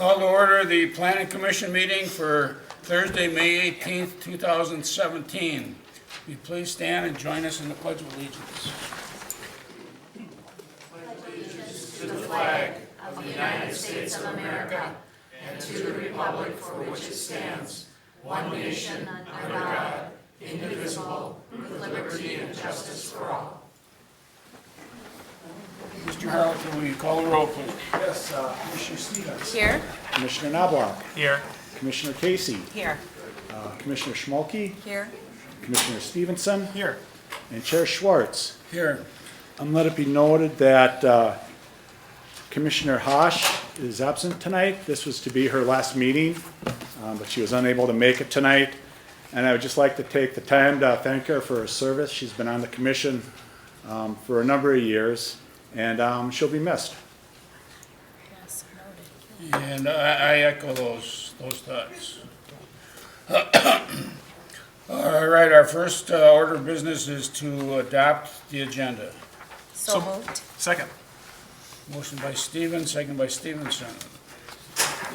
Call to order the Planning Commission meeting for Thursday, May 18th, 2017. Will you please stand and join us in the Pledge of Allegiance? To the flag of the United States of America and to the republic for which it stands, one nation, under God, indivisible, with liberty and justice for all. Mr. Harleton, will you call the roll, please? Yes, Commissioner Stevens. Here. Commissioner Knobloch. Here. Commissioner Casey. Here. Commissioner Schmolke. Here. Commissioner Stevenson. Here. And Chair Schwartz. Here. Let it be noted that Commissioner Hosh is absent tonight. This was to be her last meeting, but she was unable to make it tonight. And I would just like to take the time to thank her for her service. She's been on the commission for a number of years, and she'll be missed. Yes, noted. And I echo those thoughts. All right, our first order of business is to adopt the agenda. So moved. Second. Motion by Stevens, second by Stevenson.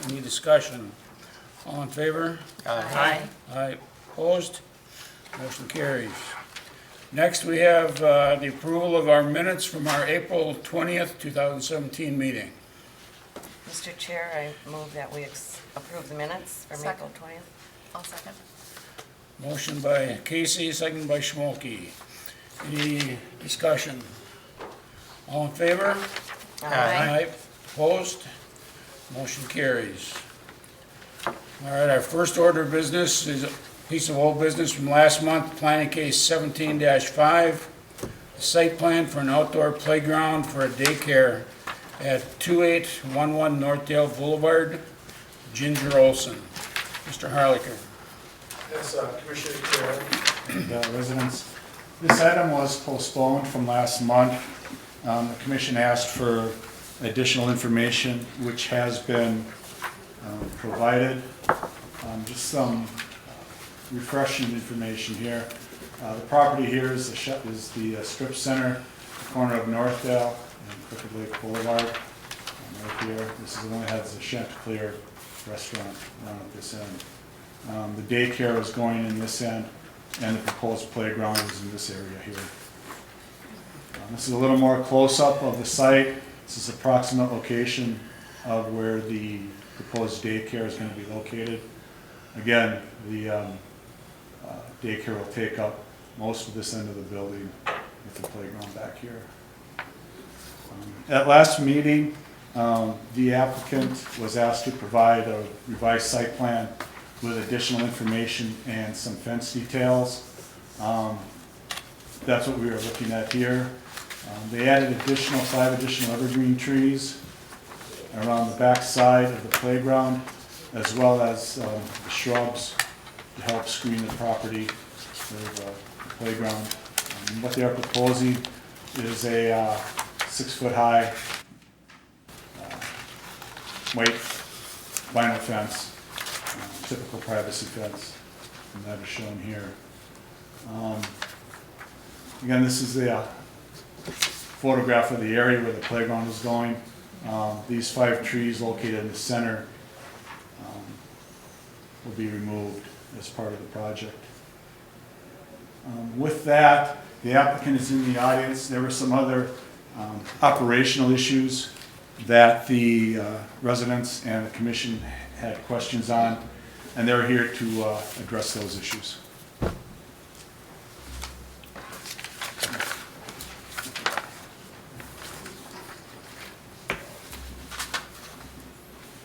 Any discussion? All in favor? Aye. Aye. Opposed? Motion carries. Next, we have the approval of our minutes from our April 20th, 2017 meeting. Mr. Chair, I move that we approve the minutes from Second. April 20th. I'll second. Motion by Casey, second by Schmolke. Any discussion? All in favor? Aye. Opposed? Motion carries. All right, our first order of business is a piece of old business from last month, planning case 17-5, a site plan for an outdoor playground for a daycare at 2811 Northdale Boulevard. Ginger Olson. Mr. Harleker. Yes, Commissioner Chair, residents. This item was postponed from last month. The commission asked for additional information, which has been provided. Just some refreshing information here. The property here is the strip center, corner of Northdale and Crooked Lake Boulevard. Right here, this is the one that has the Chanticleer restaurant around at this end. The daycare is going in this end, and the proposed playground is in this area here. This is a little more close-up of the site. This is approximate location of where the proposed daycare is going to be located. Again, the daycare will take up most of this end of the building with the playground back here. At last meeting, the applicant was asked to provide a revised site plan with additional information and some fence details. That's what we are looking at here. They added five additional evergreen trees around the back side of the playground, as well as the shrubs to help screen the property for the playground. What they are proposing is a 6-foot-high white vinyl fence, typical privacy fence, and that is shown here. Again, this is the photograph of the area where the playground is going. These 5 trees located in the center will be removed as part of the project. With that, the applicant is in the audience. There were some other operational issues that the residents and the commission had questions on, and they're here to address those issues.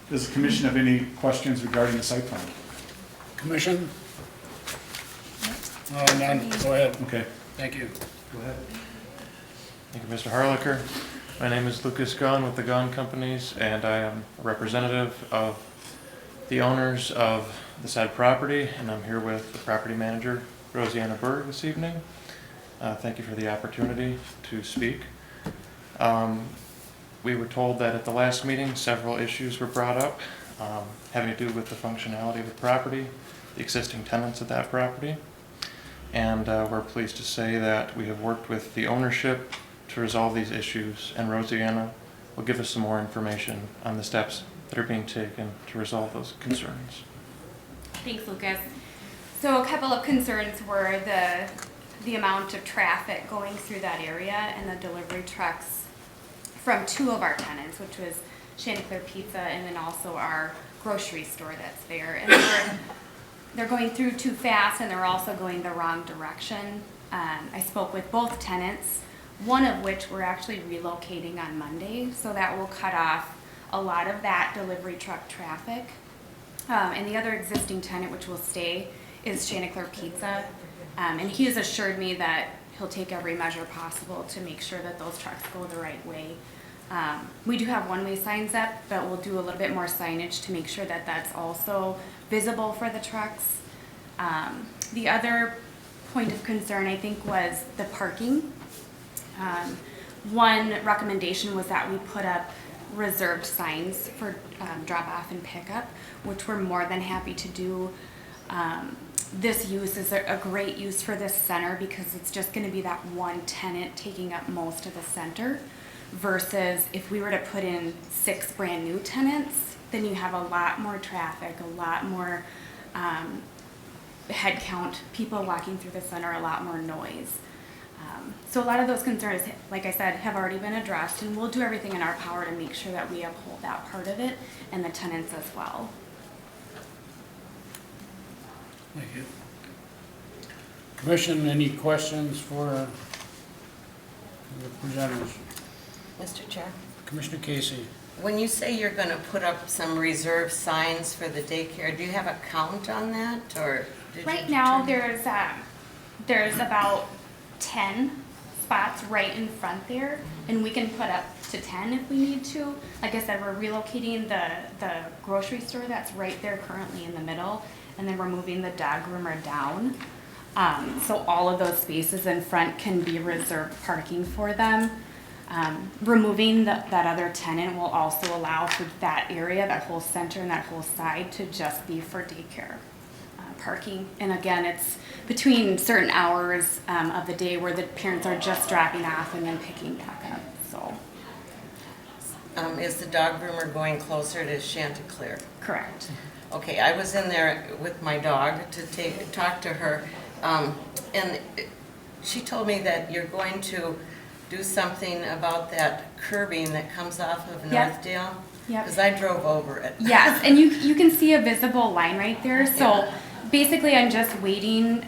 Does the commission have any questions regarding the site plan? Commission? None. Go ahead. Okay. Thank you. Go ahead. Thank you, Mr. Harleker. My name is Lucas Gunn with the Gunn Companies, and I am a representative of the owners of the said property, and I'm here with the property manager, Rosianna Berg, this evening. Thank you for the opportunity to speak. We were told that at the last meeting, several issues were brought up having to do with the functionality of the property, the existing tenants of that property. And we're pleased to say that we have worked with the ownership to resolve these issues, and Rosianna will give us some more information on the steps that are being taken to resolve those concerns? Thanks, Lucas. So a couple of concerns were the amount of traffic going through that area and the delivery trucks from two of our tenants, which was Chanticleer Pizza and then also our grocery store that's there. And they're going through too fast and they're also going the wrong direction. I spoke with both tenants, one of which we're actually relocating on Monday, so that will cut off a lot of that delivery truck traffic. And the other existing tenant, which will stay, is Chanticleer Pizza. And he has assured me that he'll take every measure possible to make sure that those trucks go the right way. We do have one-way signs up, but we'll do a little bit more signage to make sure that that's also visible for the trucks. The other point of concern, I think, was the parking. One recommendation was that we put up reserved signs for drop-off and pickup, which we're more than happy to do. This use is a great use for this center because it's just going to be that one tenant taking up most of the center, versus if we were to put in 6 brand new tenants, then you have a lot more traffic, a lot more head count, people walking through the center, a lot more noise. So a lot of those concerns, like I said, have already been addressed, and we'll do everything in our power to make sure that we uphold that part of it and the tenants as well. Thank you. Commission, any questions for the presenters? Mr. Chair, Commissioner Casey? when you say you're going to put up some reserve signs for the daycare, do you have a count on that, or? did you Right now, determine- there's about 10 spots right in front there, and we can put up to 10 if we need to. Like I said, we're relocating the grocery store that's right there currently in the middle, and then we're moving the dog groomer down. So all of those spaces in front can be reserved parking for them. Removing that other tenant will also allow for that area, that whole center and that whole side to just be for daycare parking. And again, it's between certain hours of the day where the parents are just dropping off and then picking back up, so. Is the dog groomer going closer to Chanticleer? Correct. Okay, I was in there with my dog to talk to her, and she told me that you're going to do something about that curbing that comes off of Yep. Northdale? Yep. Because I drove over it. Yes, and you can see a visible line right there, so basically I'm just waiting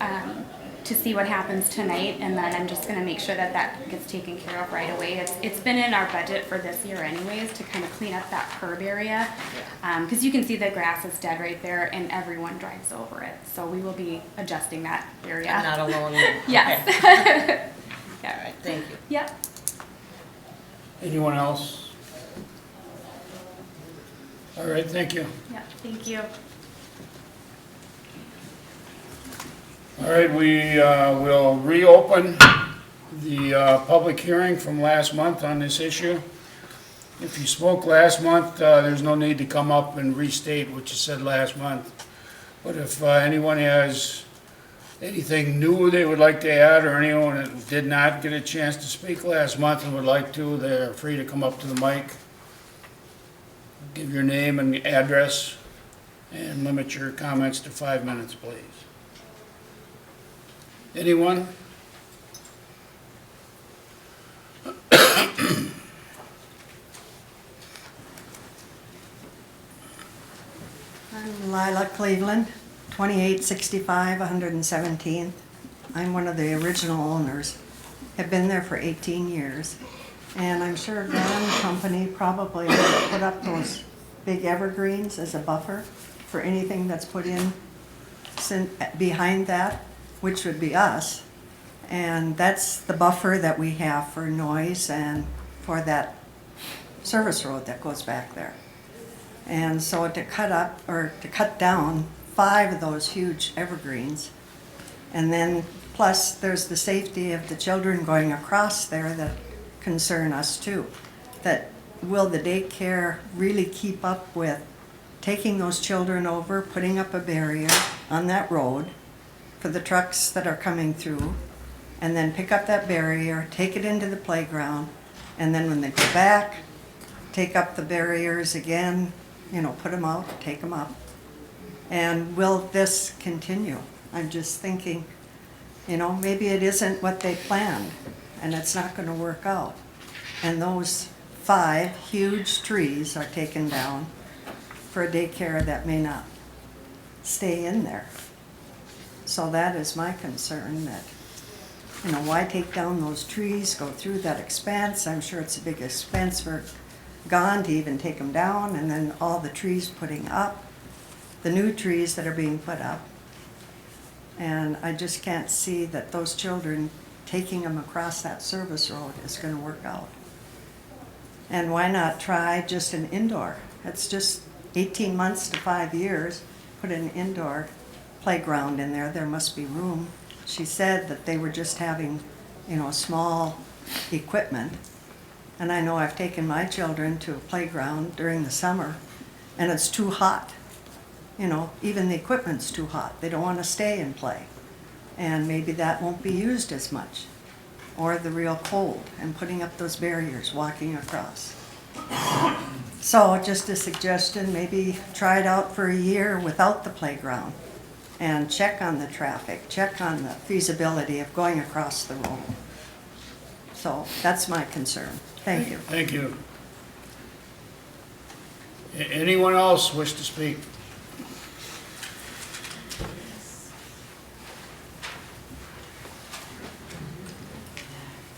to see what happens tonight, and then I'm just gonna make sure that that gets taken care of right away. It's been in our budget for this year anyways, to kind of clean up that curb area. Because you can see the grass is dead right there, and everyone drives over it, so we will be adjusting that area. I'm not alone. Yes. Okay. Yeah. All right, thank you. Yep. Anyone else? All right, thank you. Yeah, thank you. All right, we will reopen the public hearing from last month on this issue. If you spoke last month, there's no need to come up and restate what you said last month. But if anyone has anything new they would like to add, or anyone that did not get a chance to speak last month and would like to, they're free to come up to the mic. Give your name and address, and limit your comments to 5 minutes, please. Anyone? I'm Lila Cleveland, 2865 117th. I'm one of the original owners. Have been there for 18 years. And I'm sure Gun Company probably put up those big evergreens as a buffer for anything that's put in behind that, which would be us. And that's the buffer that we have for noise and for that service road that goes back there. And so to cut down 5 of those huge evergreens, and then plus there's the safety of the children going across there that concern us too. That will the daycare really keep up with taking those children over, putting up a barrier on that road for the trucks that are coming through, and then pick up that barrier, take it into the playground, and then when they go back, take up the barriers again, put them out, take them up. And will this continue? I'm just thinking, maybe it isn't what they planned and it's not going to work out. And those 5 huge trees are taken down for a daycare that may not stay in there. So that is my concern, that, why take down those trees, go through that expense? I'm sure it's a big expense for Gone to even take them down, and then all the trees putting up, the new trees that are being put up. And I just can't see that those children taking them across that service road is going to work out. And why not try just an indoor? It's just 18 months to 5 years, put an indoor playground in there. There must be room. She said that they were just having, small equipment. And I know I've taken my children to a playground during the summer, and it's too hot. Even the equipment's too hot. They don't want to stay and play. And maybe that won't be used as much. Or the real cold, and putting up those barriers, walking across. So just a suggestion, maybe try it out for a year without the playground and check on the traffic, check on the feasibility of going across the road. So that's my concern. Thank you. Thank you. Anyone else wish to speak?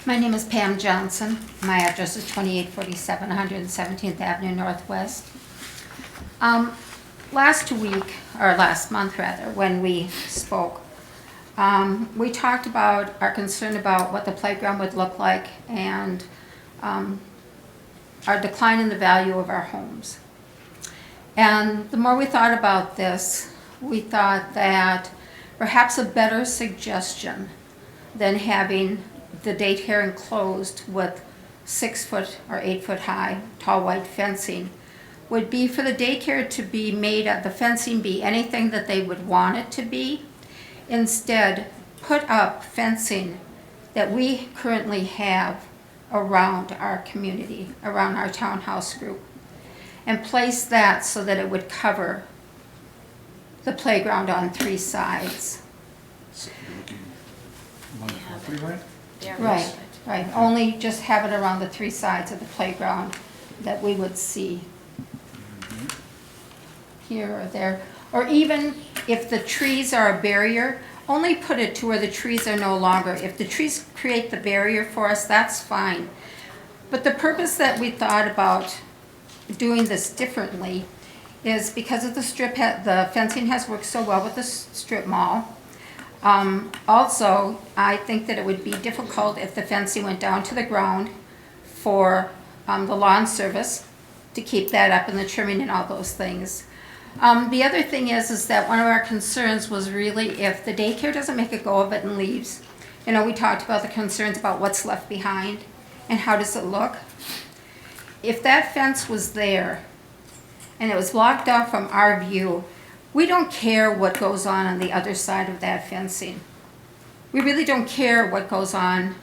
My name is Pam Johnson. My address is 2847 117th Avenue Northwest. Last month, when we spoke, we talked about our concern about what the playground would look like and our decline in the value of our homes. And the more we thought about this, we thought that perhaps a better suggestion than having the daycare enclosed with 6-foot or 8-foot high tall white fencing would be for the daycare to be made of the fencing be anything that they would want it to be. Instead, put up fencing that we currently have around our community, around our townhouse group, and place that so that it would cover the playground on 3 sides. So you're looking on the property line? Right. Only just have it around the 3 sides of the playground that we would see here or there. Or even if the trees are a barrier, only put it to where the trees are no longer. If the trees create the barrier for us, that's fine. But the purpose that we thought about doing this differently is because of the fencing has worked so well with the strip mall. Also, I think that it would be difficult if the fencing went down to the ground for the lawn service to keep that up and the trimming and all those things. The other thing is that one of our concerns was really if the daycare doesn't make a go of it and leaves. We talked about the concerns about what's left behind and how does it look. If that fence was there and it was blocked off from our view, we don't care what goes on the other side of that fencing. We really don't care what goes on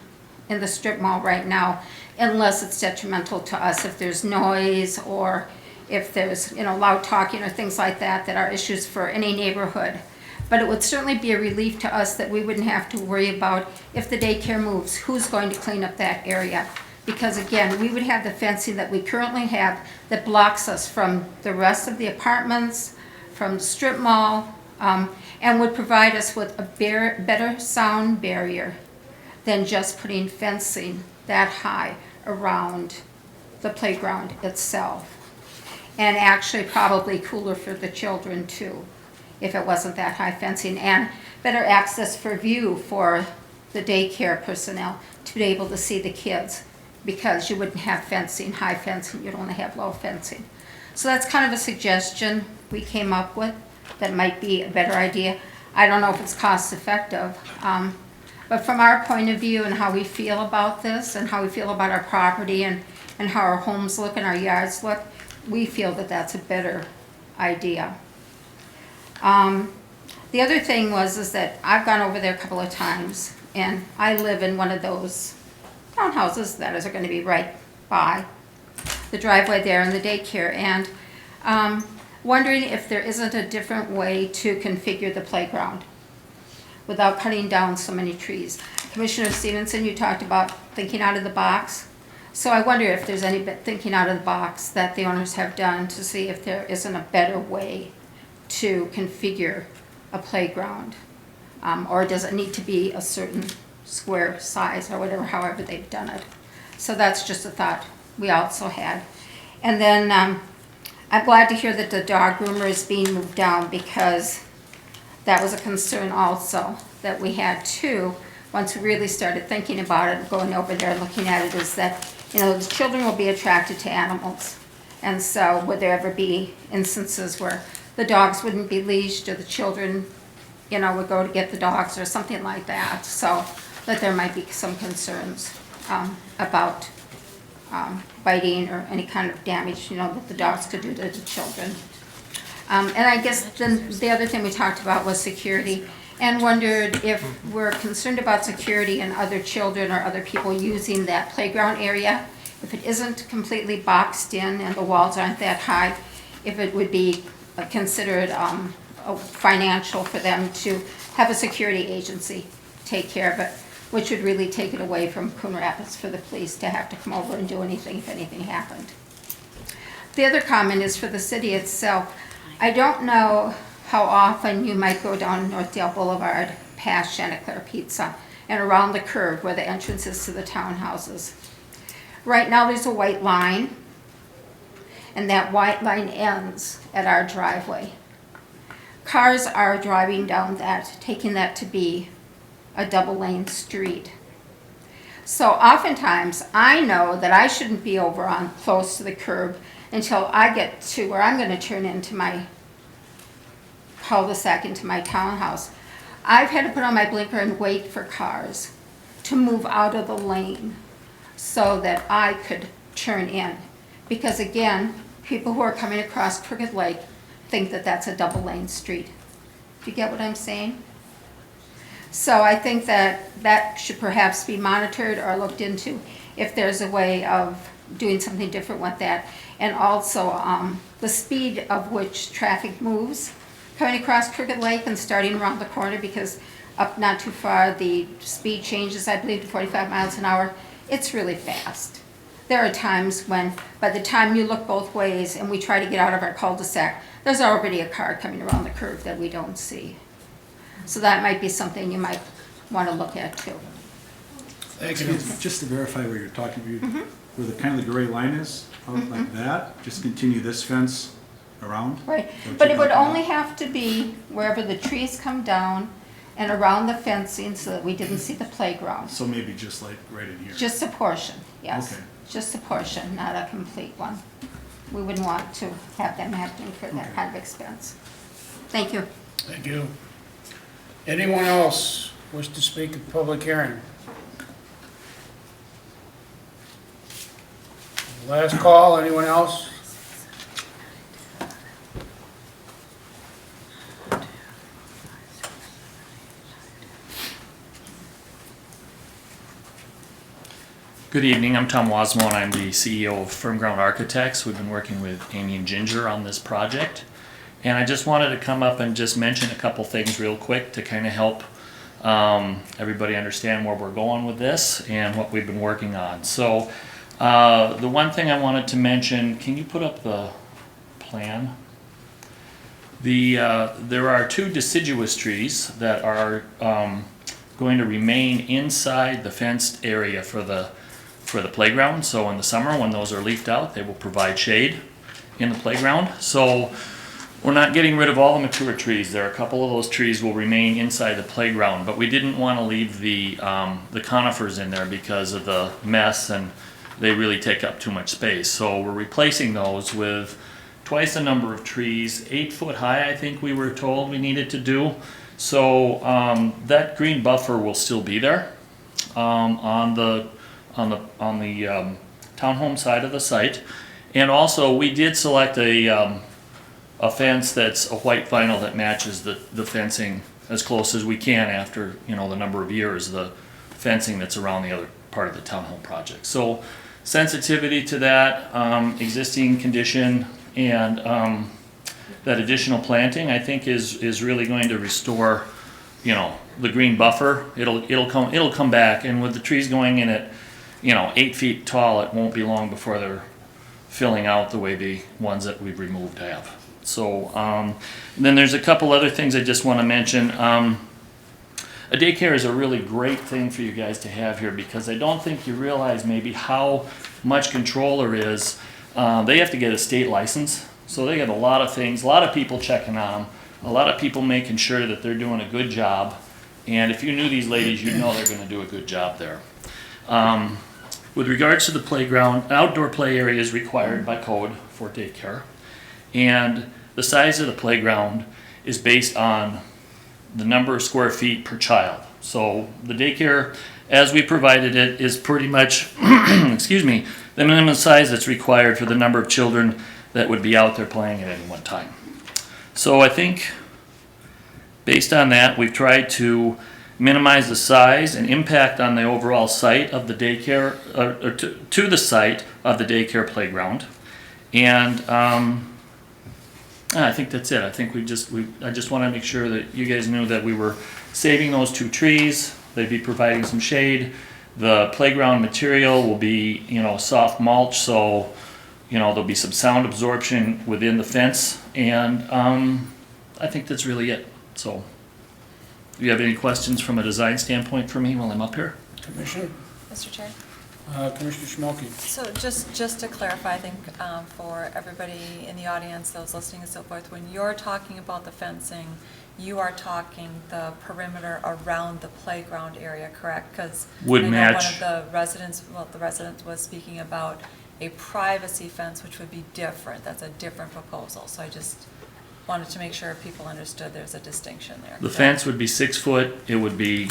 in the strip mall right now unless it's detrimental to us, if there's noise or if there's loud talking or things like that that are issues for any neighborhood. But it would certainly be a relief to us that we wouldn't have to worry about if the daycare moves, who's going to clean up that area. Because again, we would have the fencing that we currently have that blocks us from the rest of the apartments, from the strip mall, and would provide us with a better sound barrier than just putting fencing that high around the playground itself. And actually probably cooler for the children too, if it wasn't that high fencing, and better access for view for the daycare personnel to be able to see the kids, because you wouldn't have fencing, high fencing, you'd only have low fencing. So that's kind of a suggestion we came up with that might be a better idea. I don't know if it's cost effective, but from our point of view and how we feel about this and how we feel about our property and how our homes look and our yards look, we feel that that's a better idea. The other thing is that I've gone over there a couple of times, and I live in one of those townhouses that are going to be right by the driveway there and the daycare. And Wondering if there isn't a different way to configure the playground without cutting down so many trees. Commissioner Stevenson, you talked about thinking out of the box. So I wonder if there's any thinking out of the box that the owners have done to see if there isn't a better way to configure a playground. Or does it need to be a certain square size or whatever, however they've done it. So that's just a thought we also had. And then I'm glad to hear that the dog groomer is being moved down, because that was a concern also that we had too, once we really started thinking about it, going over there and looking at it, is that, you know, the children will be attracted to animals. And so would there ever be instances where the dogs wouldn't be leashed, or the children, you know, would go to get the dogs or something like that? So that there might be some concerns about biting or any kind of damage, you know, that the dogs could do to the children. And I guess then the other thing we talked about was security, and wondered if we're concerned about security and other children or other people using that playground area. If it isn't completely boxed in and the walls aren't that high, if it would be considered financial for them to have a security agency take care of it, which would really take it away from Coon Rapids for the police to have to come over and do anything if anything happened. The other comment is for the city itself. I don't know how often you might go down Northdale Boulevard past Chanticleer Pizza and around the curve where the entrance is to the townhouses. Right now there's a white line, and that white line ends at our driveway. Cars are driving down that, taking that to be a double-lane street. So oftentimes I know that I shouldn't be over on close to the curb until I get to where I'm going to turn into my cul-de-sac into my townhouse. I've had to put on my blinker and wait for cars to move out of the lane so that I could turn in. Because again, people who are coming across Crooked Lake think that that's a double-lane street. Do you get what I'm saying? So I think that that should perhaps be monitored or looked into if there's a way of doing something different with that. And also the speed of which traffic moves coming across Crooked Lake and starting around the corner, because up not too far the speed changes, I believe, to 45 miles an hour. It's really fast. There are times when by the time you look both ways and we try to get out of our cul-de-sac, there's already a car coming around the curve that we don't see. So that might be something you might want to look at too. Thank you. Just to verify where you're talking, where the kind of the gray line is, out like that, just continue this fence around? Right, Is that what but you're it would talking only about? have to be wherever the trees come down and around the fencing so that we didn't see the playground. So maybe just like right in here? Just a portion, yes. Okay. Just a portion, not a complete one. We wouldn't want to have them have to incur that Okay. kind of expense. Thank you. Thank you. Anyone else wish to speak at the public hearing? Last call, anyone else? Good evening, I'm Tom Wasmo and I'm the CEO of Firm Ground Architects. We've been working with Amy and Ginger on this project. And I just wanted to come up and just mention a couple things real quick to kind of help everybody understand where we're going with this and what we've been working on. So the one thing I wanted to mention, can you put up the plan? There are two deciduous trees that are going to remain inside the fenced area for the playground. So in the summer, when those are leafed out, they will provide shade in the playground. So we're not getting rid of all the mature trees. There are a couple of those trees will remain inside the playground, but we didn't want to leave the conifers in there because of the mess, and they really take up too much space. So we're replacing those with twice the number of trees, 8 foot high, I think we were told we needed to do. So that green buffer will still be there on the townhome side of the site. And also we did select a fence that's a white vinyl that matches the fencing as close as we can after, you know, the number of years, the fencing that's around the other part of the townhome project. So sensitivity to that, existing condition, and that additional planting, I think, is really going to restore, the green buffer. It'll come back, and with the trees going in at, 8 feet tall, it won't be long before they're filling out the way the ones that we've removed have. So, then there's a couple other things I just want to mention. A daycare is a really great thing for you guys to have here, because I don't think you realize maybe how much control there is. They have to get a state license, so they got a lot of things, a lot of people checking on them, a lot of people making sure that they're doing a good job. And if you knew these ladies, you'd know they're going to do a good job there. With regards to the playground, outdoor play area is required by code for daycare, and the size of the playground is based on the number of square feet per child. So the daycare, as we provided it, is pretty much, excuse me, the minimum size that's required for the number of children that would be out there playing at any one time. So I think, based on that, we've tried to minimize the size and impact on the overall site of the daycare, or to the site of the daycare playground. And I think that's it. I think I just want to make sure that you guys knew that we were saving those 2 trees. They'd be providing some shade. The playground material will be, soft mulch, so, there'll be some sound absorption within the fence. And I think that's really it. So, do you have any questions from a design standpoint for me while I'm up here? Commissioner? Mr. Chair? Commissioner Schmelke? So just to clarify, I think, for everybody in the audience, those listening and so forth, when you're talking about the fencing, you are talking the perimeter around the playground area, correct? Because Would I know match. one of the residents was speaking about a privacy fence, which would be different. That's a different proposal. So I just wanted to make sure people understood there's a distinction there. The fence would be 6 foot. There would be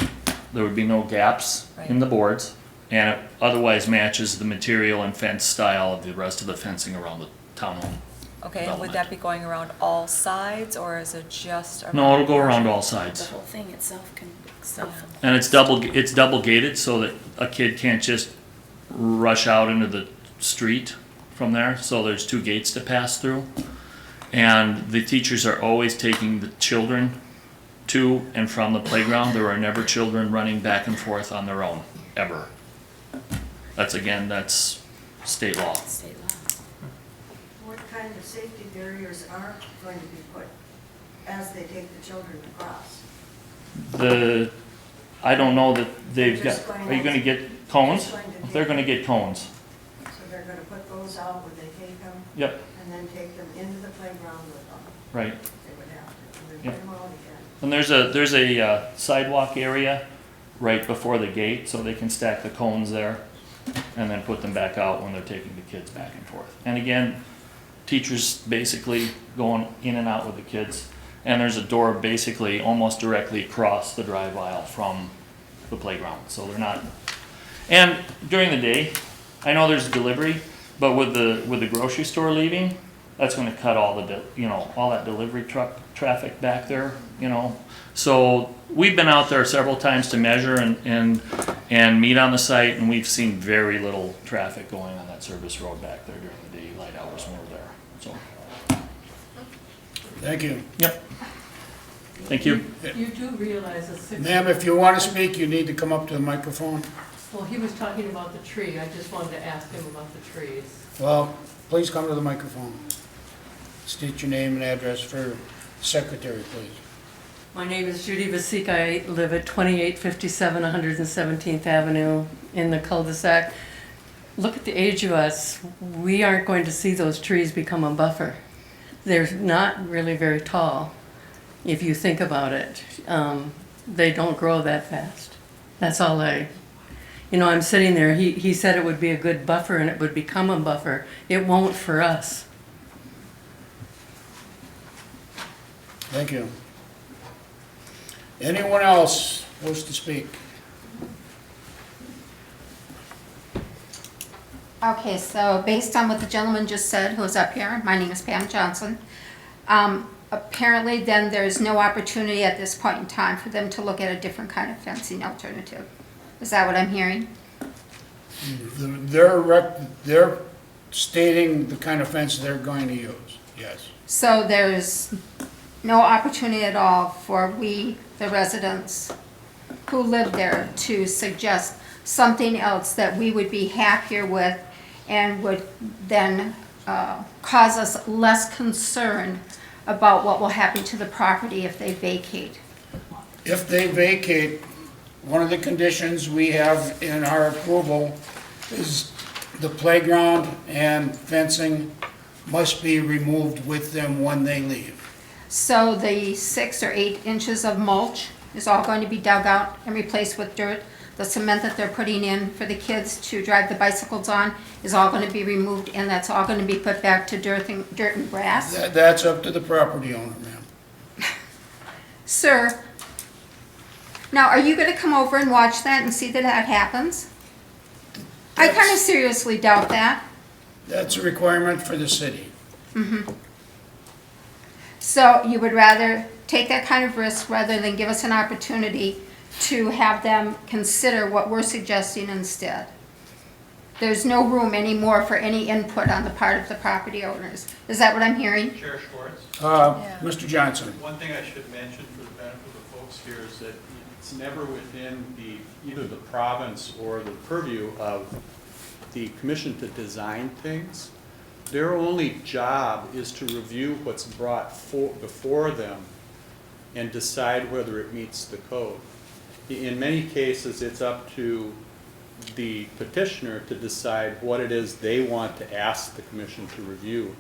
no gaps in the boards, and it otherwise matches the material and fence style of the rest of the fencing around the townhome. Okay, and would that be going around all sides, or is it just around? No, it'll go around all The sides. whole thing itself can, And it's double gated so that a kid can't just rush out into the street from there. So there's 2 gates to pass through. And the teachers are always taking the children to and from the playground. There are never children running back and forth on their own, ever. That's state law. state law. What kind of safety barriers are going to be put as they take the children across? I don't know that they've got, Just going are you out- gonna get cones? just going to They're take- gonna get cones. So they're going to put those out where they take them Yep, and then take them into the playground with them. right. They would have to, and then Yep. put them out again. And there's a sidewalk area right before the gate, so they can stack the cones there and then put them back out when they're taking the kids back and forth. And again, teachers basically going in and out with the kids. And there's a door basically almost directly across the drive aisle from the playground, so they're not. And during the day, I know there's delivery, but with the grocery store leaving, that's gonna cut all all that delivery truck traffic back there, So we've been out there several times to measure and meet on the site, and we've seen very little traffic going on that service road back there during the daylight hours when we're there, so. Thank you. Yep. Thank you. You do realize a 6. Ma'am, if you want to speak, you need to come up to the microphone. Well, he was talking about the tree. I just wanted to ask him about the trees. Well, please come to the microphone. State your name and address for the secretary, please. My name is Judy Vasek. I live at 2857 117th Avenue in the cul-de-sac. Look at the age of us. We aren't going to see those trees become a buffer. They're not really very tall, if you think about it. They don't grow that fast. That's all I'm sitting there. He said it would be a good buffer and it would become a buffer. It won't for us. Thank you. Anyone else wish to speak? Okay, so based on what the gentleman just said, who's up here, my name is Pam Johnson. Apparently then there's no opportunity at this point in time for them to look at a different kind of fencing alternative. Is that what I'm hearing? Their stating the kind of fence they're going to use, yes. So there's no opportunity at all for we, the residents who live there, to suggest something else that we would be happier with and would then cause us less concern about what will happen to the property if they vacate. If they vacate, one of the conditions we have in our approval is the playground and fencing must be removed with them when they leave. So the 6 or 8 inches of mulch is all going to be dug out and replaced with dirt. The cement that they're putting in for the kids to drive the bicycles on is all going to be removed, and that's all going to be put back to dirt and grass. That's up to the property owner, ma'am. Sir, now are you going to come over and watch that and see that that happens? I kind of seriously doubt that. That's a requirement for the city. So you would rather take that kind of risk rather than give us an opportunity to have them consider what we're suggesting instead? There's no room anymore for any input on the part of the property owners. Is that what I'm hearing? Chair Schwartz, Mr. Johnson, one thing I should mention for the benefit of the folks here is that it's never within either the province or the purview of the commission to design things. Their only job is to review what's brought before them and decide whether it meets the code. In many cases, it's up to the petitioner to decide what it is they want to ask the commission to review.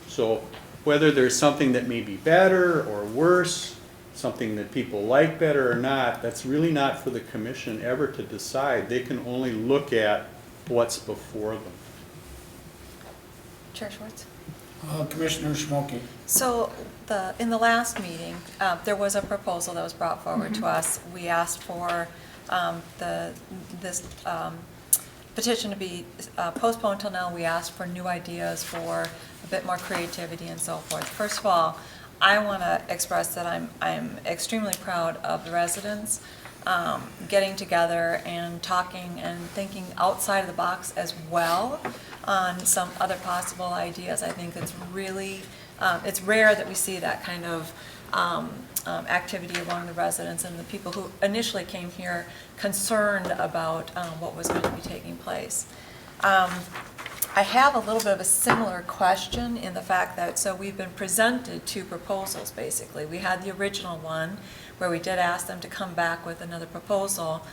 So whether there's something that may be better or worse, something that people like better or not, that's really not for the commission ever to decide. They can only look at what's before them. Chair Schwartz? Commissioner Schmolke. So in the last meeting, there was a proposal that was brought forward to us. We asked for this petition to be postponed till now. We asked for new ideas, for a bit more creativity and so forth. First of all, I want to express that I'm extremely proud of the residents getting together and talking and thinking outside of the box as well on some other possible ideas. I think it's really, it's rare that we see that kind of activity among the residents and the people who initially came here concerned about what was going to be taking place. I have a little bit of a similar question in the fact that, so we've been presented 2 proposals basically. We had the original one where we did ask them to come back with another proposal.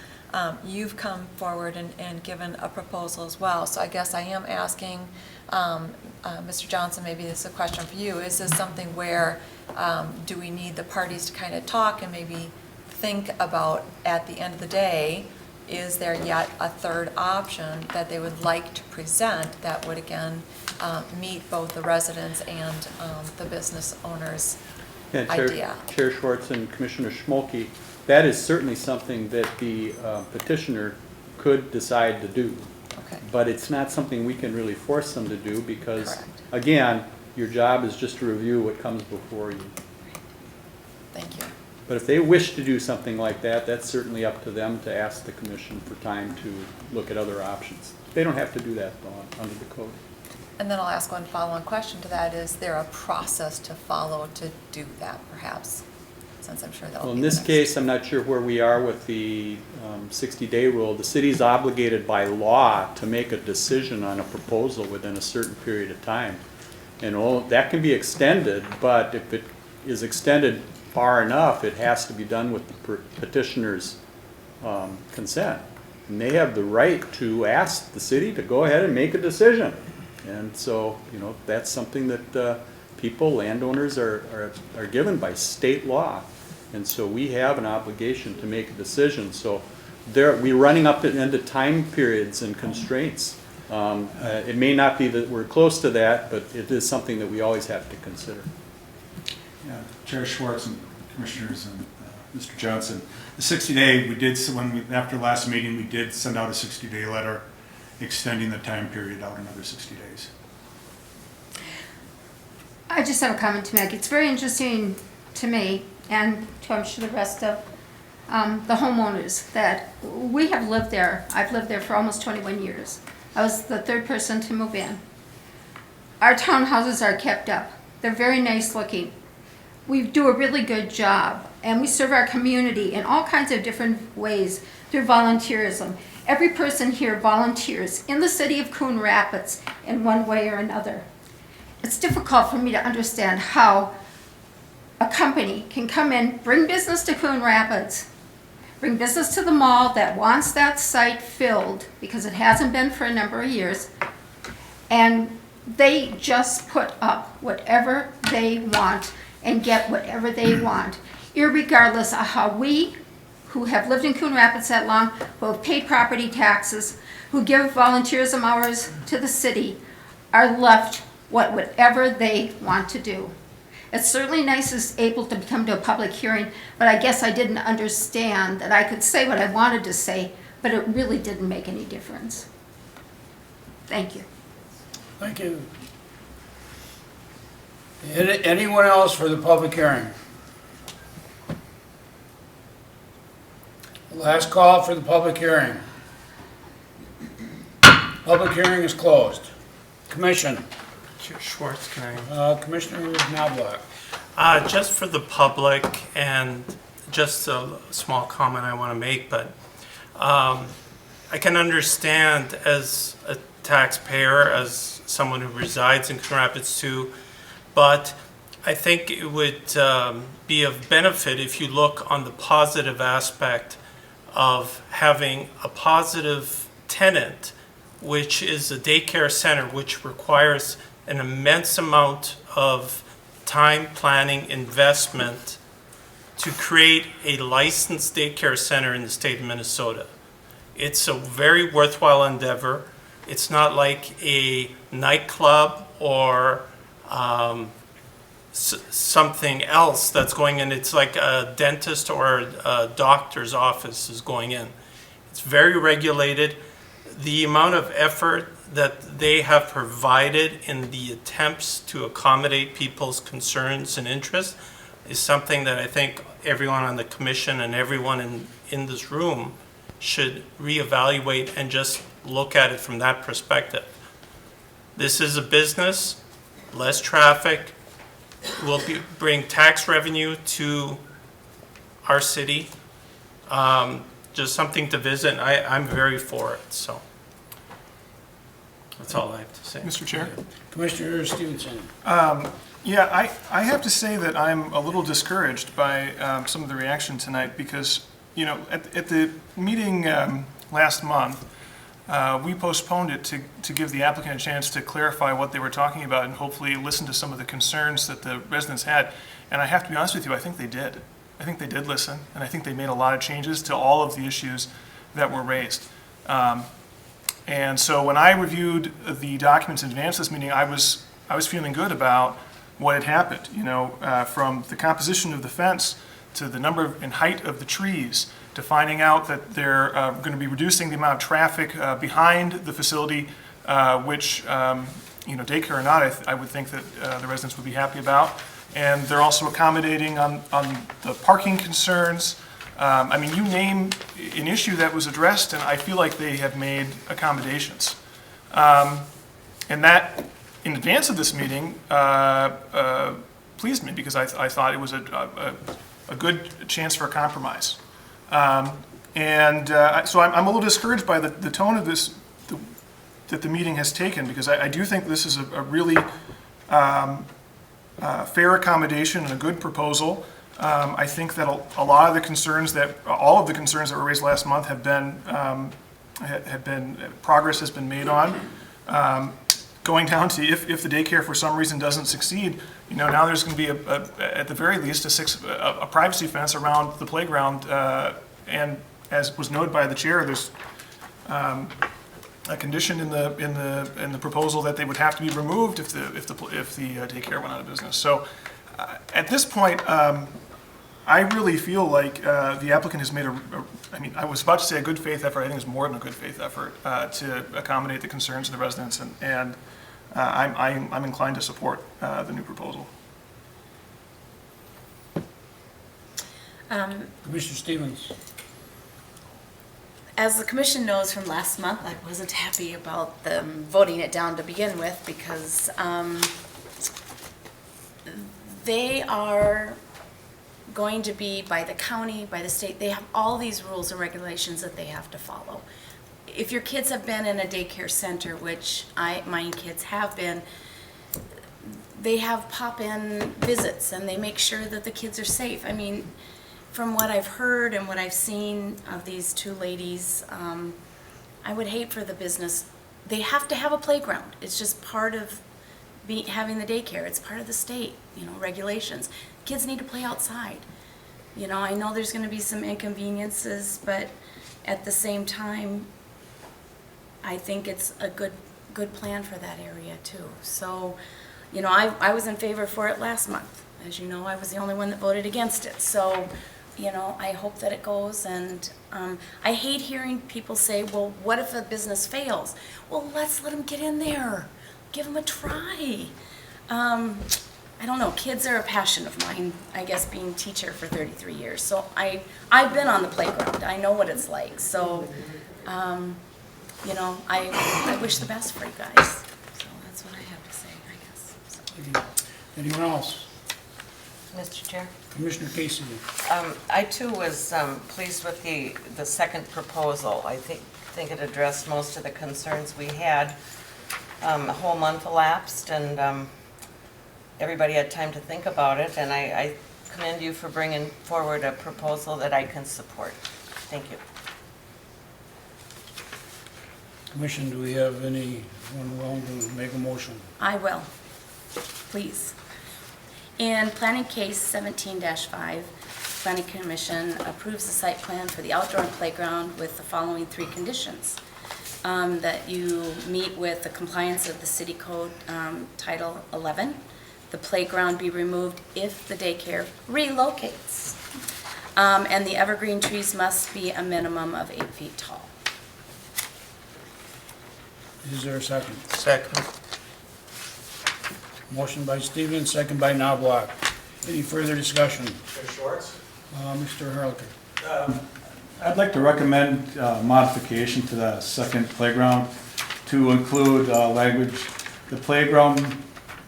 You've come forward and given a proposal as well. So I guess I am asking, Mr. Johnson, maybe this is a question for you. Is this something where do we need the parties to kind of talk and maybe think about at the end of the day, is there yet a third option that they would like to present that would again meet both the residents and the business owners' idea? Chair Schwartz and Commissioner Schmolke, that is certainly something that the petitioner could decide to do. Okay. But it's not something we can really force them to do because, Correct. again, your job is just to review what comes before you. Thank you. But if they wish to do something like that, that's certainly up to them to ask the commission for time to look at other options. They don't have to do that though, under the code. And then I'll ask one follow-on question to that. Is there a process to follow to do that, perhaps? Since I'm sure that will Well, be in the this next. case, I'm not sure where we are with the 60-day rule. The city's obligated by law to make a decision on a proposal within a certain period of time. And that can be extended, but if it is extended far enough, it has to be done with the petitioner's consent. And they have the right to ask the city to go ahead and make a decision. And so, you know, that's something that people, landowners are given by state law. And so we have an obligation to make a decision. So we're running up into time periods and constraints. It may not be that we're close to that, but it is something that we always have to consider. Yeah, Chair Schwartz and Commissioners and Mr. Johnson, the 60-day, we did, after last meeting, we did send out a 60-day letter extending the time period out another 60 days. I just have a comment to make. It's very interesting to me and to, I'm sure, the rest of the homeowners that we have lived there. I've lived there for almost 21 years. I was the 3rd person to move in. our townhouses are kept up. They're very nice looking. We do a really good job, and we serve our community in all kinds of different ways through volunteerism. Every person here volunteers in the city of Coon Rapids in one way or another. It's difficult for me to understand how a company can come in, bring business to Coon Rapids, bring business to the mall that wants that site filled because it hasn't been for a number of years, and they just put up whatever they want and get whatever they want, irregardless of how we, who have lived in Coon Rapids that long, who have paid property taxes, who give volunteerism hours to the city, are left whatever they want to do. It's certainly nice it's able to come to a public hearing, but I guess I didn't understand that I could say what I wanted to say, but it really didn't make any difference. Thank you. Thank you. Anyone else for the public hearing? Last call for the public hearing. Public hearing is closed. Commission. Chair Schwartz, can I? Commissioner Knobloch. Just for the public, and just a small comment I want to make, but I can understand as a taxpayer, as someone who resides in Coon Rapids too, but I think it would be of benefit if you look on the positive aspect of having a positive tenant, which is a daycare center, which requires an immense amount of time, planning, investment to create a licensed daycare center in the state of Minnesota. It's a very worthwhile endeavor. It's not like a nightclub or something else that's going in. It's like a dentist or a doctor's office is going in. It's very regulated. The amount of effort that they have provided in the attempts to accommodate people's concerns and interests is something that I think everyone on the commission and everyone in this room should reevaluate and just look at it from that perspective. This is a business, less traffic, will bring tax revenue to our city. Just something to visit, and I'm very for it, so. That's all I have to say. Mr. Chair? Commissioner Stevenson. Yeah, I have to say that I'm a little discouraged by some of the reaction tonight because, you know, at the meeting last month, we postponed it to give the applicant a chance to clarify what they were talking about and hopefully listen to some of the concerns that the residents had. And I have to be honest with you, I think they did. I think they did listen, and I think they made a lot of changes to all of the issues that were raised. And so when I reviewed the documents in advance of this meeting, I was feeling good about what had happened. You know, from the composition of the fence to the number and height of the trees, to finding out that they're going to be reducing the amount of traffic behind the facility, which, you know, daycare or not, I would think that the residents would be happy about. And they're also accommodating on the parking concerns. I mean, you name an issue that was addressed, and I feel like they have made accommodations. And that, in advance of this meeting, pleased me because I thought it was a good chance for a compromise. So I'm a little discouraged by the tone of this that the meeting has taken, because I do think this is a really fair accommodation and a good proposal. I think that a lot of the concerns all of the concerns that were raised last month have been progress has been made on. Going down to if the daycare for some reason doesn't succeed, you know, now there's going to be at the very least a privacy fence around the playground, and as was noted by the chair, there's a condition in the proposal that they would have to be removed if the daycare went out of business. So at this point, I really feel like the applicant has made I mean, I was about to say a good faith effort. I think it's more than a good faith effort to accommodate the concerns of the residents, and I'm inclined to support the new proposal. Commissioner Stevens. As the commission knows from last month, I wasn't happy about them voting it down to begin with because they are going to be, by the county, by the state, they have all these rules and regulations that they have to follow. If your kids have been in a daycare center, which my kids have been, they have pop-in visits and they make sure that the kids are safe. I mean, from what I've heard and what I've seen of these two ladies, I would hate for the business. They have to have a playground. It's just part of having the daycare. It's part of the state, regulations. Kids need to play outside. I know there's going to be some inconveniences, but at the same time, I think it's a good plan for that area too. So, I was in favor for it last month. As you know, I was the only one that voted against it. So, I hope that it goes, and I hate hearing people say, well, what if a business fails? Well, let's let them get in there. Give them a try. I don't know, kids are a passion of mine, I guess, being teacher for 33 years. So I've been on the playground. I know what it's like. So, I wish the best for you guys. So that's what I have to say, I guess. So. Anyone else? Mr. Chair? Commissioner Casey. I too was pleased with the second proposal. I think it addressed most of the concerns we had. A whole month elapsed, and everybody had time to think about it, and I commend you for bringing forward a proposal that I can support. Thank you. Commission, do we have anyone willing to make a motion? I will, please. In planning case 17-5, Planning Commission approves the site plan for the outdoor playground with the following 3 conditions. That you meet with the compliance of the city code, Title 11. The playground be removed if the daycare relocates. And the evergreen trees must be a minimum of 8 feet tall. Is there a second? Second. Motion by Stevens, second by Knobloch. Any further discussion? Mr. Schwartz? Mr. Harlicker. I'd like to recommend modification to the second playground to include language, the playground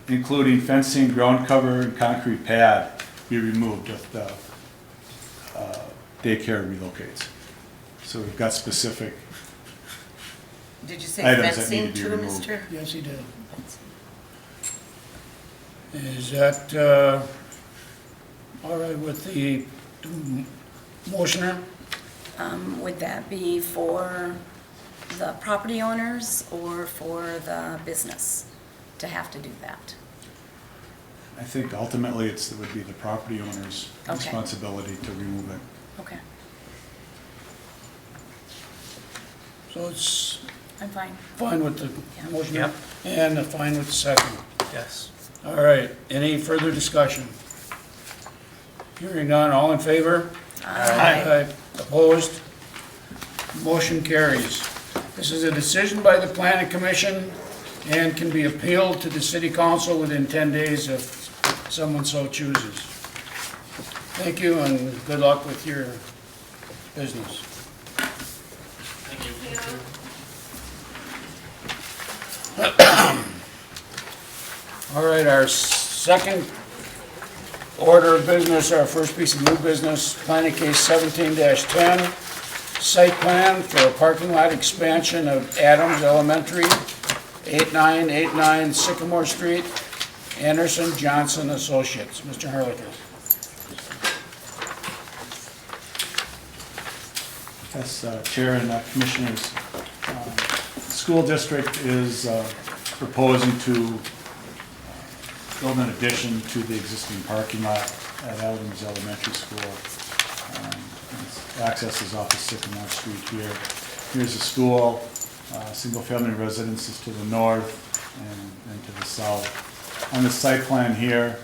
including fencing, ground cover, and concrete pad be removed if the daycare relocates. So we've got specific Did you say items that fencing need to be too, removed. Mr.? Yes, he did. Is that all right with the motioner? Would that be for the property owners or for the business to have to do that? I think ultimately it would be the property owner's Okay. responsibility to remove it. Okay, So it's I'm fine. fine with the Yeah. motion? Yep. And fine with the second. Yes. All right, any further discussion? Hearing none, all in favor? Aye. Opposed? Motion carries. This is a decision by the planning commission and can be appealed to the city council within 10 days if someone so chooses. Thank you and good luck with your business. All right, our second order of business, our first piece of new business, planning case 17-10, site plan for a parking lot expansion of Adams Elementary, 8989 Sycamore Street, Anderson Johnson Associates. Mr. Harlicker. Yes, Chair and Commissioners, school district is proposing to build an addition to the existing parking lot at Adams Elementary School. Access is off of Sycamore Street here. Here's the school, single-family residences to the north and to the south. On the site plan here,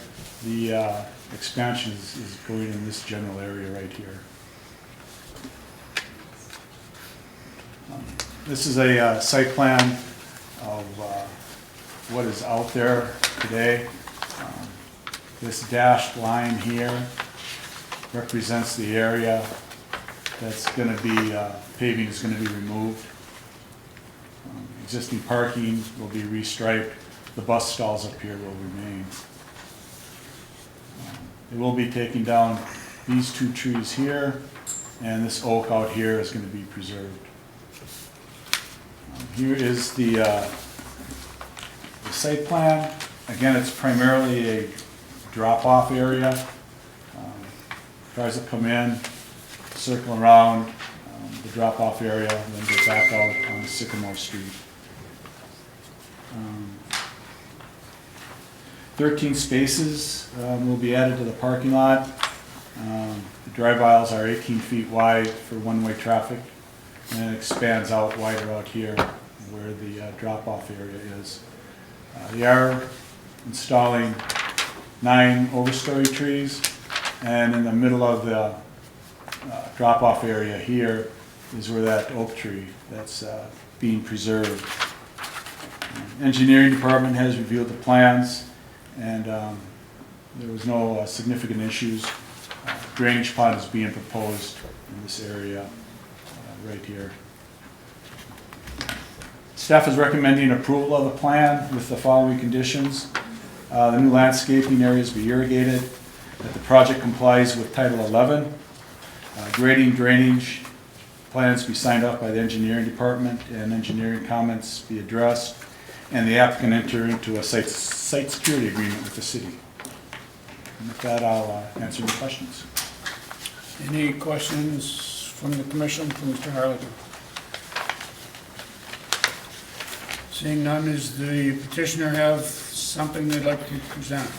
the expansion is going in this general area right here. This is a site plan of what is out there today. This dashed line here represents the area that's gonna be, paving is gonna be removed. Existing parking will be restriped. The bus stalls up here will remain. They will be taking down these 2 trees here, and this oak out here is gonna be preserved. Here is the site plan. Again, it's primarily a drop-off area. Cars that come in, circle around the drop-off area, and then go back out on Sycamore Street. 13 spaces will be added to the parking lot. The drive aisles are 18 feet wide for one-way traffic, and it expands out wider out here where the drop-off area is. They are installing 9 overstory trees, and in the middle of the drop-off area here is where that oak tree that's being preserved. Engineering department has reviewed the plans, and there was no significant issues. Drainage pond is being proposed in this area right here. Staff is recommending approval of the plan with the following conditions. The new landscaping areas be irrigated, that the project complies with Title 11, grading, drainage plans be signed off by the engineering department, and engineering comments be addressed, and the applicant enter into a site security agreement with the city. And with that, I'll answer any questions. Any questions from the commission for Mr. Harlicker? Seeing none, does the petitioner have something they'd like to present?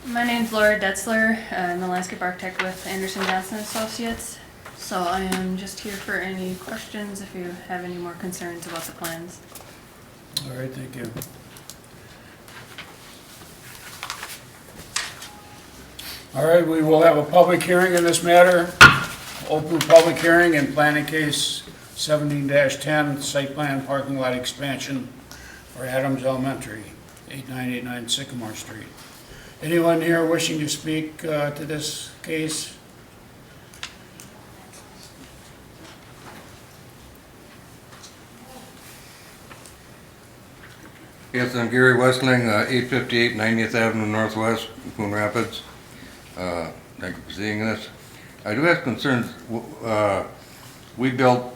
My name's Laura Detzler. I'm a landscape architect with Anderson Johnson Associates. So I am just here for any questions if you have any more concerns about the plans. All right, thank you. All right, we will have a public hearing in this matter. Open public hearing in planning case 17-10, site plan parking lot expansion for Adams Elementary, 8989 Sycamore Street. Anyone here wishing to speak to this case? Yes, I'm Gary Westling, 858 90th Avenue Northwest, Coon Rapids. Thank you for seeing this. I do have concerns. We built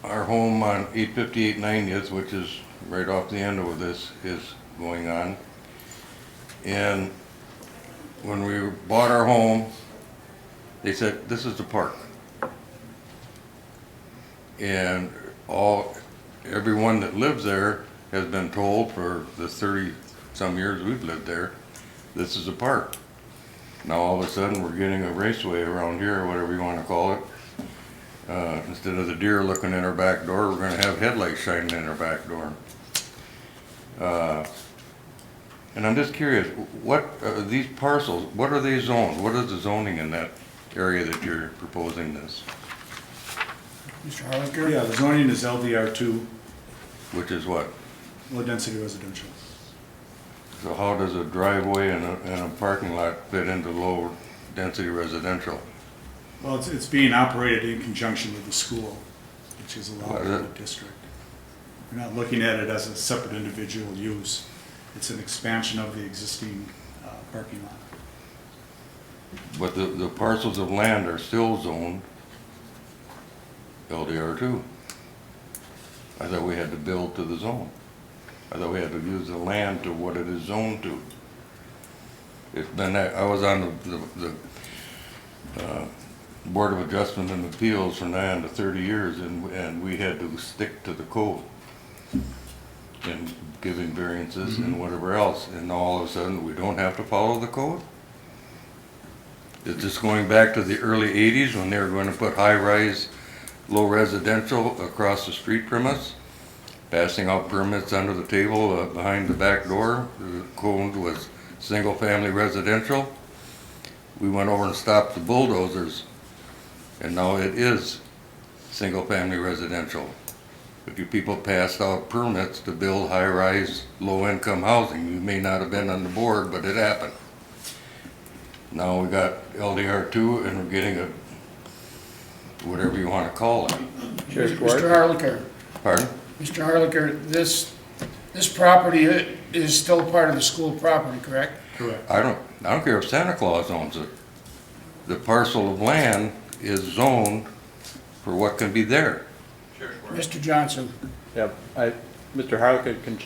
our home on 858 90th, which is right off the end of this is going on. And when we bought our home, they said, this is the park. And everyone that lives there has been told for the 30-some years we've lived there, this is a park. Now all of a sudden we're getting a raceway around here, or whatever you want to call it. Instead of the deer looking in our back door, we're going to have headlights shining in our back door. And I'm just curious, what these parcels, what are they zoned? What is the zoning in that area that you're proposing this? Mr. Harlicker? Yeah, the zoning is LDR2, Which is what? low density residential. So how does a driveway and a parking lot fit into low density residential? Well, it's being operated in conjunction with the school, which is allowed in the district. We're not looking at it as a separate individual use. It's an expansion of the existing parking lot. But the parcels of land are still zoned LDR2. I thought we had to build to the zone. I thought we had to use the land to what it is zoned to. It's been, I was on the Board of Adjustment and Appeals for 9 to 30 years, and we had to stick to the code and giving variances and whatever else, and all of a sudden we don't have to follow the code? Is this going back to the early 80s when they were going to put high-rise, low residential across the street from us? Passing out permits under the table behind the back door. The code was single-family residential. We went over and stopped the bulldozers, and now it is single-family residential. But you people passed out permits to build high-rise, low-income housing. You may not have been on the board, but it happened. Now we got LDR2 and we're getting a, whatever you want to call it. Chair Schwartz? Mr. Harlicker, Pardon? Mr. Harlicker, this property is still part of the school property, correct? Correct. I don't care if Santa Claus owns it. The parcel of land is zoned for what can be there. Mr. Johnson, Yeah, Mr. Harlick can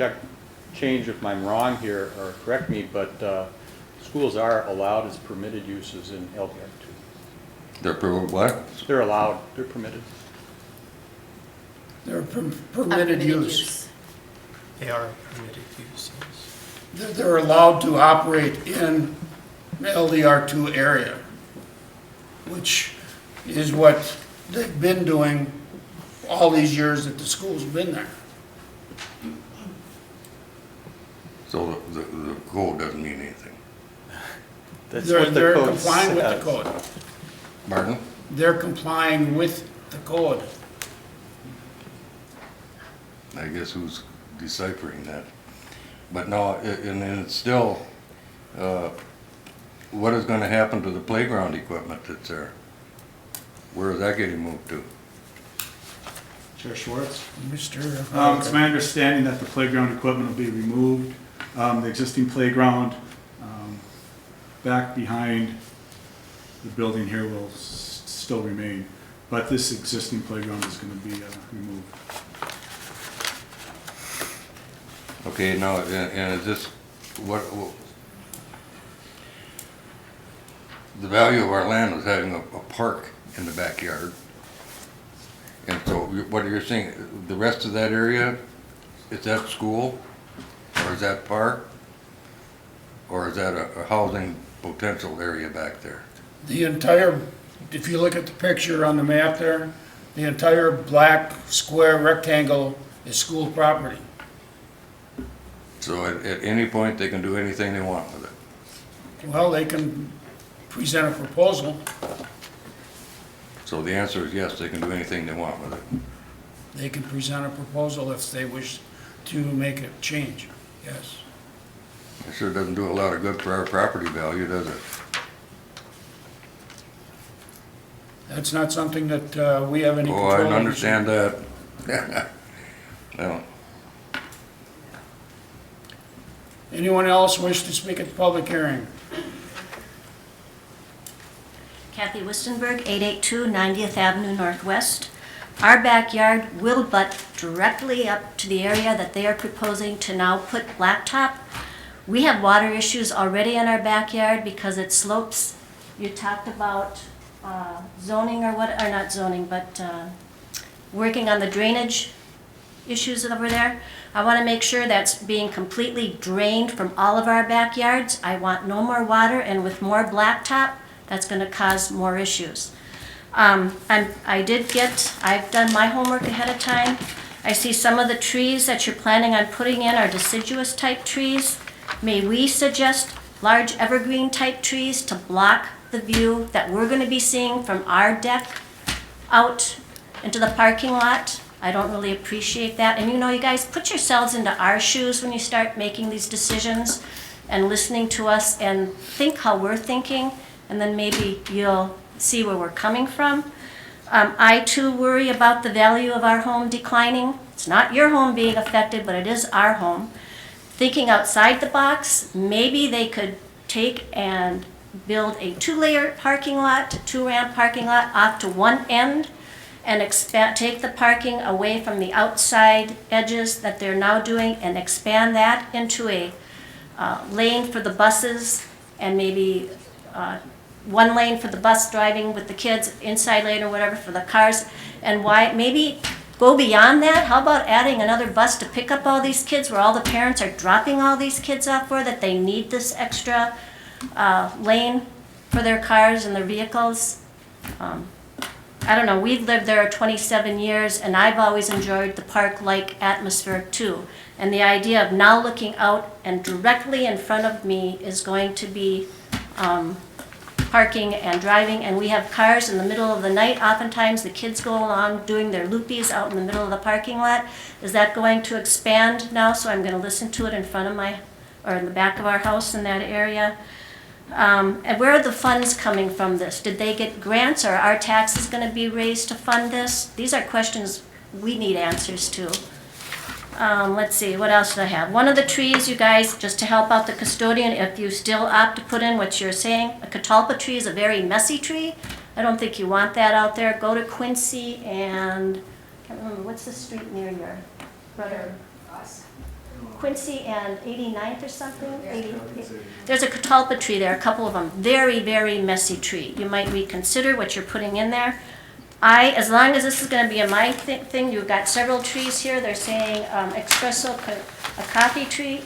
change if I'm wrong here, or correct me, but schools are allowed as permitted uses in LDR2. They're what? They're allowed, they're permitted. they're permitted use. They are permitted uses. They're allowed to operate in the LDR2 area, which is what they've been doing all these years that the school's been there. So the code doesn't mean anything. That's what the They're code complying with the says. code. Pardon? They're complying with the code. I guess who's deciphering that? But no, and it's still, what is gonna happen to the playground equipment that's there? Where is that getting moved to? Chair Schwartz? Mr. It's my understanding that the playground equipment will be removed. The existing playground back behind the building here will still remain, but this existing playground is going to be removed. Okay, now, and is this, what, the value of our land is having a park in the backyard. And so what you're saying, the rest of that area, is that school? Or is that park? Or is that a housing potential area back there? The entire, if you look at the picture on the map there, the entire black square rectangle is school property. So at any point, they can do anything they want with it? Well, they can present a proposal. So the answer is yes, they can do anything they want with it. They can present a proposal if they wish to make a change, yes. It sure doesn't do a lot of good for our property value, does it? That's not something that we have any control Oh, I over. understand that. Well, Anyone else wish to speak at the public hearing? Kathy Wistenberg, 882 90th Avenue Northwest. Our backyard will butt directly up to the area that they are proposing to now put blacktop. We have water issues already in our backyard because it slopes. You talked about zoning or what, or not zoning, but working on the drainage issues over there. I want to make sure that's being completely drained from all of our backyards. I want no more water, and with more blacktop, that's going to cause more issues. I've done my homework ahead of time. I see some of the trees that you're planning on putting in are deciduous type trees. May we suggest large evergreen type trees to block the view that we're going to be seeing from our deck out into the parking lot? I don't really appreciate that. And you know, you guys, put yourselves into our shoes when you start making these decisions and listening to us, and think how we're thinking, and then maybe you'll see where we're coming from. I too worry about the value of our home declining. It's not your home being affected, but it is our home. Thinking outside the box, maybe they could take and build a two-layer parking lot, two-ramp parking lot off to one end, and take the parking away from the outside edges that they're now doing and expand that into a lane for the buses, and maybe one lane for the bus driving with the kids, inside lane or whatever for the cars. And why, maybe go beyond that. How about adding another bus to pick up all these kids where all the parents are dropping all these kids off for, that they need this extra lane for their cars and their vehicles? I don't know, we've lived there 27 years, and I've always enjoyed the park-like atmosphere too. And the idea of now looking out and directly in front of me is going to be parking and driving, and we have cars in the middle of the night. Oftentimes the kids go along doing their loopies out in the middle of the parking lot. Is that going to expand now? So I'm going to listen to it in front of my, or in the back of our house in that area. And where are the funds coming from this? Did they get grants, or are our taxes gonna be raised to fund this? These are questions we need answers to. Let's see, what else did I have? One of the trees, you guys, just to help out the custodian, if you still opt to put in what you're saying, a catalpa tree is a very messy tree. I don't think you want that out there. Go to Quincy and, I can't remember, what's the street near your brother? Quincy and 89th or something? There's a catalpa tree there, a couple of them. Very, very messy tree. You might reconsider what you're putting in there. As long as this is going to be a my thing, you've got several trees here. They're saying a coffee tree.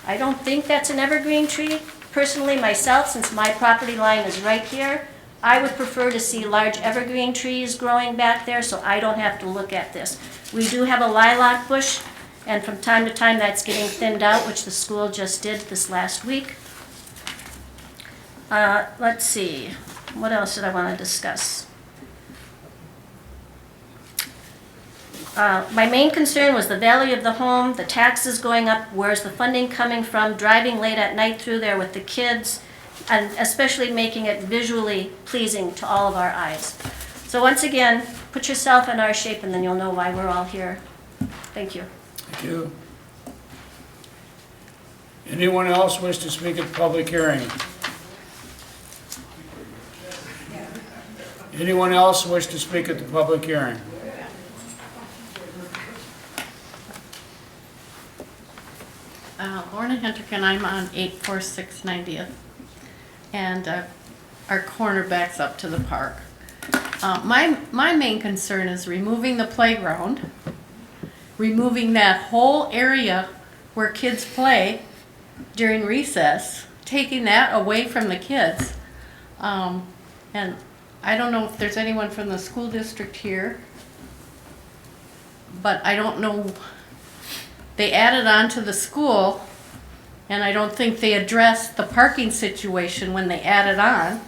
I don't think that's an evergreen tree. Personally, myself, since my property line is right here, I would prefer to see large evergreen trees growing back there so I don't have to look at this. We do have a lilac bush, and from time to time that's getting thinned out, which the school just did this last week. Let's see, what else did I want to discuss? My main concern was the value of the home, the taxes going up, where's the funding coming from, driving late at night through there with the kids, and especially making it visually pleasing to all of our eyes. So once again, put yourself in our shape and then you'll know why we're all here. Thank you. Thank you. Anyone else wish to speak at the public hearing? Anyone else wish to speak at the public hearing? Lorna Henderkin, I'm on 846 90th, and our corner backs up to the park. My main concern is removing the playground, removing that whole area where kids play during recess, taking that away from the kids. And I don't know if there's anyone from the school district here, but I don't know. They added on to the school, and I don't think they addressed the parking situation when they added on.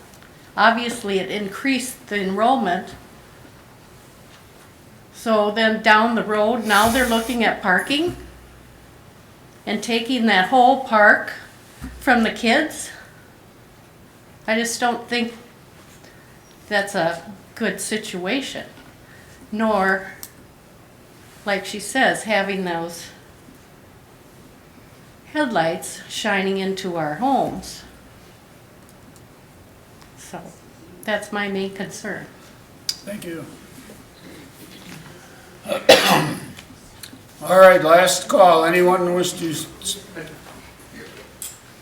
Obviously, it increased the enrollment. So then down the road, now they're looking at parking and taking that whole park from the kids. I just don't think that's a good situation. Nor, like she says, having those headlights shining into our homes. So that's my main concern. Thank you. All right, last call. Anyone wish to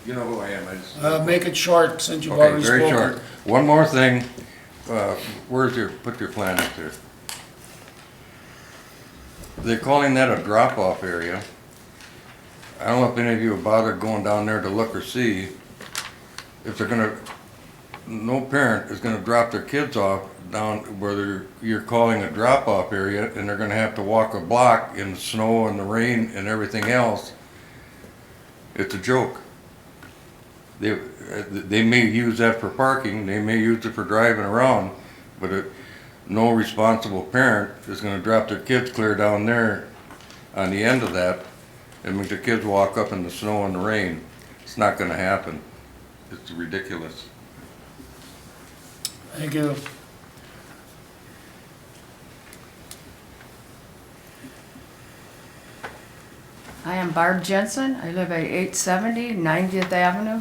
You know who I am. I just, make it short since you've okay, already very spoken? short. One more thing. Put your plan up there. They're calling that a drop-off area. I don't know if any of you have bothered going down there to look or see if they're gonna, no parent is gonna drop their kids off down where you're calling a drop-off area, and they're gonna have to walk a block in the snow and the rain and everything else. It's a joke. They may use that for parking, they may use it for driving around, but no responsible parent is gonna drop their kids clear down there on the end of that and make the kids walk up in the snow and the rain. It's not gonna happen. It's ridiculous. Thank you. I am Barb Jensen. I live at 870 90th Avenue.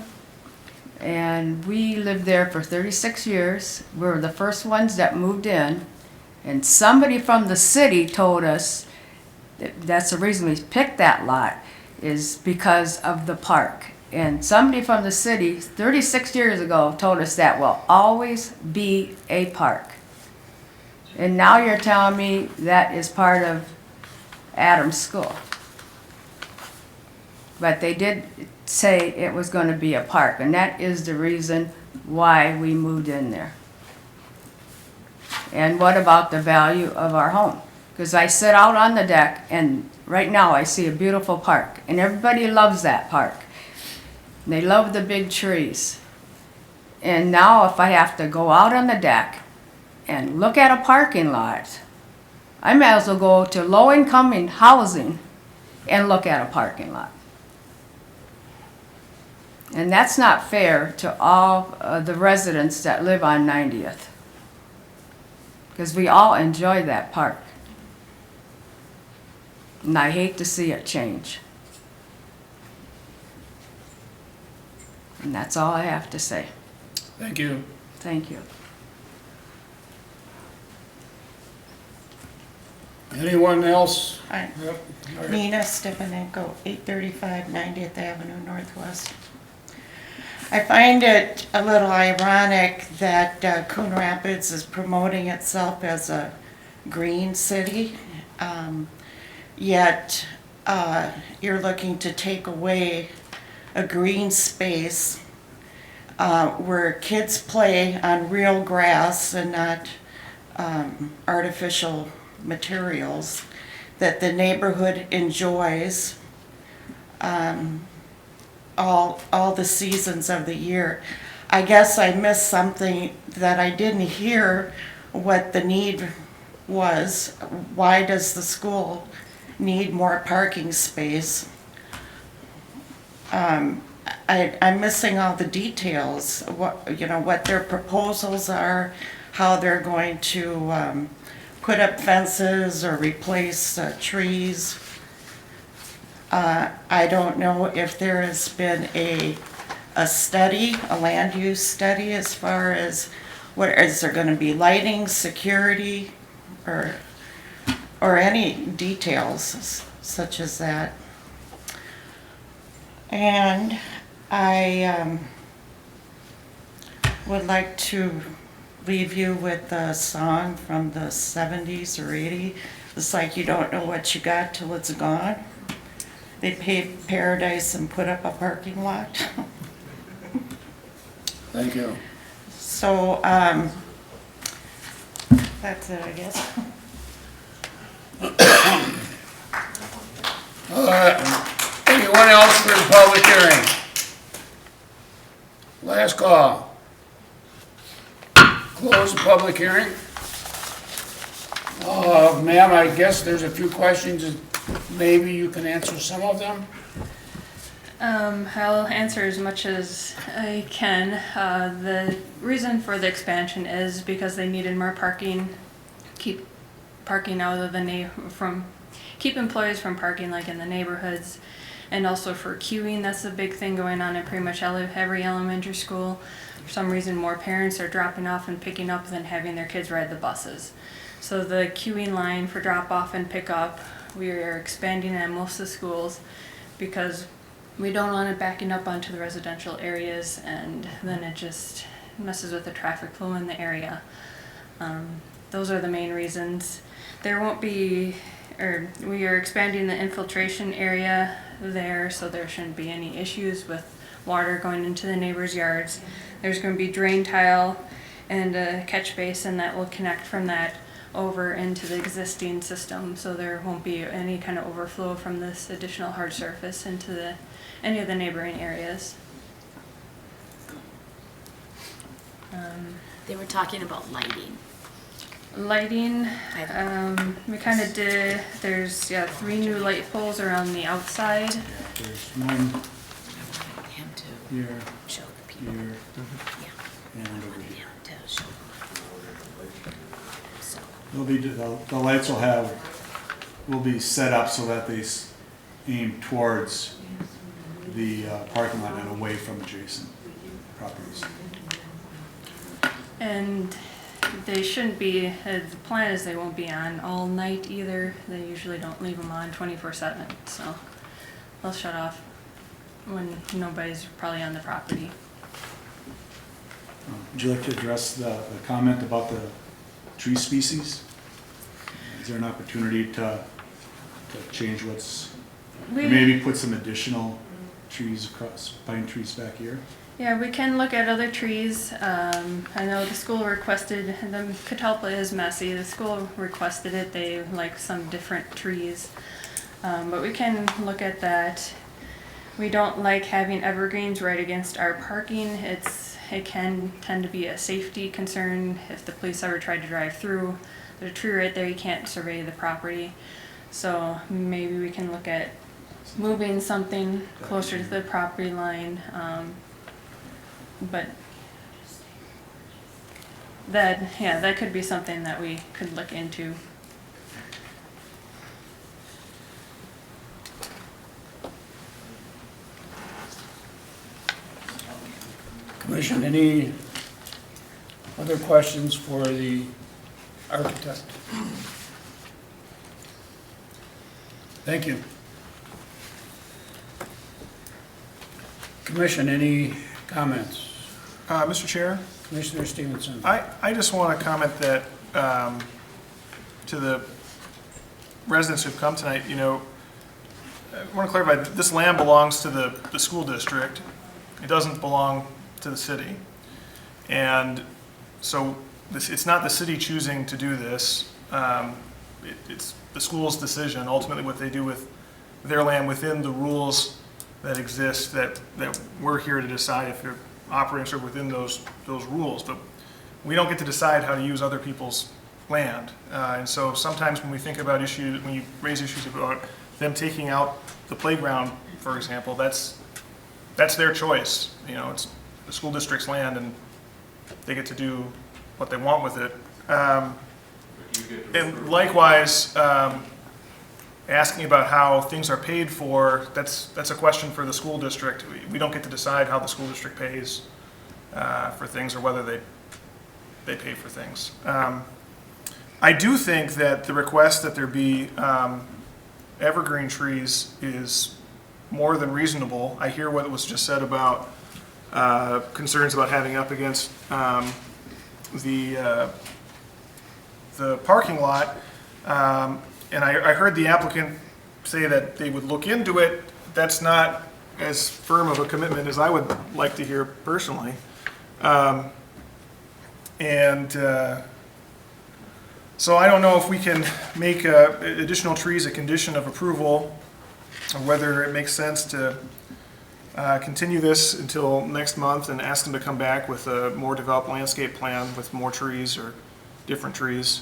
And we lived there for 36 years. We were the first ones that moved in. And somebody from the city told us that that's the reason we picked that lot, is because of the park. And somebody from the city 36 years ago told us that will always be a park. And now you're telling me that is part of Adams School. But they did say it was going to be a park, and that is the reason why we moved in there. And what about the value of our home? Because I sit out on the deck, and right now I see a beautiful park, and everybody loves that park. They love the big trees. And now if I have to go out on the deck and look at a parking lot, I may as well go to low-income housing and look at a parking lot. And that's not fair to all the residents that live on 90th. Because we all enjoy that park. And I hate to see it change. And that's all I have to say. Thank you. Thank you. Anyone else? Hi. Yep. All right. Nina Stepanenko, 835 90th Avenue Northwest. I find it a little ironic that Coon Rapids is promoting itself as a green city, yet you're looking to take away a green space where kids play on real grass and not artificial materials that the neighborhood enjoys all the seasons of the year. I guess I missed something that I didn't hear what the need was. Why does the school need more parking space? I'm missing all the details, what their proposals are, how they're going to put up fences or replace trees. I don't know if there has been a study, a land use study, as far as what is there going to be, lighting, security, or any details such as that. And I would like to leave you with a song from the 70s or 80s. It's like you don't know what you got till it's gone. They paved paradise and put up a parking lot. Thank you. So, that's it, I guess. Anyone else for the public hearing? Last call. Close the public hearing. Ma'am, I guess there's a few questions. Maybe you can answer some of them? I'll answer as much as I can. The reason for the expansion is because they needed more parking, keep parking out of the keep employees from parking like in the neighborhoods, and also for queuing. That's a big thing going on in pretty much every elementary school. For some reason, more parents are dropping off and picking up than having their kids ride the buses. So the queuing line for drop off and pick up, we are expanding at most of the schools because we don't want it backing up onto the residential areas, and then it just messes with the traffic flow in the area. Those are the main reasons. There won't be, we are expanding the infiltration area there, so there shouldn't be any issues with water going into the neighbors' yards. There's going to be drain tile and a catch basin that will connect from that over into the existing system, so there won't be any kind of overflow from this additional hard surface into any of the neighboring areas. They were talking about lighting. Lighting, we kind of did, there's 3 new light poles around the outside. There's one And to here, show the people. here, Yeah. and over here. To show them. So, The lights will be set up so that they aim towards the parking lot and away from adjacent properties. And they shouldn't be, the plan is they won't be on all night either. They usually don't leave them on 24/7, so they'll shut off when nobody's probably on the property. Would you like to address the comment about the tree species? Is there an opportunity to change or maybe put some additional trees across, pine trees back here? Yeah, we can look at other trees. I know the school requested, the catalpa is messy, the school requested it, they like some different trees. But we can look at that. We don't like having evergreens right against our parking. It can tend to be a safety concern if the police ever tried to drive through. There's a tree right there, you can't survey the property. So maybe we can look at moving something closer to the property line, but that could be something that we could look into. Commission, any other questions for the architect? Thank you. Commission, any comments? Mr. Chair? Commissioner Stevenson. I just want to comment that to the residents who've come tonight, you know, I want to clarify, this land belongs to the school district. It doesn't belong to the city. And so it's not the city choosing to do this. It's the school's decision, ultimately what they do with their land within the rules that exist that we're here to decide if you're operating sort of within those rules. But we don't get to decide how to use other people's land. And so sometimes when we think about issues, when you raise issues about them taking out the playground, for example, that's their choice. You know, it's the school district's land and they get to do what they want with it. And likewise, asking about how things are paid for, that's a question for the school district. We don't get to decide how the school district pays for things or whether they pay for things. I do think that the request that there be evergreen trees is more than reasonable. I hear what was just said about concerns about having up against the parking lot. And I heard the applicant say that they would look into it. That's not as firm of a commitment as I would like to hear personally. So I don't know if we can make additional trees a condition of approval, or whether it makes sense to continue this until next month and ask them to come back with a more developed landscape plan with more trees or different trees.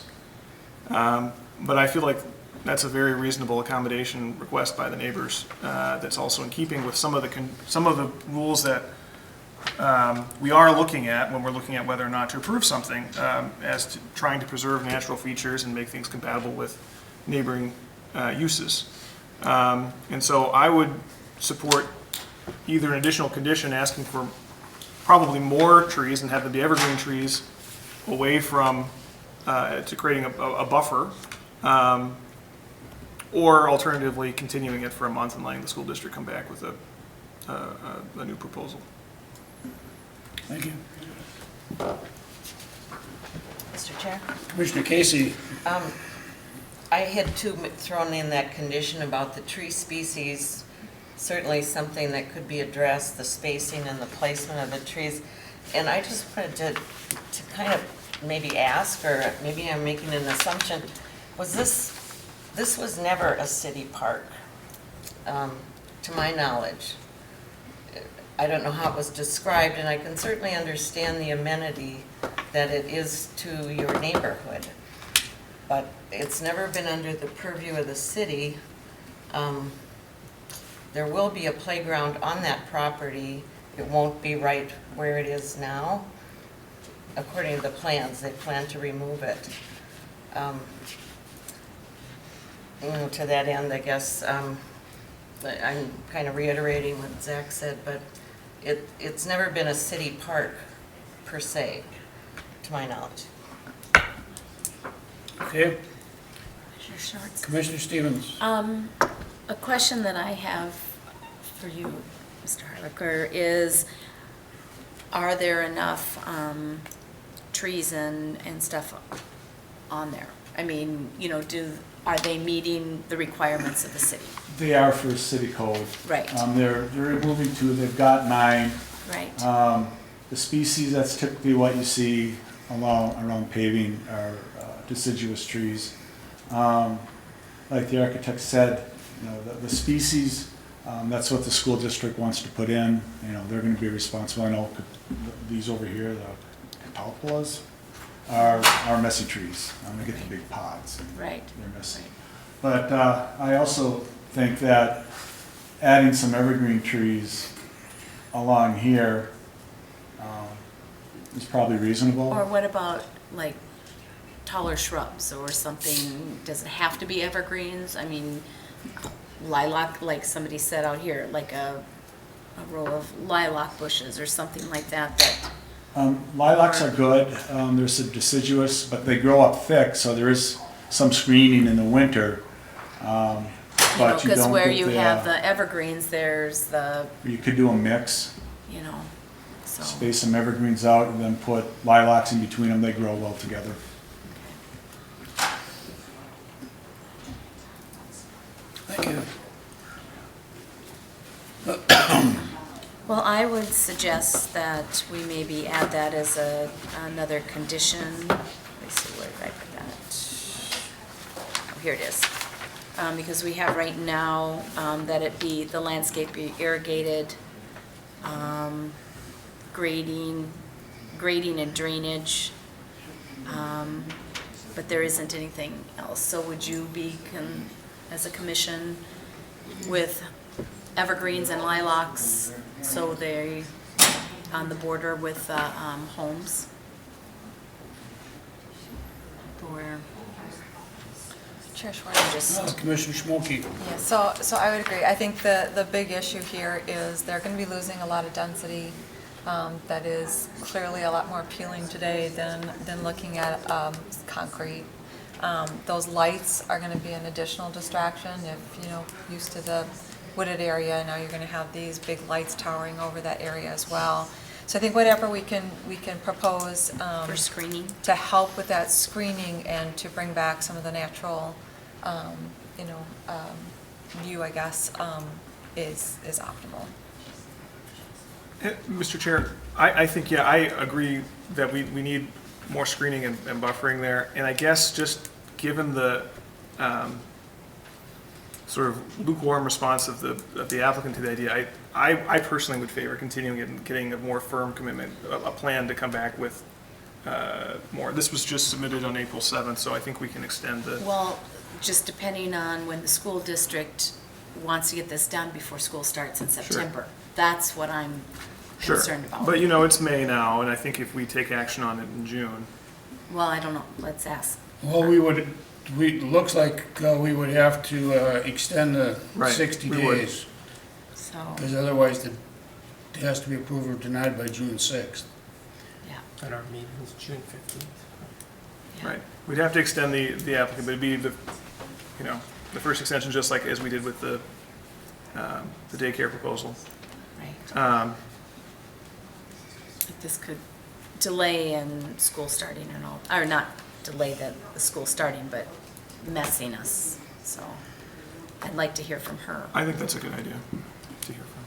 But I feel like that's a very reasonable accommodation request by the neighbors. That's also in keeping with some of the rules that we are looking at when we're looking at whether or not to approve something, as to trying to preserve natural features and make things compatible with neighboring uses. And so I would support either an additional condition asking for probably more trees and have them be evergreen trees away from to creating a buffer, or alternatively continuing it for a month and letting the school district come back with a new proposal. Thank you. Mr. Chair? Commissioner Casey. I had thrown in that condition about the tree species, certainly something that could be addressed, the spacing and the placement of the trees. And I just wanted to kind of maybe ask, or maybe I'm making an assumption, was this was never a city park, to my knowledge. I don't know how it was described, and I can certainly understand the amenity that it is to your neighborhood, but it's never been under the purview of the city. There will be a playground on that property. It won't be right where it is now. According to the plans, they plan to remove it. To that end, I guess I'm kind of reiterating what Zach said, but it's never been a city park per se, to my knowledge. Okay. Commissioner Schwartz. Commissioner Stevens. A question that I have for you, Mr. Harlicker, is are there enough trees and stuff on there? I mean, you know, are they meeting the requirements of the city? They are for city code. Right. They're removing 2, they've got 9. Right. The species, that's typically what you see around paving are deciduous trees. Like the architect said, you know, the species, that's what the school district wants to put in. You know, they're going to be responsible. I know these over here, the catalpas, are messy trees. They get the big pods. And right. They're messy. But I also think that adding some evergreen trees along here is probably reasonable. Or what about like taller shrubs or something? Does it have to be evergreens? I mean, lilac, like somebody said out here, like a row of lilac bushes or something like that. Lilacs are good. They're some deciduous, but they grow up thick, so there is some screening in the winter. But you Because don't where get you have the evergreens, there's the, You could do a mix. you know, so. Space some evergreens out and then put lilacs in between them. They grow well together. Thank you. Well, I would suggest that we maybe add that as another condition. Let me see, where did I put that? Oh, here it is. Because we have right now, that it be, the landscape be irrigated, grading and drainage, but there isn't anything else. So would you be, as a commission, with evergreens and lilacs, so they on the border with homes? Where Chair Schwartz. Commissioner Schmolke. Yeah, so I would agree. I think the big issue here is they're going to be losing a lot of density that is clearly a lot more appealing today than looking at concrete. Those lights are going to be an additional distraction. If, used to the wooded area, now you're going to have these big lights towering over that area as well. So I think whatever we can propose for screening, to help with that screening and to bring back some of the natural, view, I guess, is optimal. Mr. Chair, I think, yeah, I agree that we need more screening and buffering there. And I guess just given the sort of lukewarm response of the applicant to the idea, I personally would favor continuing it and getting a more firm commitment, a plan to come back with more. This was just submitted on April 7th, so I think we can extend the... Well, just depending on when the school district wants to get this done before school starts in September. Sure. That's what I'm concerned about. But it's May now, and I think if we take action on it in June... Well, I don't know. Let's ask. Well, looks like we would have to extend the 60 days. So. Because otherwise it has to be approved or denied by June 6th. Yeah. And our meeting is June 15th. Yeah. Right. We'd have to extend the applicant, but it'd be the first extension, just like as we did with the daycare proposal. Right. This could delay in school starting and all, or not delay the school starting, but messing us. So I'd like to hear from her. I think that's a good idea to hear from.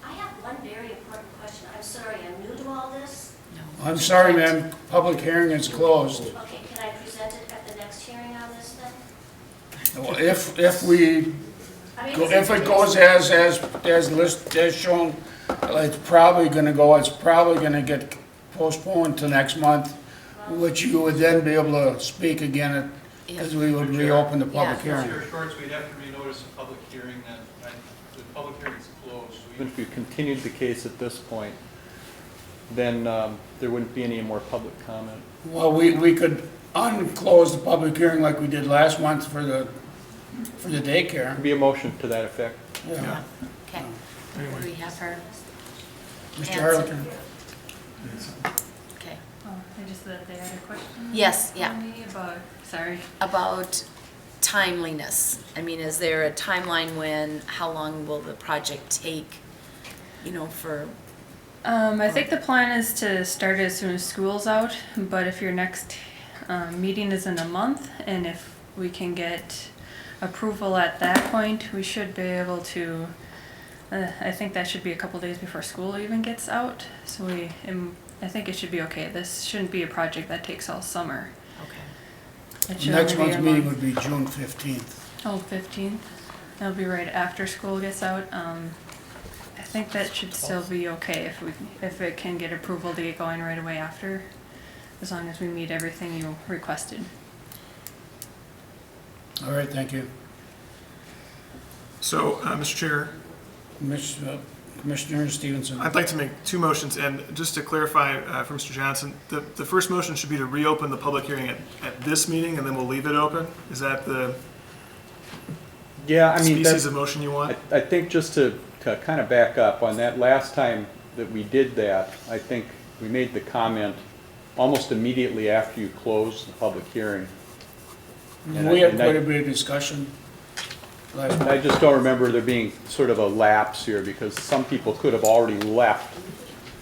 I have one very important question. I'm sorry, I'm new to all this. No. I'm sorry, ma'am, public hearing is closed. Okay, can I present it at the next hearing on this then? Well, if it goes as shown, it's probably gonna get postponed to next month, which you would then be able to speak again as we would reopen the public hearing. Chair Schwartz, we'd have to renotice a public hearing, then the public hearing's closed. Even if we continued the case at this point, then there wouldn't be any more public comment. Well, we could unclose the public hearing like we did last month for the daycare. Could be a motion to that effect. Yeah. Okay. Do we have her? Mr. answer? Harleton. Okay. Oh, I just said they had a question. Yes, yeah. For me about, sorry. About timeliness. I mean, is there a timeline how long will the project take, for... I think the plan is to start as soon as school's out, but if your next meeting is in a month, and if we can get approval at that point, we should be able to, I think that should be a couple days before school even gets out, so I think it should be okay. This shouldn't be a project that takes all summer. Okay. Next month's meeting would be June 15th. Oh, 15th. That'll be right after school gets out. I think that should still be okay if it can get approval to get going right away after, as long as we meet everything you requested. All right, thank you. So, Mr. Chair, Commissioner Stevenson. I'd like to make two motions, and just to clarify for Mr. Johnson, the first motion should be to reopen the public hearing at this meeting, and then we'll leave it open? Is that the Yeah, I mean, species that's, of motion you want? I think just to kind of back up, on that last time that we did that, I think we made the comment almost immediately after you closed the public hearing. And We had I- quite a bit of discussion last I month. just don't remember there being sort of a lapse here, because some people could have already left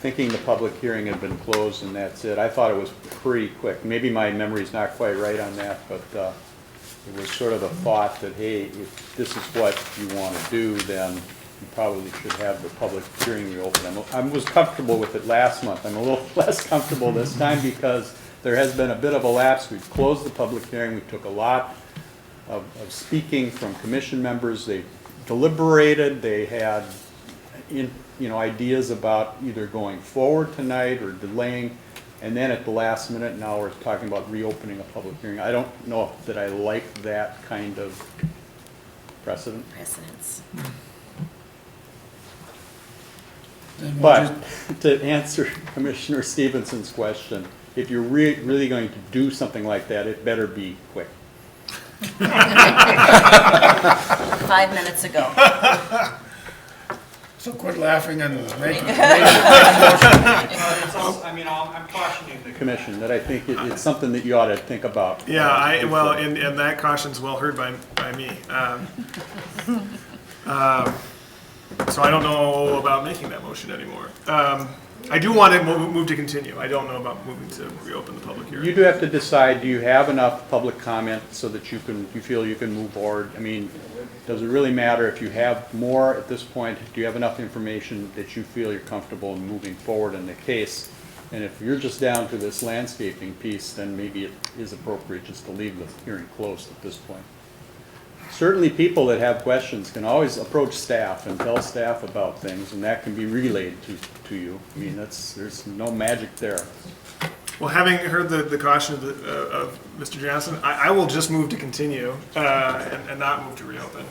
thinking the public hearing had been closed and that's it. I thought it was pretty quick. Maybe my memory's not quite right on that, but it was sort of a thought that, hey, if this is what you want to do, then you probably should have the public hearing reopened. I was comfortable with it last month. I'm a little less comfortable this time because there has been a bit of a lapse. We've closed the public hearing. We took a lot of speaking from commission members. They deliberated. They had ideas about either going forward tonight or delaying. And then at the last minute, now we're talking about reopening a public hearing. I don't know that I like that kind of precedent. Precedence. Then we'll But just- to answer Commissioner Stevenson's question, if you're really going to do something like that, it better be quick. 5 minutes ago. So quit laughing and make I'm cautioning the commission that I think it's something that you ought to think about. Yeah, and that caution's well heard by me. So I don't know about making that motion anymore. I do want to move to continue. I don't know about moving to reopen the public hearing. You do have to decide, do you have enough public comment so that you feel you can move forward? I mean, does it really matter if you have more at this point? Do you have enough information that you feel you're comfortable in moving forward in the case? And if you're just down to this landscaping piece, then maybe it is appropriate just to leave the hearing closed at this point. Certainly people that have questions can always approach staff and tell staff about things, and that can be relayed to you. I mean, there's no magic there. Well, having heard the caution of Mr. Johnson, I will just move to continue and not move to reopen.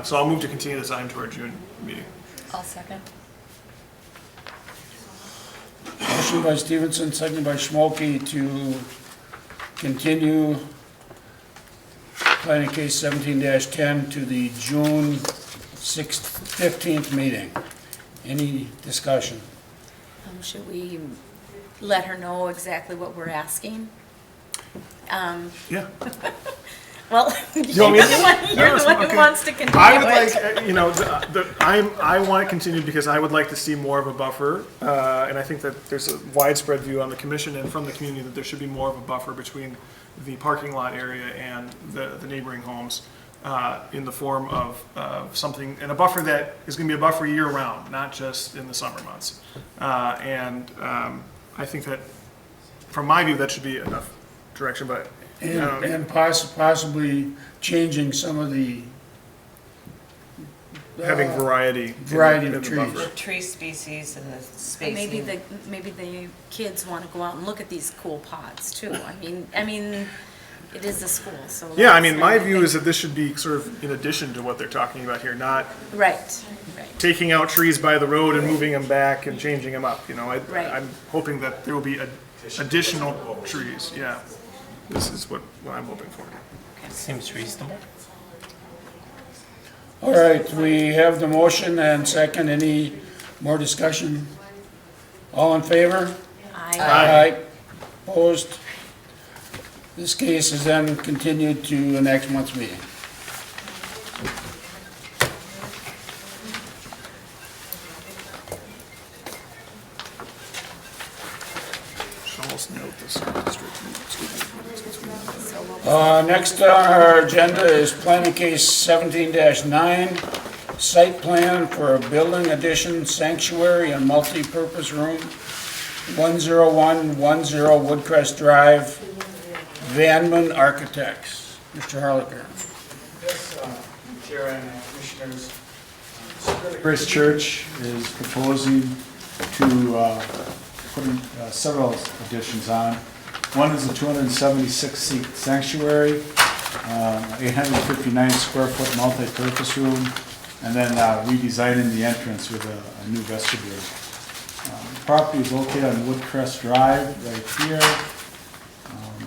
So I'll move to continue this item to our June meeting. I'll second. Motion by Stevenson, seconded by Schmolke to continue planning case 17-10 to the June 15th meeting. Any discussion? Should we let her know exactly what we're asking? Yeah. Well, You want me to- you're the one who Okay. wants to continue I would it. like, I want it continued because I would like to see more of a buffer, and I think that there's a widespread view on the commission and from the community that there should be more of a buffer between the parking lot area and the neighboring homes, in the form of something, and a buffer that is going to be a buffer year-round, not just in the summer months. I think that, from my view, that should be enough direction, but And possibly changing some of the having variety. variety in of the trees. buffer. The tree species and the spacing. Maybe the kids want to go out and look at these cool pots too. I mean, it is a school, so. Yeah, I that's mean, my another view thing. is that this should be sort of in addition to what they're talking about here, not Right. taking out trees by the road and moving them back and changing them up, Right. I'm hoping that there will be additional trees, yeah. This is what I'm hoping for. Seems reasonable. All right, we have the motion and second. Any more discussion? All in favor? Aye. Opposed? This case is then continued to next month's meeting. Should almost note this. Next on our agenda is planning case 17-9, site plan for a building addition sanctuary and multi-purpose room, 10110 Woodcrest Drive, Vanman Architects. Mr. Harlicker. Yes, Chair and Commissioners, Grace Church is proposing to put in several additions on. One is a 276-seat sanctuary 859 square foot multi-purpose room, and then redesigning the entrance with a new vestibule. The property is located on Woodcrest Drive, right here.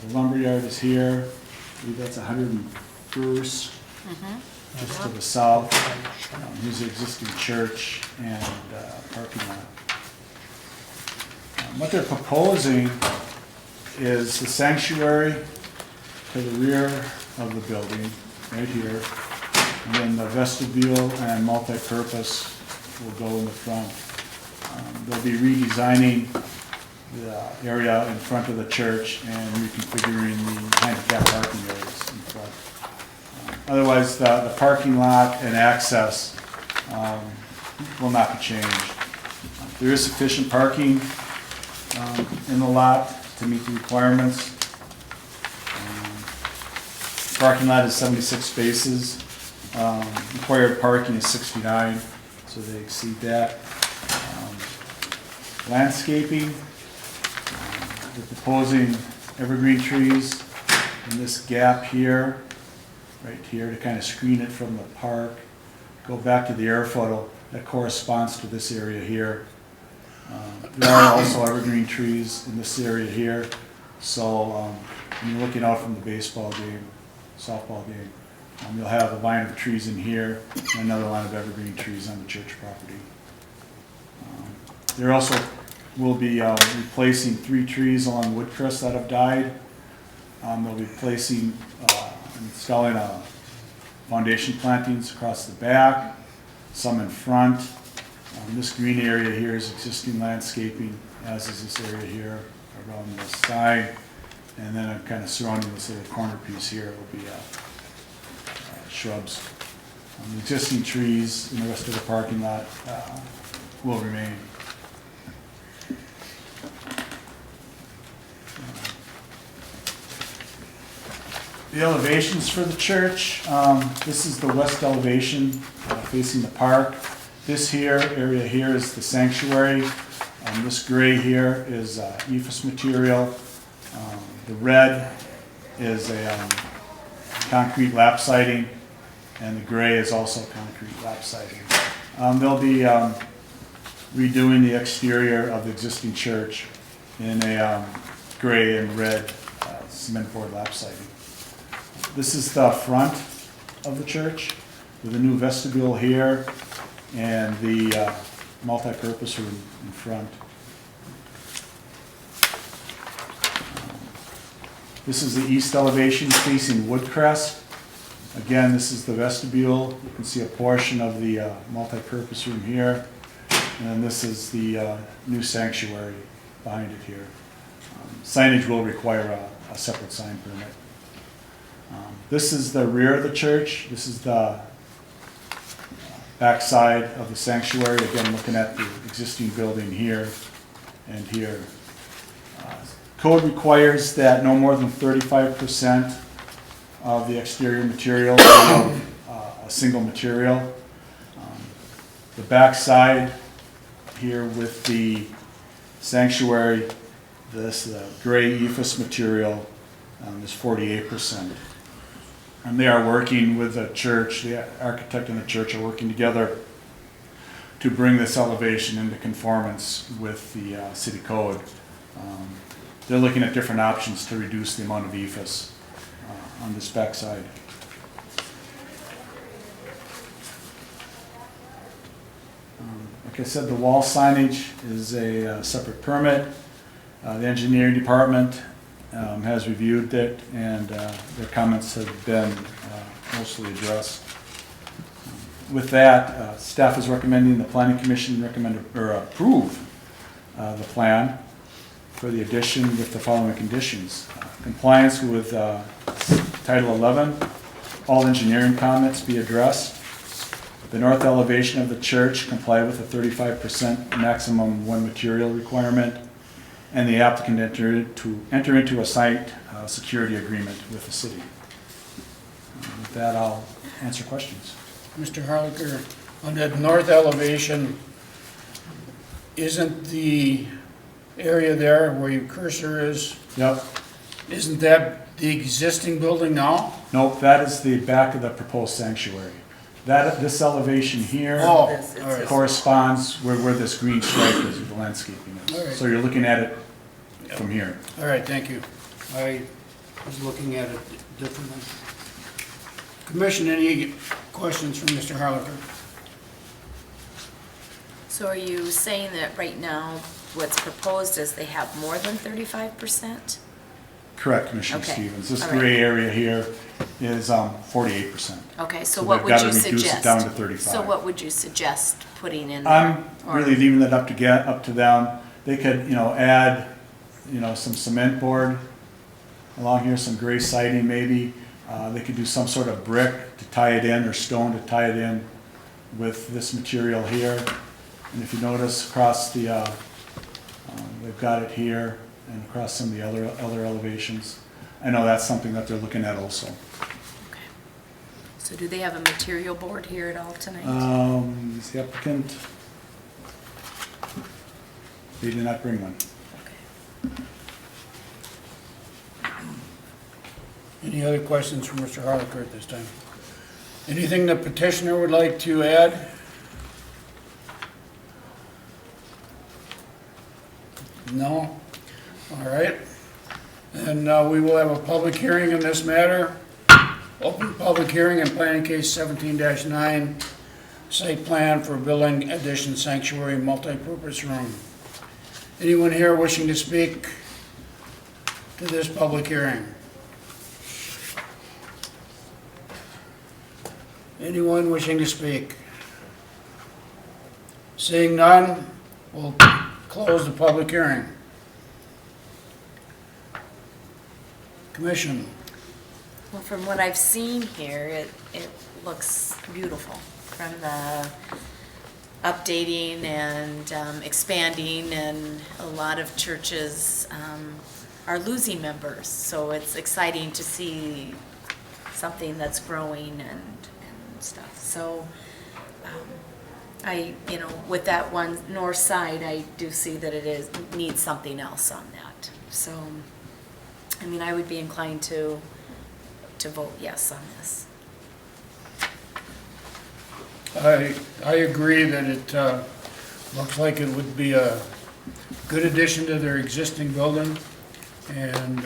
The lumberyard is here. I believe that's 101st, just to the south. Here's the existing church and parking lot. What they're proposing is the sanctuary to the rear of the building, right here. And then the vestibule and multi-purpose will go in the front. They'll be redesigning the area in front of the church and reconfiguring the handicap parking areas in front. Otherwise, the parking lot and access will not be changed. There is sufficient parking in the lot to meet the requirements. Parking lot is 76 spaces. Required parking is 69, so they exceed that. Landscaping, we're proposing evergreen trees in this gap here, right here, to kind of screen it from the park. Go back to the air photo that corresponds to this area here. There are also evergreen trees in this area here, so when you're looking out from the baseball game, softball game, you'll have a line of trees in here and another line of evergreen trees on the church property. There also will be replacing 3 trees along Woodcrest that have died. They'll be placing, installing foundation plantings across the back, some in front. This green area here is existing landscaping, as is this area here around the side. And then kind of surrounding this little corner piece here will be shrubs. The existing trees in the rest of the parking lot will remain. The elevations for the church, this is the west elevation facing the park. This area here is the sanctuary. This gray here is ephes material. The red is a concrete lap siding, and the gray is also concrete lap siding. They'll be redoing the exterior of the existing church in a gray and red cement board lap siding. This is the front of the church with a new vestibule here and the multi-purpose room in front. This is the east elevation facing Woodcrest. Again, this is the vestibule. You can see a portion of the multi-purpose room here. And then this is the new sanctuary behind it here. Signage will require a separate sign permit. This is the rear of the church. This is the back side of the sanctuary. Again, looking at the existing building here and here. Code requires that no more than 35% of the exterior material be of a single material. The back side here with the sanctuary, this gray ephes material is 48%. And they are working with the church, the architect and the church are working together to bring this elevation into conformance with the city code. They're looking at different options to reduce the amount of ephes on this back side. Like I said, the wall signage is a separate permit. The engineering department has reviewed it, and their comments have been mostly addressed. With that, staff is recommending the planning commission approve the plan for the addition with the following conditions. Compliance with Title 11, all engineering comments be addressed. The north elevation of the church comply with the 35% maximum one material requirement, and the applicant enter into a site security agreement with the city. With that, I'll answer questions. Mr. Harlicker, on that north elevation, isn't the area there where your cursor is? Yep. Isn't that The existing building now? Nope, that is the back of the proposed sanctuary. This elevation here Oh, This, it's all right. corresponds where this green stripe is, with the landscaping All right. is. So you're looking at it from here. All right, thank you. I was looking at it differently. Commission, any questions from Mr. Harlicker? So are you saying that right now, what's proposed is they have more than 35%? Correct, Commissioner Okay, Stevens. This all right. gray area here is 48%. Okay, so So what they've would gotta you reduce it suggest? down to 35. So what would you suggest putting in there? I'm Or- really leaving that up to them. They could, add, some cement board along here, some gray siding maybe. They could do some sort of brick to tie it in or stone to tie it in with this material here. And if you notice across the, they've got it here and across some of the other elevations. I know that's something that they're looking at also. Okay. So do they have a material board here at all tonight? Is the applicant? They did not bring one. Any other questions from Mr. Harlicker at this time? Anything the petitioner would like to add? No? All right. And we will have a public hearing in this matter. Open public hearing in planning case 17-9, site plan for building addition sanctuary multipurpose room. Anyone here wishing to speak to this public hearing? Anyone wishing to speak? Seeing none, we'll close the public hearing. Commission, Well, from what I've seen here, it looks beautiful from the updating and expanding, and a lot of churches are losing members. So it's exciting to see something that's growing and stuff. So with that one north side, I do see that it needs something else on that. So, I would be inclined to vote yes on this. I agree that it looks like it would be a good addition to their existing building, and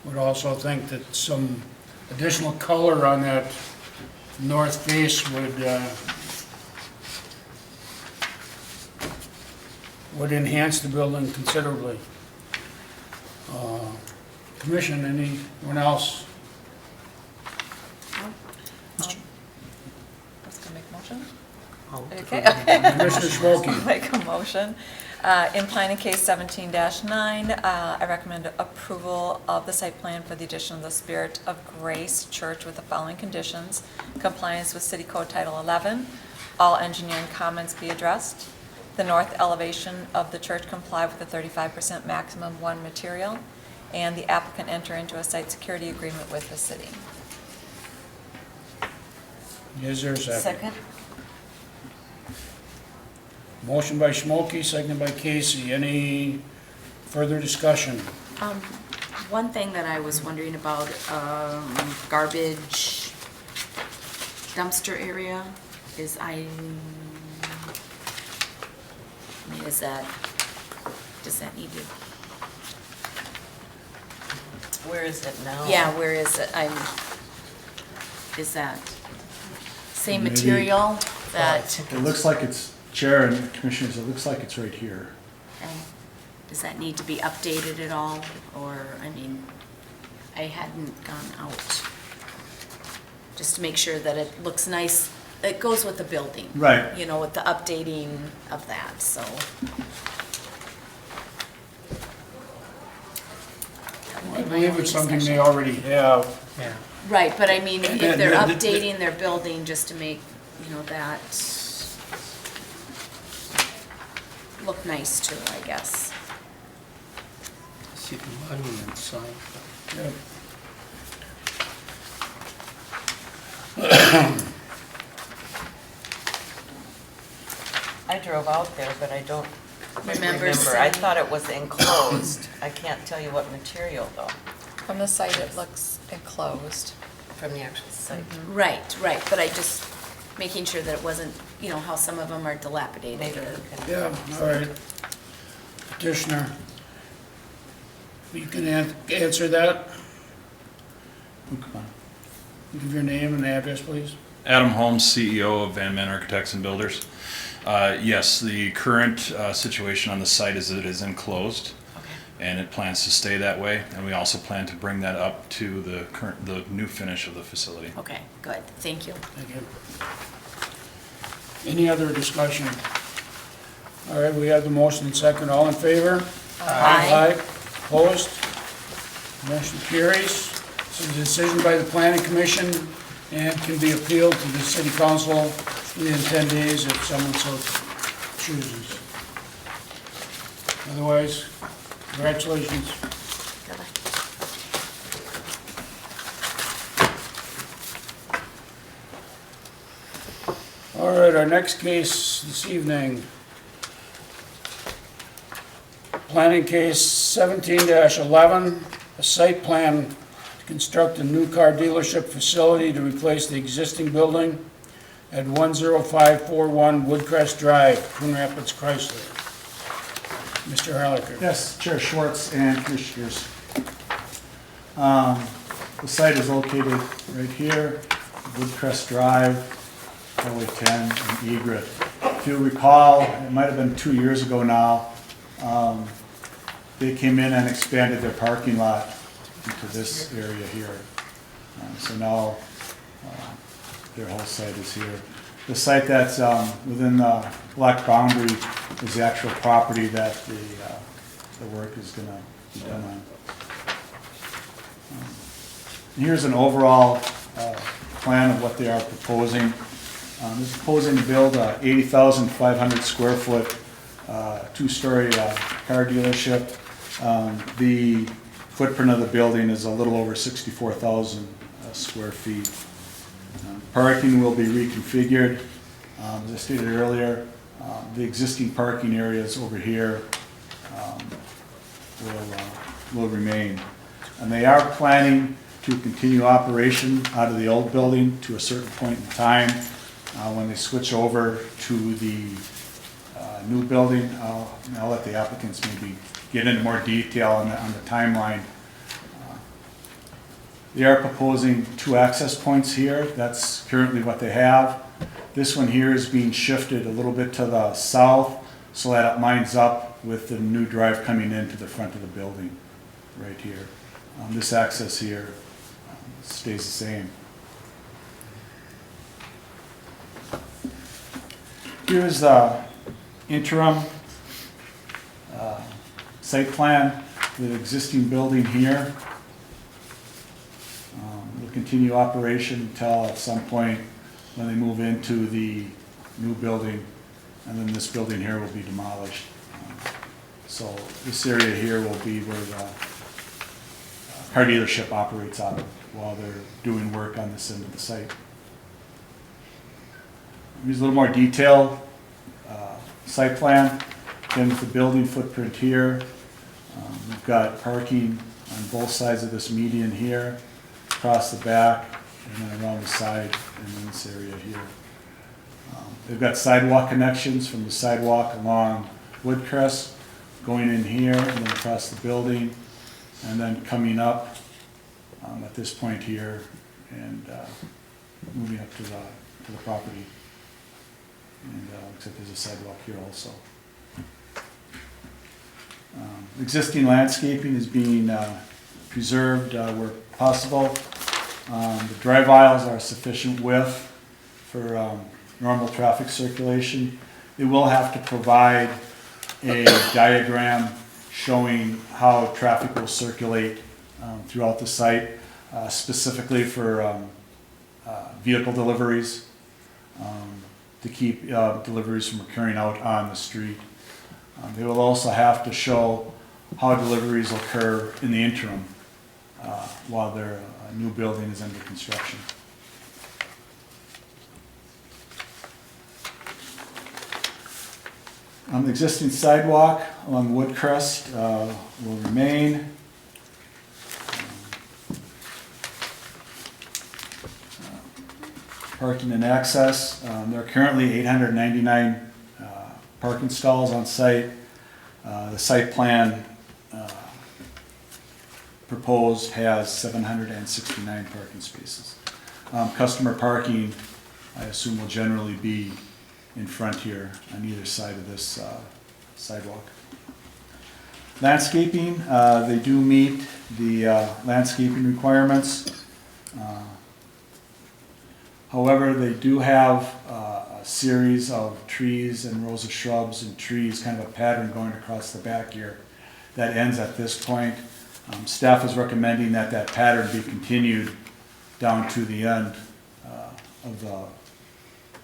would also think that some additional color on that north face would enhance the building considerably. Commission, anyone else? Let's go make a motion. Okay. Okay. Commissioner Schmolke. I'll make a motion. In planning case 17-9, I recommend approval of the site plan for the addition of the Spirit of Grace Church with the following conditions: compliance with City Code Title 11, all engineering comments be addressed, the north elevation of the church comply with the 35% maximum one material, and the applicant enter into a site security agreement with the city. Is there a second? Second? Motion by Schmolke, seconded by Casey. Any further discussion? One thing that I was wondering about, garbage dumpster area is does that need to? Where is it now? Yeah, where is it? Is that same Maybe- material that, It looks like it's, Chair and Commissioners, it looks like it's right here. does that need to be updated at all? Or, I hadn't gone out. Just to make sure that it looks nice, it goes with the building. Right. With the updating of that, so. I believe it's something they already have. Yeah. Right, but if they're the- updating their building just to make, that look nice too, I guess. See the monument sign. Yep. I drove out there, but I don't remember, I thought it was enclosed. I can't tell you what material though, From the site, it looks enclosed. from the actual site. Right, but I just making sure that it wasn't, you know, how some of them are dilapidated Maybe or. we can. Yeah, all right. Petitioner, you can answer that? Come on. Give your name and address, please. Adam Holmes, CEO of Van Man Architects and Builders. Yes, the current situation on the site is that it is enclosed, and it plans to stay that way. And we also plan to bring that up to the new finish of the facility. Okay, good, thank you. Thank you. Any other discussion? All right, we have the motion and second. All in favor? Aye. Opposed? Motion carries. This is a decision by the planning commission and can be appealed to the city council within 10 days if someone so chooses. Otherwise, congratulations. All right, our next case this evening. Planning case 17-11, a site plan to construct a new car dealership facility to replace the existing building at 10541 Woodcrest Drive, Coon Rapids, Chrysler. Mr. Harlicker. Yes, Chair Schwartz and Commissioners. The site is located right here, Woodcrest Drive, Highway 10 and Egret. If you recall, it might have been 2 years ago now, they came in and expanded their parking lot into this area here. So now their whole site is here. The site that's within the black boundary is the actual property that the work is going to be done on. Here's an overall plan of what they are proposing. They're proposing to build a 80,500 square foot two-story car dealership. The footprint of the building is a little over 64,000 square feet. Parking will be reconfigured. As I stated earlier, the existing parking areas over here will remain. And they are planning to continue operation out of the old building to a certain point in time. When they switch over to the new building, I'll let the applicants maybe get into more detail on the timeline. They are proposing 2 access points here. That's currently what they have. This one here is being shifted a little bit to the south so that it lines up with the new drive coming into the front of the building right here. This access here stays the same. Here's the interim site plan for the existing building here. We'll continue operation until at some point when they move into the new building, and then this building here will be demolished. So this area here will be where the car dealership operates out of while they're doing work on this end of the site. Here's a little more detailed site plan. Again, with the building footprint here. We've got parking on both sides of this median here, across the back, and then around the side, and in this area here. They've got sidewalk connections from the sidewalk along Woodcrest, going in here, and then across the building, and then coming up at this point here, and moving up to the property. And except there's a sidewalk here also. Existing landscaping is being preserved where possible. The drive aisles are sufficient width for normal traffic circulation. They will have to provide a diagram showing how traffic will circulate throughout the site, specifically for vehicle deliveries, to keep deliveries from occurring out on the street. They will also have to show how deliveries occur in the interim while their new building is under construction. The existing sidewalk along Woodcrest will remain. Parking and access, there are currently 899 parking stalls on site. The site plan proposed has 769 parking spaces. Customer parking, I assume, will generally be in front here on either side of this sidewalk. Landscaping, they do meet the landscaping requirements. However, they do have a series of trees and rows of shrubs and trees, kind of a pattern going across the back here that ends at this point. Staff is recommending that that pattern be continued down to the end of the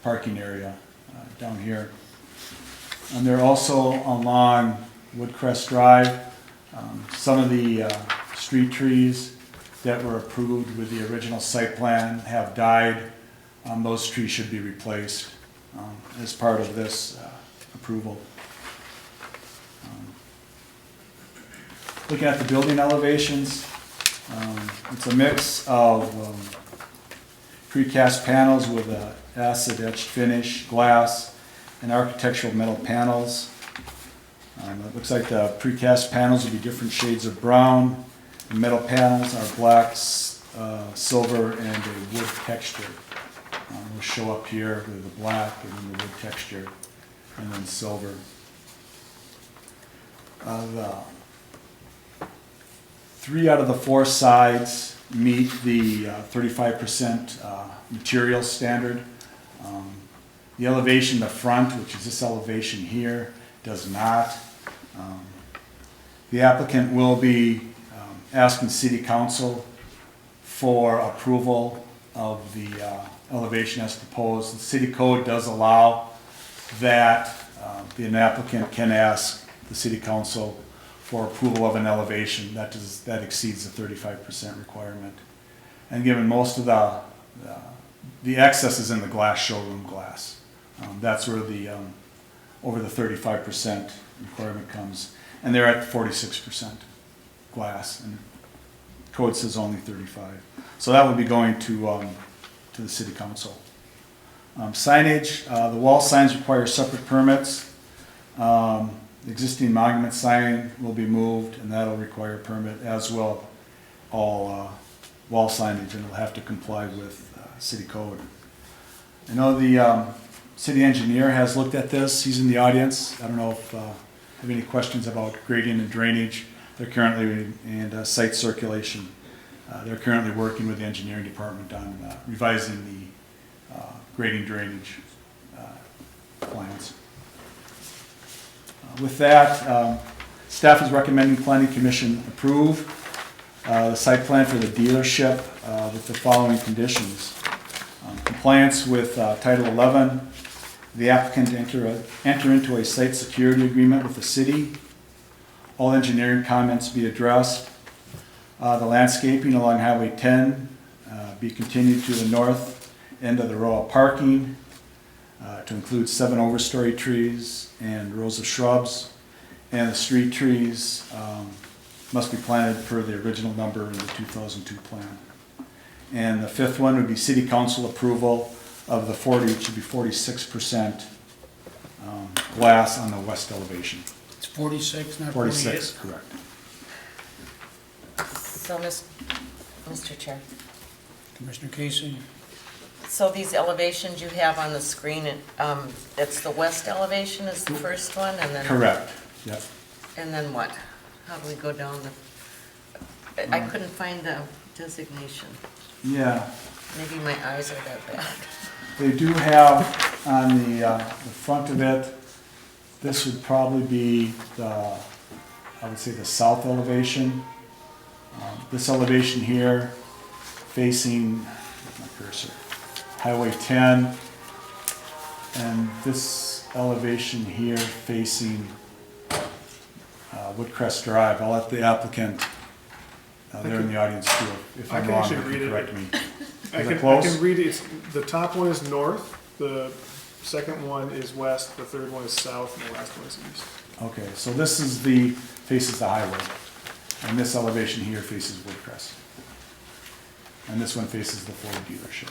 parking area down here. And they're also along Woodcrest Drive. Some of the street trees that were approved with the original site plan have died. Those trees should be replaced as part of this approval. Looking at the building elevations, it's a mix of precast panels with acid etched finish, glass, and architectural metal panels. It looks like the precast panels will be different shades of brown. The metal panels are black, silver, and a wood texture. Will show up here with the black and then the wood texture, and then silver. The 3 out of the 4 sides meet the 35% material standard. The elevation in the front, which is this elevation here, does not. The applicant will be asking City Council for approval of the elevation as proposed. The city code does allow that the applicant can ask the City Council for approval of an elevation that exceeds the 35% requirement. And given most of the excess is in the glass, showroom glass. That's where the over the 35% requirement comes. And they're at 46% glass, and code says only 35. So that would be going to the City Council. Signage, the wall signs require separate permits. The existing monument sign will be moved, and that'll require a permit, as will all wall signage, and it'll have to comply with city code. I know the city engineer has looked at this. He's in the audience. I don't know if have any questions about grading and drainage. They're currently and site circulation. They're currently working with the engineering department on revising the grading drainage plans. With that, staff is recommending Planning Commission approve the site plan for the dealership with the following conditions. Compliance with Title 11, the applicant enter into a site security agreement with the city. All engineering comments be addressed. The landscaping along Highway 10 be continued to the north end of the row of parking to include 7 overstory trees and rows of shrubs. And the street trees must be planted per the original number in the 2002 plan. And the 5th one would be City Council approval of the 40, it should be 46% glass on the west elevation. It's 46, not 46, 48? correct. So, Mr. Chair, Commissioner Casey? so these elevations you have on the screen, it's the west elevation is the first one, and then? Correct, yep. And then what? How do we go down the, I couldn't find the designation. Yeah. Maybe my eyes are that bad. They do have on the front of it, this would probably be the, I would say the south elevation. This elevation here facing, my cursor, Highway 10, and this elevation here facing Woodcrest Drive. I'll let the applicant, they're in the audience too, if I'm wrong, they can correct me. I Is it can close? read it. The top one is north, the second one is west, the third one is south, and the last one is east. Okay, so this is faces the highway, and this elevation here faces Woodcrest. And this one faces the Ford dealership.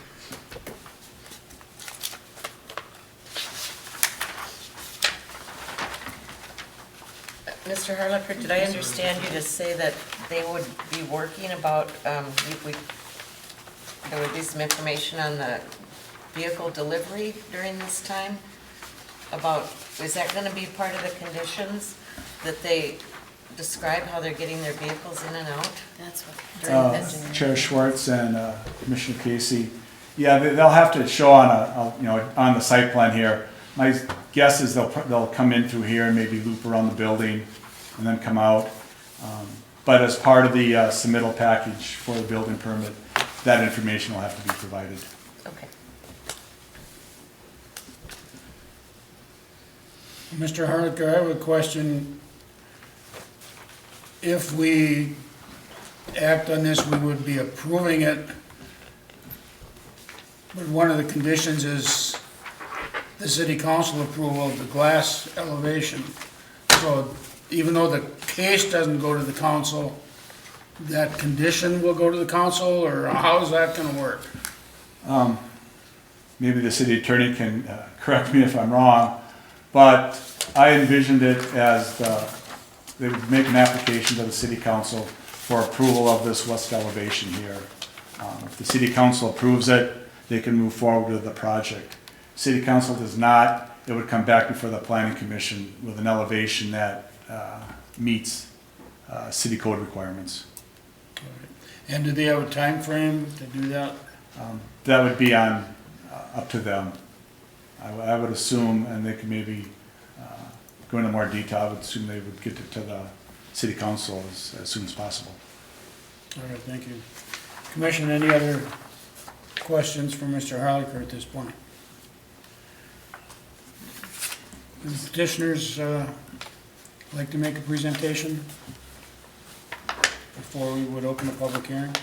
Mr. Harlicker, did I understand you to say that they would be working about, there would be some information on the vehicle delivery during this time? About, is that gonna be part of the conditions, that they describe how they're getting their vehicles in and out? That's what. Chair Schwartz and Commissioner Casey, yeah, they'll have to show on on the site plan here. My guess is they'll come in through here and maybe loop around the building and then come out. But as part of the submittal package for the building permit, that information will have to be provided. Okay. Mr. Harlicker, I have a question. If we act on this, we would be approving it, but one of the conditions is the city council approval of the glass elevation. So even though the case doesn't go to the council, that condition will go to the council, or how is that gonna work? Maybe the city attorney can correct me if I'm wrong, but I envisioned it as they would make an application to the city council for approval of this west elevation here. If the city council approves it, they can move forward with the project. City council does not, it would come back before the planning commission with an elevation that meets city code requirements. And do they have a time frame to do that? That would be up to them. I would assume, and they could maybe go into more detail, I would assume they would get it to the city council as soon as possible. All right, thank you. Commission, any other questions for Mr. Harlicker at this point? Does petitioners like to make a presentation before we would open a public hearing?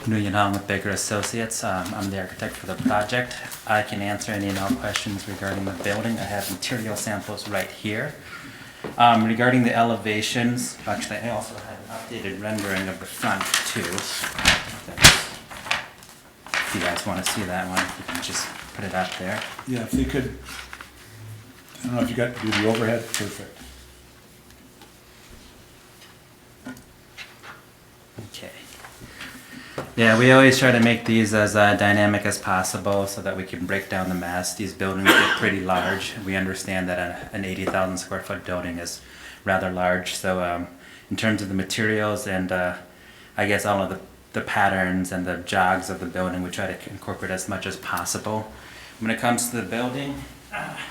Nguyen Hong with Baker Associates. I'm the architect for the project. I can answer any and all questions regarding the building. I have material samples right here. Regarding the elevations, actually I also have an updated rendering of the front too. If you guys want to see that one, you can just put it up there. Yeah, if they could, I don't know if you got to do the overhead, perfect. Okay. Yeah, we always try to make these as dynamic as possible so that we can break down the mass. These buildings get pretty large. We understand that an 80,000 square foot building is rather large. So in terms of the materials and I guess all of the patterns and the jogs of the building, we try to incorporate as much as possible. When it comes to the building...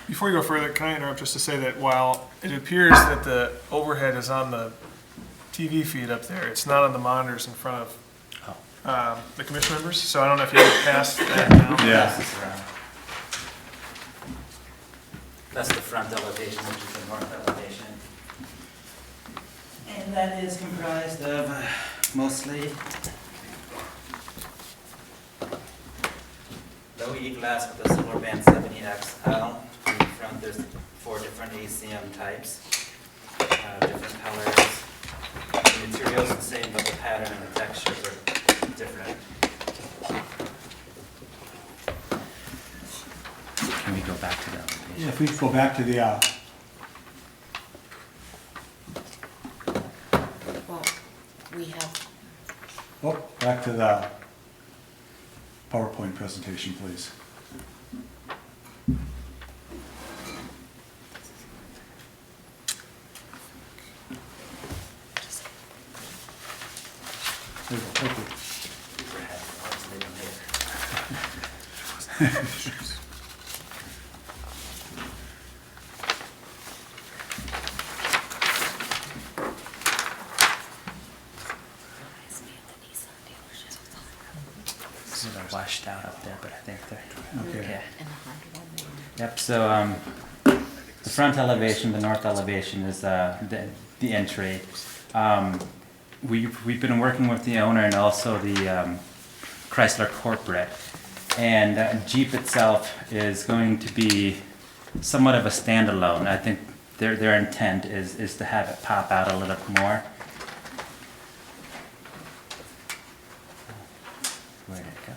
Before you go further, can I interrupt just to say that while it appears that the overhead is on the TV feed up there, it's not on the monitors in front of the commission members, so I don't know if you have passed that now. Yeah. That's the front elevation, which is the north elevation. And that is comprised of mostly low E glass with a silver band 70XL. In the front there's 4 different ACM types, different colors. The material's the same, but the pattern and the textures are different. Can we go back to the elevation? Yeah, if we could go back to the, Well, we have, back to the PowerPoint presentation, please. There you go, thank you. They're washed out up there, but I think they're Okay. Yep. So the front elevation, the north elevation is the entry. we've been working with the owner and also the Chrysler corporate. And Jeep itself is going to be somewhat of a standalone. I think their intent is to have it pop out a little bit more. Where did it go?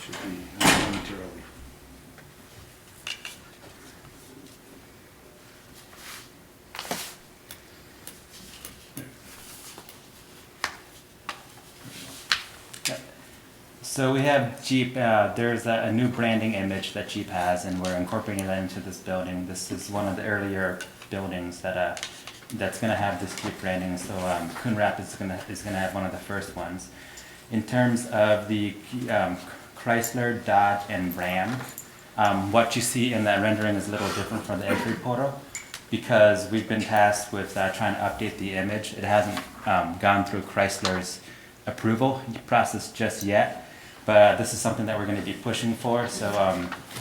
Should be momentarily. So we have Jeep, there's a new branding image that Jeep has, and we're incorporating that into this building. This is one of the earlier buildings that that's going to have this Jeep branding, so Coon Rapids is gonna have one of the first ones. In terms of the Chrysler, Dodge, and Ram, what you see in that rendering is a little different from the entry portal, because we've been tasked with trying to update the image. It hasn't gone through Chrysler's approval process just yet. But this is something that we're going to be pushing for. So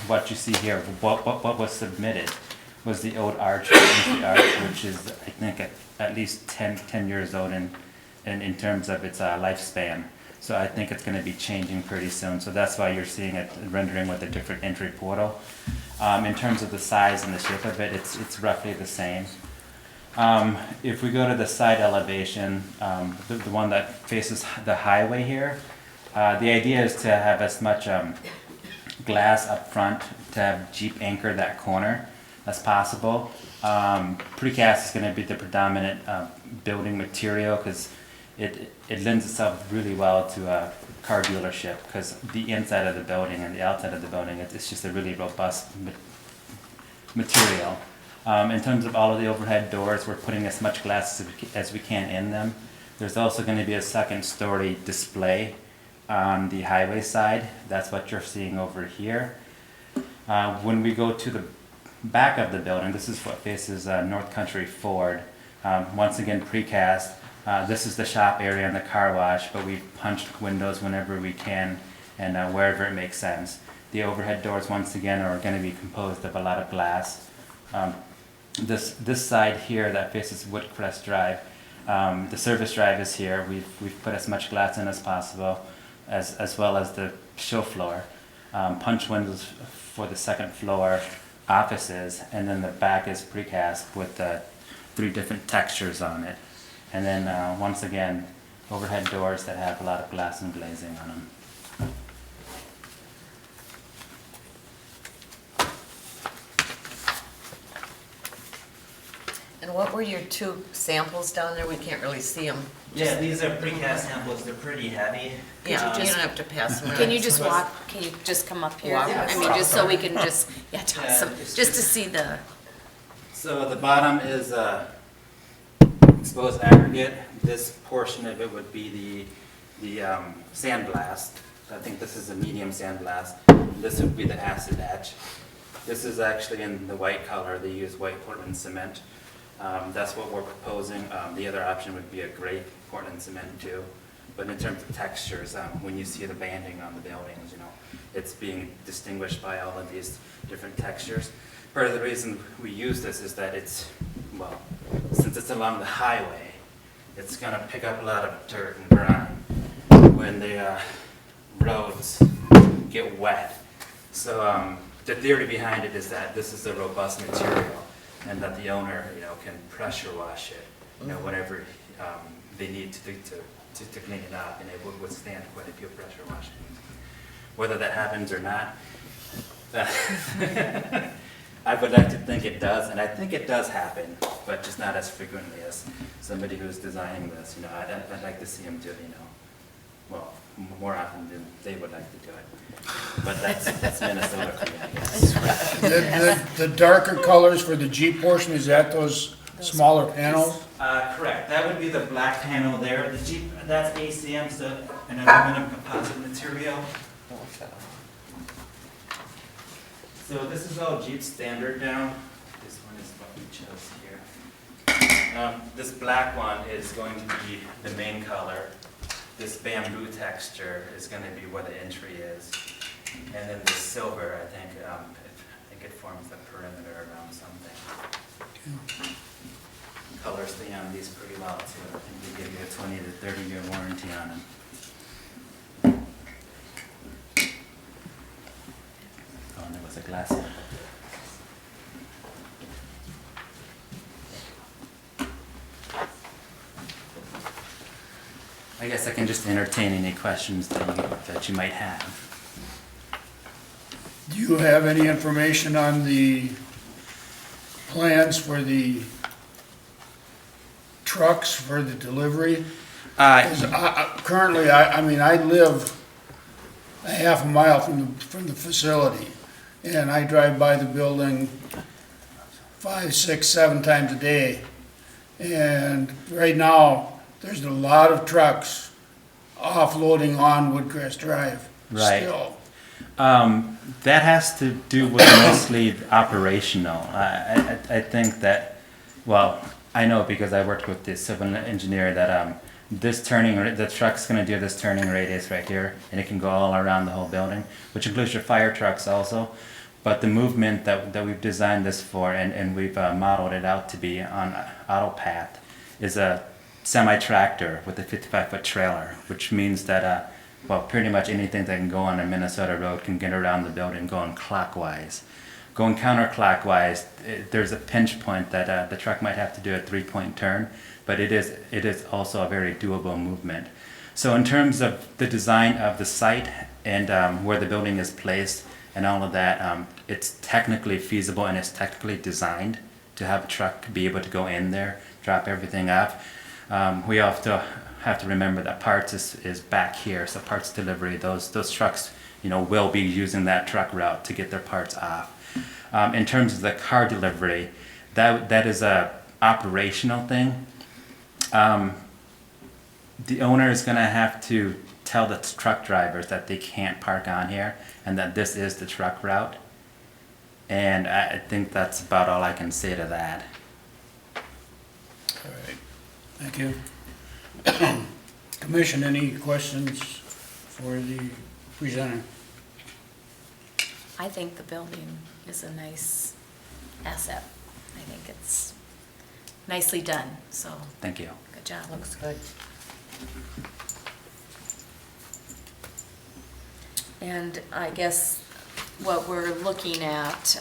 what you see here, what was submitted was the old arch, which is, I think, at least 10 years old in terms of its lifespan. So I think it's going to be changing pretty soon. So that's why you're seeing it rendering with a different entry portal. In terms of the size and the shape of it, it's roughly the same. If we go to the side elevation, the one that faces the highway here, the idea is to have as much glass up front to have Jeep anchor that corner as possible. Precast is going to be the predominant building material because it lends itself really well to a car dealership, because the inside of the building and the outside of the building, it's just a really robust material. In terms of all of the overhead doors, we're putting as much glass as we can in them. There's also going to be a second story display on the highway side. That's what you're seeing over here. When we go to the back of the building, this is what faces North Country Ford. Once again, precast. This is the shop area and the car wash, but we've punched windows whenever we can and wherever it makes sense. The overhead doors, once again, are going to be composed of a lot of glass. This side here that faces Woodcrest Drive, the service drive is here. We've put as much glass in as possible, as well as the show floor. Punch windows for the second floor offices, and then the back is precast with 3 different textures on it. And then once again, overhead doors that have a lot of glass and glazing on them. And what were your 2 samples down there? We can't really see them. Yeah, these are precast samples. They're pretty heavy. Yeah, you don't have to pass them around. Can you just walk, can you just come up here? Walk. I mean, just so we can just, just to see the, So the bottom is exposed aggregate. This portion of it would be the sandblast. I think this is a medium sandblast. This would be the acid etch. This is actually in the white color. They use white Portland cement. That's what we're proposing. The other option would be a gray Portland cement too. But in terms of textures, when you see the banding on the buildings, it's being distinguished by all of these different textures. Part of the reason we use this is that since it's along the highway, it's going to pick up a lot of dirt and grime when the roads get wet. So the theory behind it is that this is a robust material, and that the owner, can pressure wash it, whatever they need to do to clean it up, and it would withstand quite a few pressure washings. Whether that happens or not, I would like to think it does, and I think it does happen, but just not as frequently as somebody who's designing this. I'd like to see them do, more often than they would like to do it. But that's Minnesota for you, I guess. The darker colors for the Jeep portion, is that those smaller panels? Correct. That would be the black panel there. The Jeep, that's ACM, so an aluminum composite material. So this is all Jeep standard now. This one is chose here. This black one is going to be the main color. This bamboo texture is going to be where the entry is. And then the silver, I think it forms the perimeter around something. Colors stay on these pretty well too. I think they give you a 20 to 30-year warranty on them. Oh, and there was a glass here. I guess I can just entertain any questions that you might have. Do you have any information on the plans for the trucks for the delivery? 'Cause currently, I mean, I live a half a mile from the facility, and I drive by the building 5, 6, 7 times a day. And right now, there's a lot of trucks offloading on Woodcrest Drive still. That has to do with mostly operational. I think that, well, I know because I worked with the civil engineer that the truck's going to do this turning radius right here, and it can go all around the whole building, which includes your fire trucks also. But the movement that we've designed this for, and we've modeled it out to be on AutoPath, is a semi-tractor with a 55-foot trailer, which means that well, pretty much anything that can go on a Minnesota road can get around the building going clockwise. Going counterclockwise, there's a pinch point that the truck might have to do a 3-point turn, but it is also a very doable movement. So in terms of the design of the site and where the building is placed and all of that, it's technically feasible and it's technically designed to have a truck be able to go in there, drop everything off. We also have to remember that parts is back here, so parts delivery, those trucks, will be using that truck route to get their parts off. In terms of the car delivery, that is a operational thing. The owner is going to have to tell the truck drivers that they can't park on here and that this is the truck route. And I think that's about all I can say to that. All right, thank you. Commission, any questions for the presenter? I think the building is a nice asset. I think it's nicely done, so. Thank you. Good job. Looks good. And I guess what we're looking at,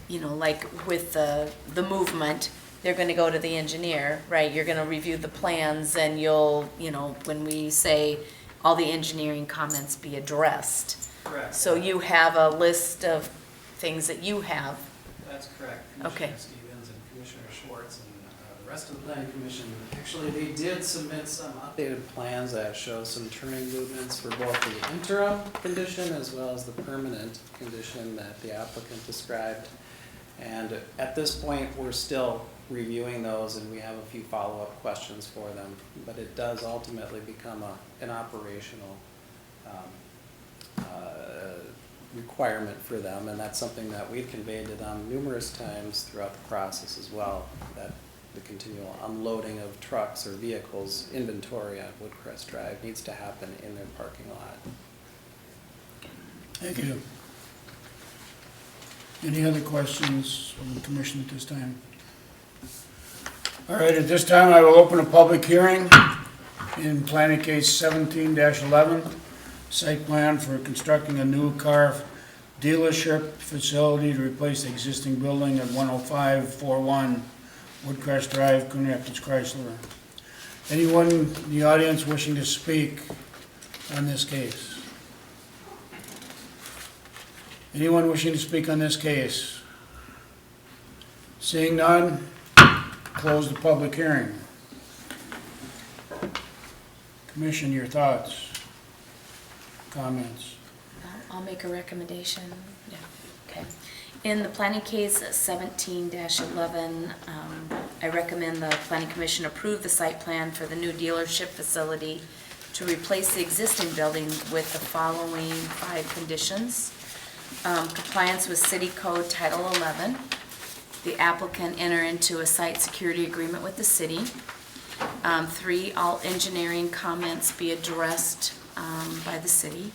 like with the movement, they're gonna go to the engineer, right? You're gonna review the plans and you'll, when we say all the engineering comments be addressed. Correct. So you have a list of things that you have. That's correct. Okay. Commissioner Stevens and Commissioner Schwartz and the rest of the planning commission, actually, they did submit some updated plans that show some turning movements for both the interim condition as well as the permanent condition that the applicant described. And at this point, we're still reviewing those and we have a few follow-up questions for them, but it does ultimately become an operational requirement for them, and that's something that we've conveyed to them numerous times throughout the process as well, that the continual unloading of trucks or vehicles inventory on Woodcrest Drive needs to happen in their parking lot. Thank you. Any other questions from the commission at this time? All right, at this time, I will open a public hearing in planning case 17-11, site plan for constructing a new car dealership facility to replace the existing building at 10541 Woodcrest Drive, Coon Rapids, Chrysler. Anyone in the audience wishing to speak on this case? Anyone wishing to speak on this case? Seeing none, close the public hearing. Commission, your thoughts, comments? I'll make a recommendation. Yeah, okay. In the planning case 17-11, I recommend the planning commission approve the site plan for the new dealership facility to replace the existing building with the following 5 conditions. Compliance with City Code Title 11, the applicant enter into a site security agreement with the city. 3, all engineering comments be addressed by the city.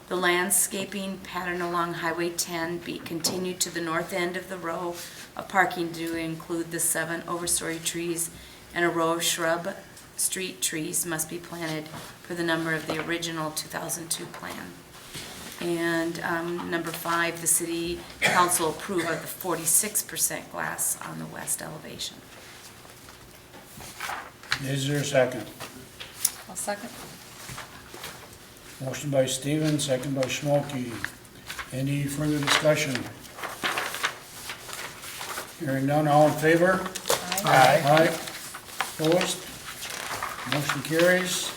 The landscaping pattern along Highway 10 be continued to the north end of the row of parking to include the 7 overstory trees, and a row of shrub street trees must be planted for the number of the original 2002 plan. And number 5, the city council approve of the 46% glass on the west elevation. Is there a second? I'll second. Motion by Stevens, second by Schmolke. Any further discussion? Hearing none, all in favor? Aye. Opposed? Motion carries.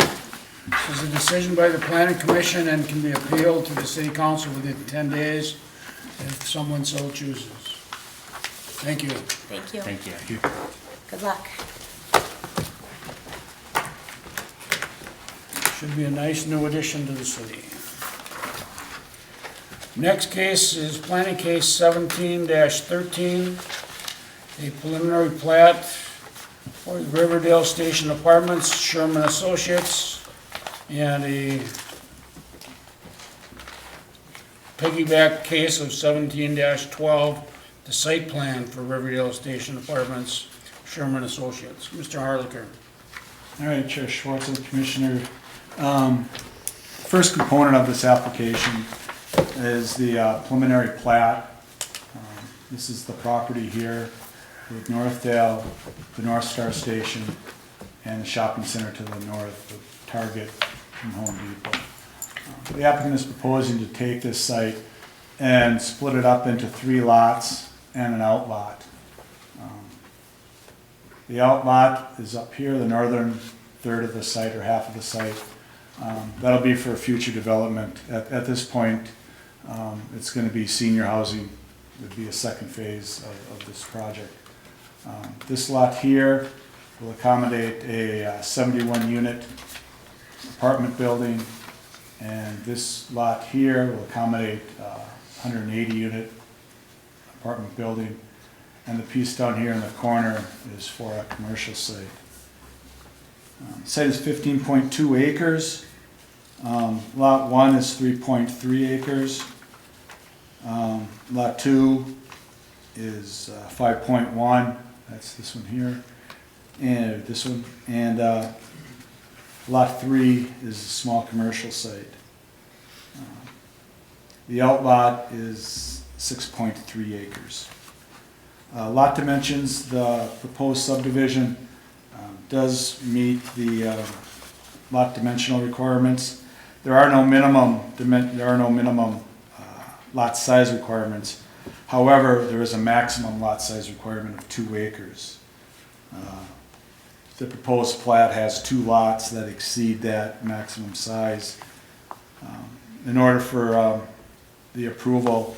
This is a decision by the planning commission and can be appealed to the city council within 10 days if someone so chooses. Thank you. Thank you. Thank you. Good luck. Should be a nice new addition to the city. Next case is planning case 17-13, a preliminary plat for the Riverdale Station Apartments, Sherman Associates, and a piggyback case of 17-12, the site plan for Riverdale Station Apartments, Sherman Associates. Mr. Harlicker. All right, Chair Schwartz and Commissioner. First component of this application is the preliminary plat. This is the property here with Northdale, the North Star Station, and the shopping center to the north with Target and Home Depot. The applicant is proposing to take this site and split it up into 3 lots and an outlot. The outlot is up here, the northern third of the site or half of the site. That'll be for future development. At this point, it's going to be senior housing. It would be a second phase of this project. This lot here will accommodate a 71-unit apartment building, and this lot here will accommodate a 180-unit apartment building, and the piece down here in the corner is for a commercial site. The site is 15.2 acres. Lot 1 is 3.3 acres. Lot 2 is 5.1. That's this one here, and this one. And Lot 3 is a small commercial site. The outlot is 6.3 acres. Lot dimensions, the proposed subdivision does meet the lot dimensional requirements. There are no minimum lot size requirements. However, there is a maximum lot size requirement of 2 acres. The proposed plat has 2 lots that exceed that maximum size. In order for the approval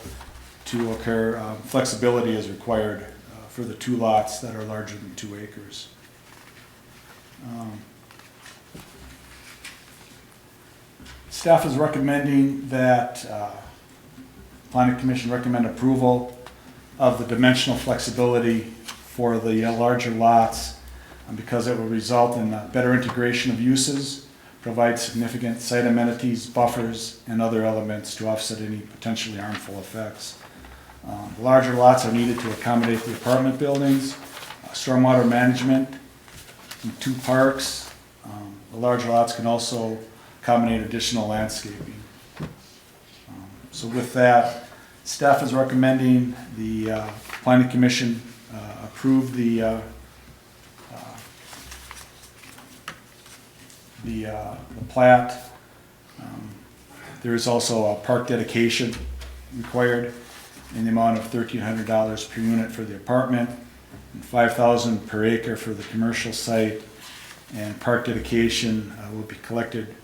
to occur, flexibility is required for the 2 lots that are larger than 2 acres. Staff is recommending that Planning Commission recommend approval of the dimensional flexibility for the larger lots because it will result in better integration of uses, provide significant site amenities, buffers, and other elements to offset any potentially harmful effects. The larger lots are needed to accommodate the apartment buildings, stormwater management, and 2 parks. The larger lots can also accommodate additional landscaping. So with that, staff is recommending the Planning Commission approve the plat. There is also a park dedication required in the amount of $1,300 per unit for the apartment and $5,000 per acre for the commercial site, and park dedication will be collected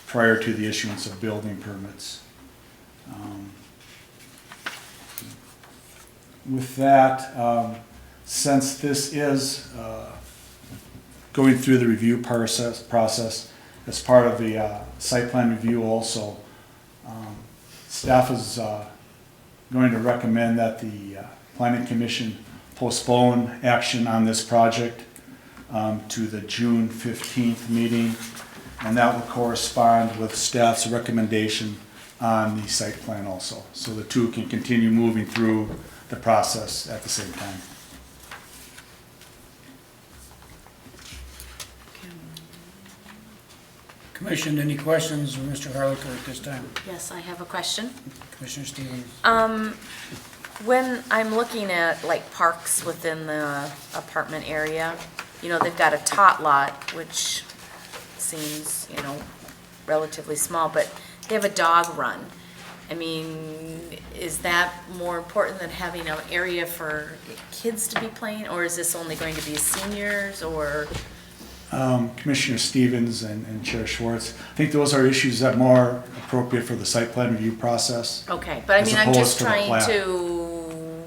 prior to the issuance of building permits. With that, since this is going through the review process as part of the site plan review also, staff is going to recommend that the Planning Commission postpone action on this project to the June 15th meeting, and that will correspond with staff's recommendation on the site plan also. So the two can continue moving through the process at the same time. Commission, any questions of Mr. Harlicker at this time? Yes, I have a question. Commissioner Stevens? When I'm looking at like parks within the apartment area, you know, they've got a tot lot, which seems, you know, relatively small, but they have a dog run. I mean, is that more important than having an area for kids to be playing, or is this only going to be seniors, or? Commissioner Stevens and Chair Schwartz, I think those are issues that are more appropriate for the site plan review process. Okay, but I mean, I'm as just opposed to the trying plat. to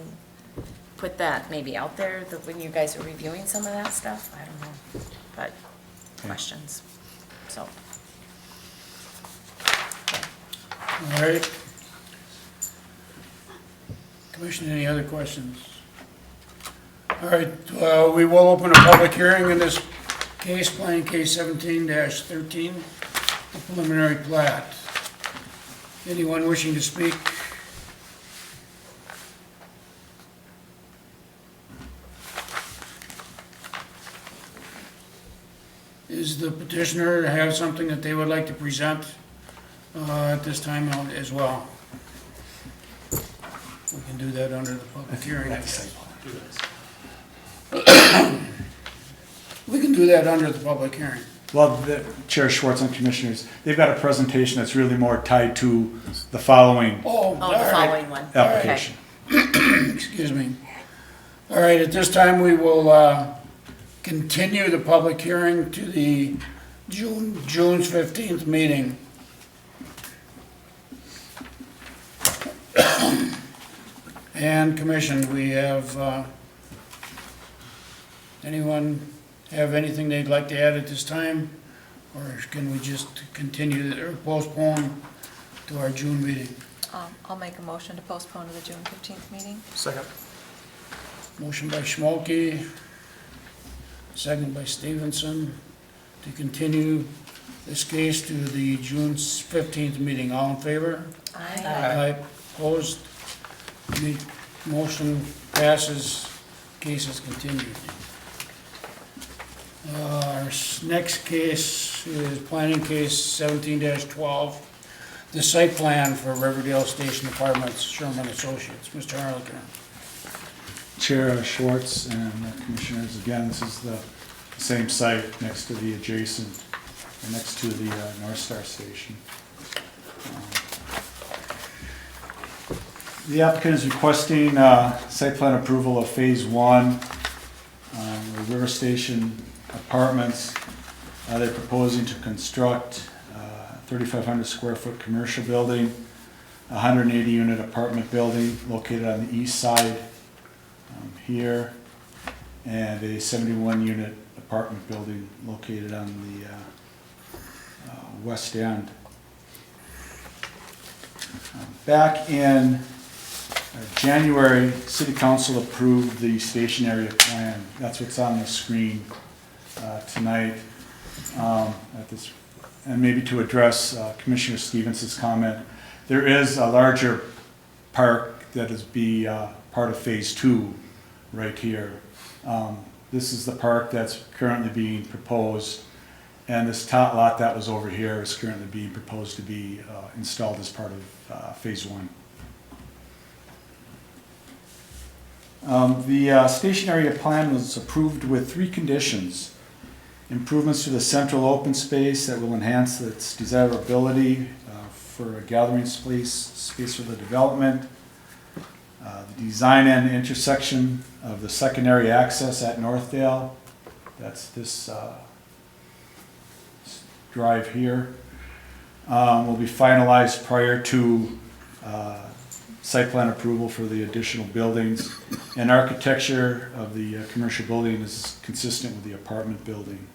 put that maybe out there, that when you guys are reviewing some of that stuff, I don't know, but questions, so. All right. Commission, any other questions? All right, we will open a public hearing in this case, planning case 17-13, the preliminary plat. Anyone wishing to speak? Is the petitioner have something that they would like to present at this time as well? We can do that under the public hearing. We can do that under the public hearing. Well, Chair Schwartz and Commissioners, they've got a presentation that's really more tied to the following Oh, the following one. application. Excuse me. All right, at this time, we will continue the public hearing to the June 15th meeting. And Commission, we have, anyone have anything they'd like to add at this time? Or can we just continue or postpone to our June meeting? I'll make a motion to postpone to the June 15th meeting. Second. Motion by Schmolke, second by Stevenson, to continue this case to the June 15th meeting. All in favor? Aye. Aye. Opposed? The motion passes, case is continued. Our next case is planning case 17-12, the site plan for Riverdale Station Apartments, Sherman Associates. Mr. Harlicker. Chair Schwartz and Commissioners, again, this is the same site next to the adjacent, next to the North Star Station. The applicant is requesting site plan approval of Phase 1, the River Station Apartments. They're proposing to construct a 3,500 square foot commercial building, a 180 unit apartment building located on the east side here, and a 71 unit apartment building located on the west end. Back in January, City Council approved the station area plan. That's what's on the screen tonight. And maybe to address Commissioner Stevens' comment, there is a larger park that is part of Phase 2 right here. This is the park that's currently being proposed, and this tot lot that was over here is currently being proposed to be installed as part of Phase 1. The station area plan was approved with 3 conditions. Improvements to the central open space that will enhance its desirability for a gathering space for the development. The design and intersection of the secondary access at Northdale. That's this drive here. Will be finalized prior to site plan approval for the additional buildings. And architecture of the commercial building is consistent with the apartment building.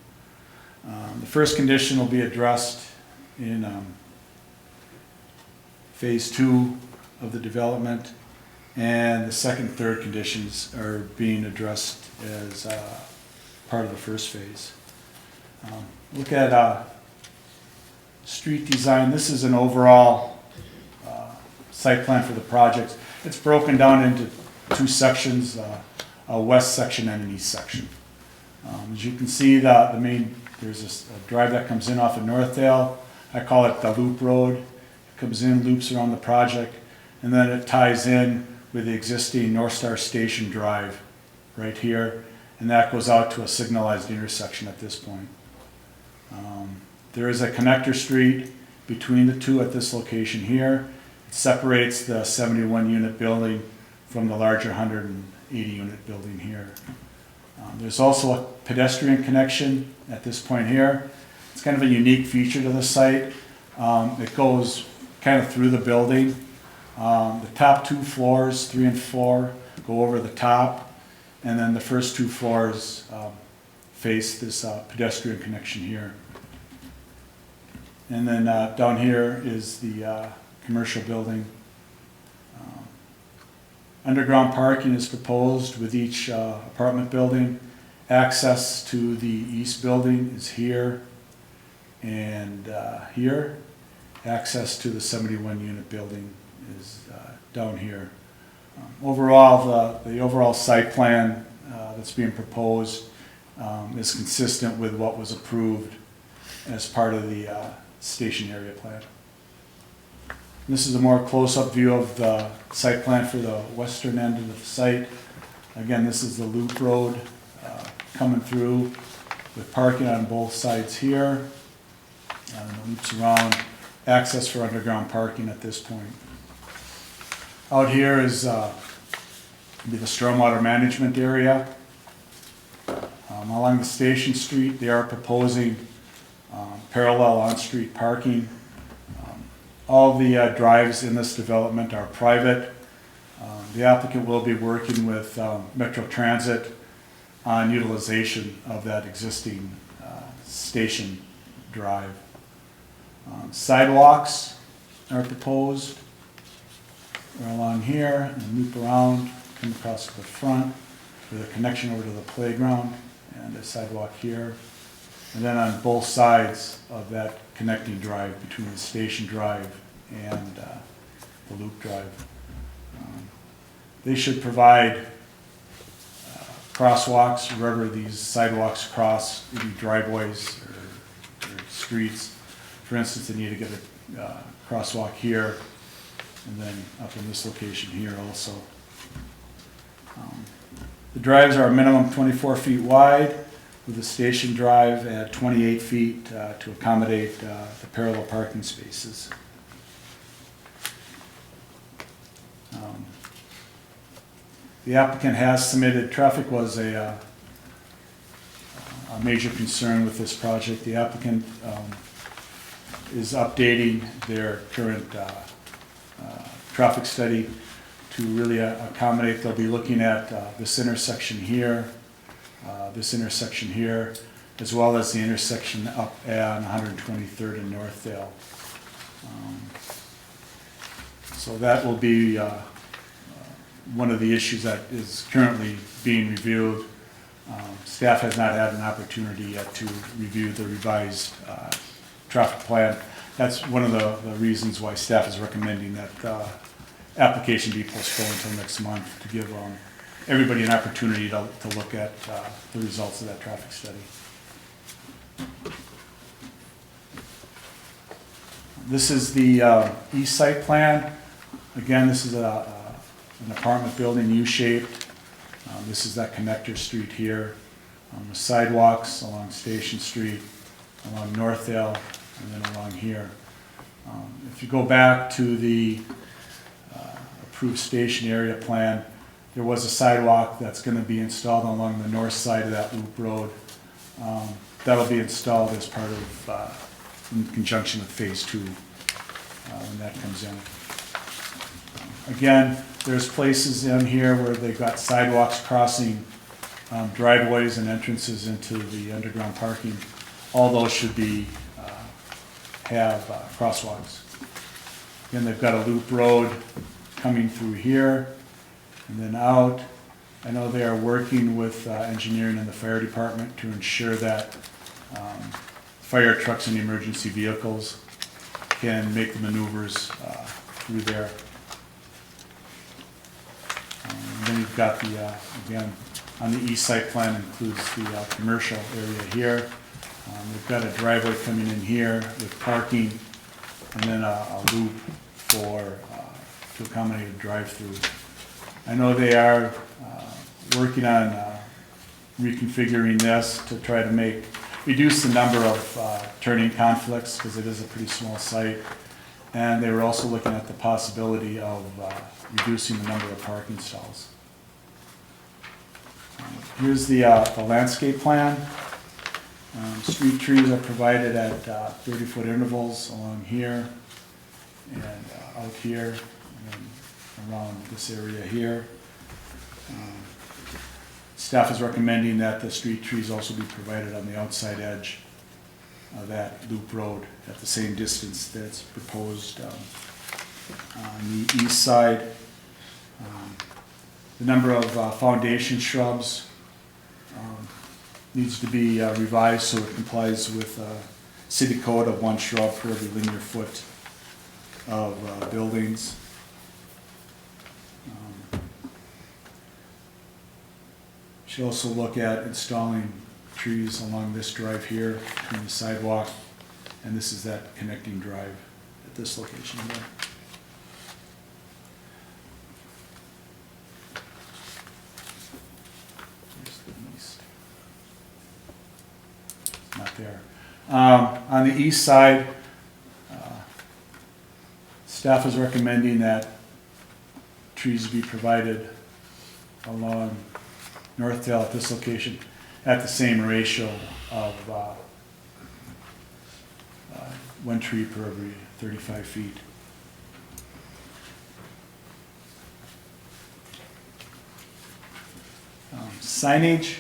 The first condition will be addressed in Phase 2 of the development. And the second and third conditions are being addressed as part of the first phase. Look at street design. This is an overall site plan for the project. It's broken down into two sections, a west section and an east section. As you can see, there's a drive that comes in off of Northdale. I call it the loop road. It comes in, loops around the project, and then it ties in with the existing North Star Station Drive right here, and that goes out to a signalized intersection at this point. There is a connector street between the two at this location here. It separates the 71 unit building from the larger 180 unit building here. There's also a pedestrian connection at this point here. It's kind of a unique feature to the site. It goes kind of through the building. The top two floors, 3 and 4, go over the top, and then the first 2 floors face this pedestrian connection here. And then down here is the commercial building. Underground parking is proposed with each apartment building. Access to the east building is here and here. Access to the 71 unit building is down here. Overall, the overall site plan that's being proposed is consistent with what was approved as part of the station area plan. This is a more close-up view of the site plan for the western end of the site. Again, this is the loop road coming through with parking on both sides here. And it loops around, access for underground parking at this point. Out here is the stormwater management area. Along the Station Street, they are proposing parallel on-street parking. All the drives in this development are private. The applicant will be working with Metro Transit on utilization of that existing station drive. Sidewalks are proposed. They're along here and loop around, come across to the front with a connection over to the playground and a sidewalk here. And then on both sides of that connecting drive between the station drive and the loop drive. They should provide crosswalks wherever these sidewalks cross, maybe driveways or streets. For instance, they need to get a crosswalk here and then up in this location here also. The drives are a minimum 24 feet wide, with the station drive at 28 feet to accommodate the parallel parking spaces. The applicant has submitted, traffic was a major concern with this project. The applicant is updating their current traffic study to really accommodate. They'll be looking at this intersection here, as well as the intersection up on 123rd and Northdale. So that will be one of the issues that is currently being reviewed. Staff has not had an opportunity yet to review the revised traffic plan. That's one of the reasons why staff is recommending that application be postponed until next month to give everybody an opportunity to look at the results of that traffic study. This is the east site plan. Again, this is an apartment building, U-shaped. This is that connector street here. The sidewalks along Station Street, along Northdale, and then along here. If you go back to the approved station area plan, there was a sidewalk that's going to be installed along the north side of that loop road. That'll be installed as part of, in conjunction with phase 2 when that comes in. Again, there's places in here where they've got sidewalks crossing driveways and entrances into the underground parking. All those should be have crosswalks. Again, they've got a loop road coming through here, And then out, I know they are working with engineering and the fire department to ensure that fire trucks and emergency vehicles can make the maneuvers through there. And then you've got the, again, on the east side plan includes the commercial area here. We've got a driveway coming in here with parking, and then a loop for, to accommodate a drive-through. I know they are working on reconfiguring this to try to reduce the number of turning conflicts, because it is a pretty small site. And they were also looking at the possibility of reducing the number of parking stalls. Here's the landscape plan. Street trees are provided at 30-foot intervals along here and out here and then around this area here. Staff is recommending that the street trees also be provided on the outside edge of that loop road at the same distance that's proposed on the east side. The number of foundation shrubs needs to be revised so it complies with city code of 1 shrub for every linear foot of buildings. Should also look at installing trees along this drive here between the sidewalk, and this is that connecting drive at this location here. Here's the east. It's not there. On the east side, staff is recommending that trees be provided along Northdale at this location at the same ratio of 1 tree per every 35 feet. Signage,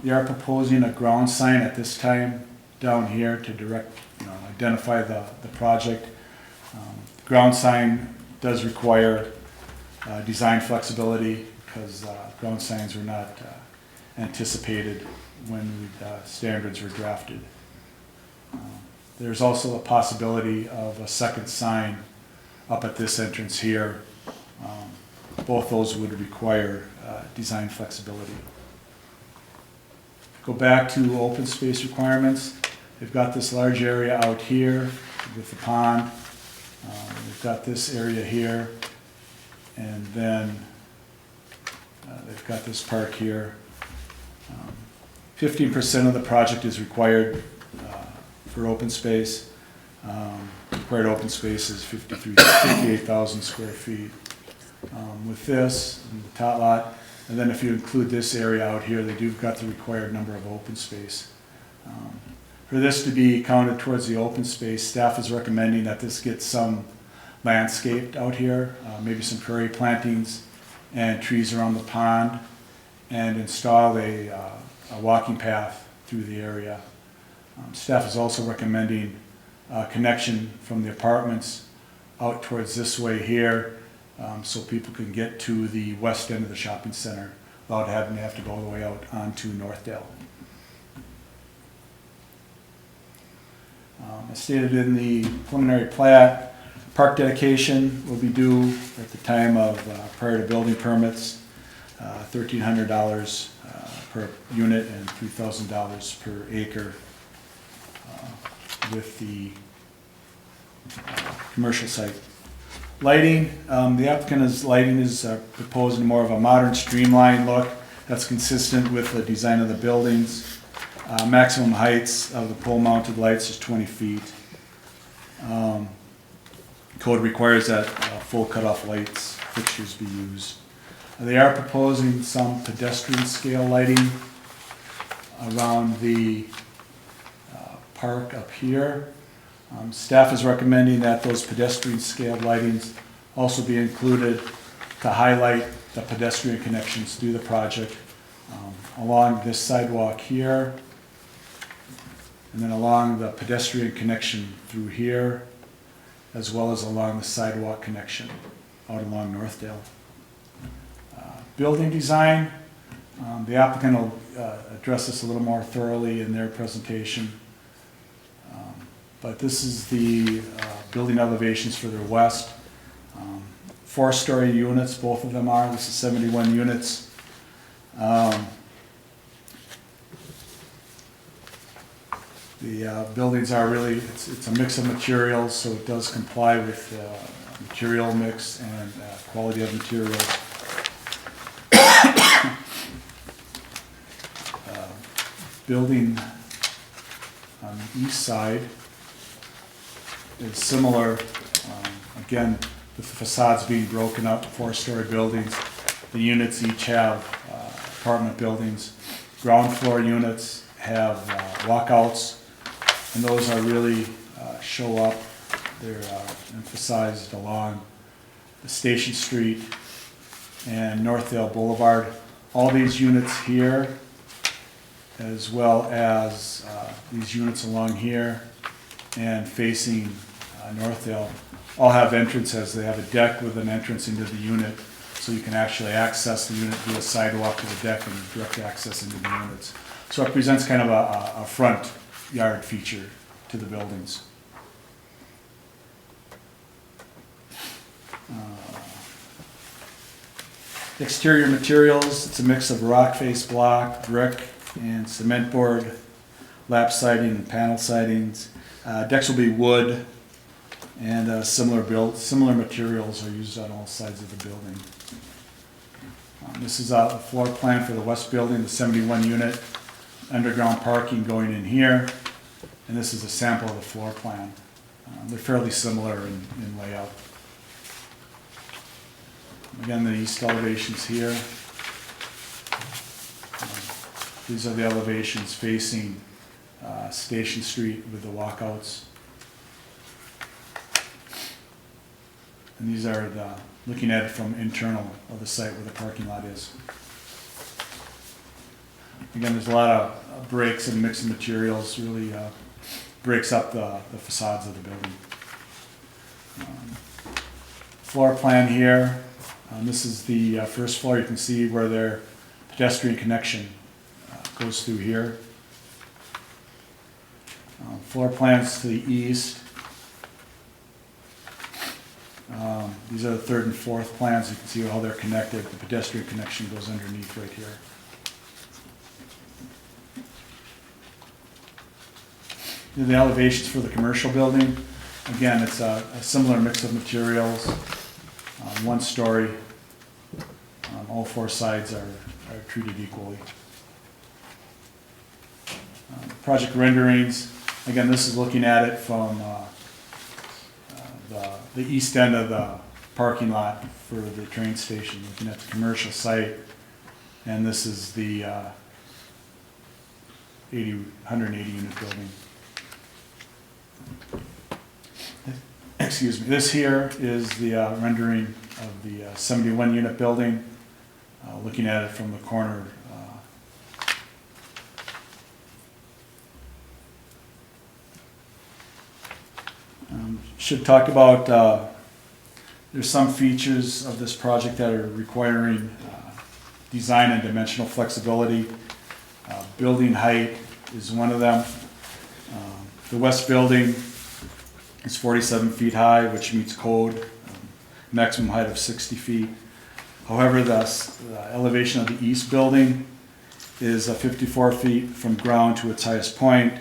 they are proposing a ground sign at this time down here to identify the project. Ground sign does require design flexibility because ground signs were not anticipated when the standards were drafted. There's also a possibility of a second sign up at this entrance here. Both those would require design flexibility. Go back to open space requirements. They've got this large area out here with the pond. They've got this area here, and then they've got this park here. 15% of the project is required for open space. Required open space is 58,000 square feet. With this, in the top lot, and then if you include this area out here, they do got the required number of open space. For this to be counted towards the open space, staff is recommending that this get some landscaped out here, maybe some prairie plantings and trees around the pond, and install a walking path through the area. Staff is also recommending a connection from the apartments out towards this way here, so people can get to the west end of the shopping center without having to have to go all the way out onto Northdale. As stated in the preliminary plat, park dedication will be due at the time of prior to building permits, $1,300 per unit and $3,000 per acre with the commercial site. Lighting, the applicant's lighting is proposing more of a modern streamlined look that's consistent with the design of the buildings. Maximum heights of the pole mounted lights is 20 feet. Code requires that full cutoff lights fixtures be used. They are proposing some pedestrian scale lighting around the park up here. Staff is recommending that those pedestrian scale lightings also be included to highlight the pedestrian connections through the project along this sidewalk here, and then along the pedestrian connection through here, as well as along the sidewalk connection out along Northdale. Building design, the applicant will address this a little more thoroughly in their presentation. But this is the building elevations for their west. 4-story units, both of them are. This is 71 units. The buildings are really, it's a mix of materials, so it does comply with material mix and quality of materials. Building on the east side is similar. Again, with the facades being broken up, 4-story buildings. The units each have apartment buildings. Ground floor units have walkouts, and those are really show up. They're emphasized along the Station Street and Northdale Boulevard. All these units here, as well as these units along here and facing Northdale, all have entrances. They have a deck with an entrance into the unit, so you can actually access the unit via sidewalk to the deck and direct access into the units. So it presents kind of a front yard feature to the buildings. Exterior materials, it's a mix of rock face block, brick, and cement board, lap siding and panel sidings. Decks will be wood, and similar materials are used on all sides of the building. This is a floor plan for the west building, the 71 unit, underground parking going in here, and this is a sample of the floor plan. They're fairly similar in layout. Again, the east elevations here. These are the elevations facing Station Street with the walkouts. And these are looking at it from internal of the site where the parking lot is. Again, there's a lot of breaks and mix of materials, really breaks up the facades of the building. Floor plan here. This is the first floor. You can see where their pedestrian connection goes through here. Floor plans to the east. These are the third and fourth plans. You can see how they're connected. The pedestrian connection goes underneath right here. The elevations for the commercial building. Again, it's a similar mix of materials. 1 story. All 4 sides are treated equally. Project renderings. Again, this is looking at it from the east end of the parking lot for the train station, looking at the commercial site. And this is the 180 unit building. Excuse me. This here is the rendering of the 71 unit building, looking at it from the corner. Should talk about, there's some features of this project that are requiring design and dimensional flexibility. Building height is one of them. The west building is 47 feet high, which meets code, maximum height of 60 feet. However, the elevation of the east building is 54 feet from ground to its highest point.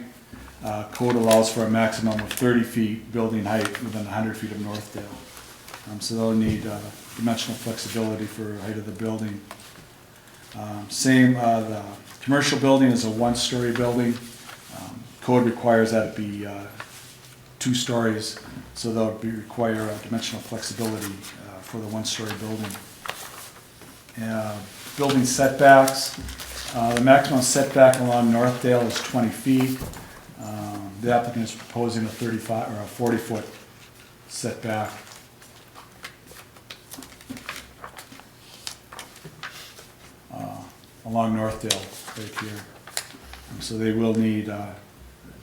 Code allows for a maximum of 30 feet building height within 100 feet of Northdale. So they'll need dimensional flexibility for height of the building. The commercial building is a 1-story building. Code requires that it be 2 stories, so they'll require dimensional flexibility for the 1-story building. Building setbacks. The maximum setback along Northdale is 20 feet. The applicant is proposing a 35 or a 40-foot setback. Along Northdale, right here. So they will need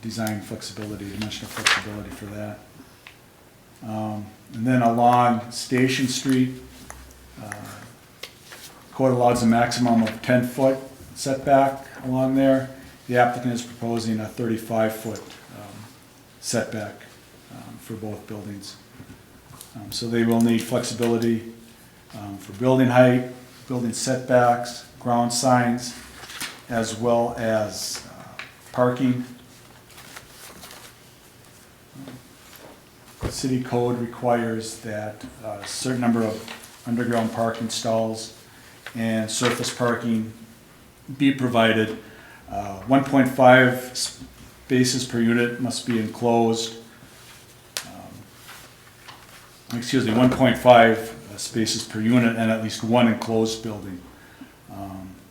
design flexibility, dimensional flexibility for that. And then along Station Street, Code allows a maximum of 10-foot setback along there. The applicant is proposing a 35-foot setback for both buildings. So they will need flexibility for building height, building setbacks, ground signs, as well as parking. City code requires that a certain number of underground parking stalls and surface parking be provided. 1.5 spaces per unit must be enclosed. 1.5 spaces per unit and at least one enclosed building.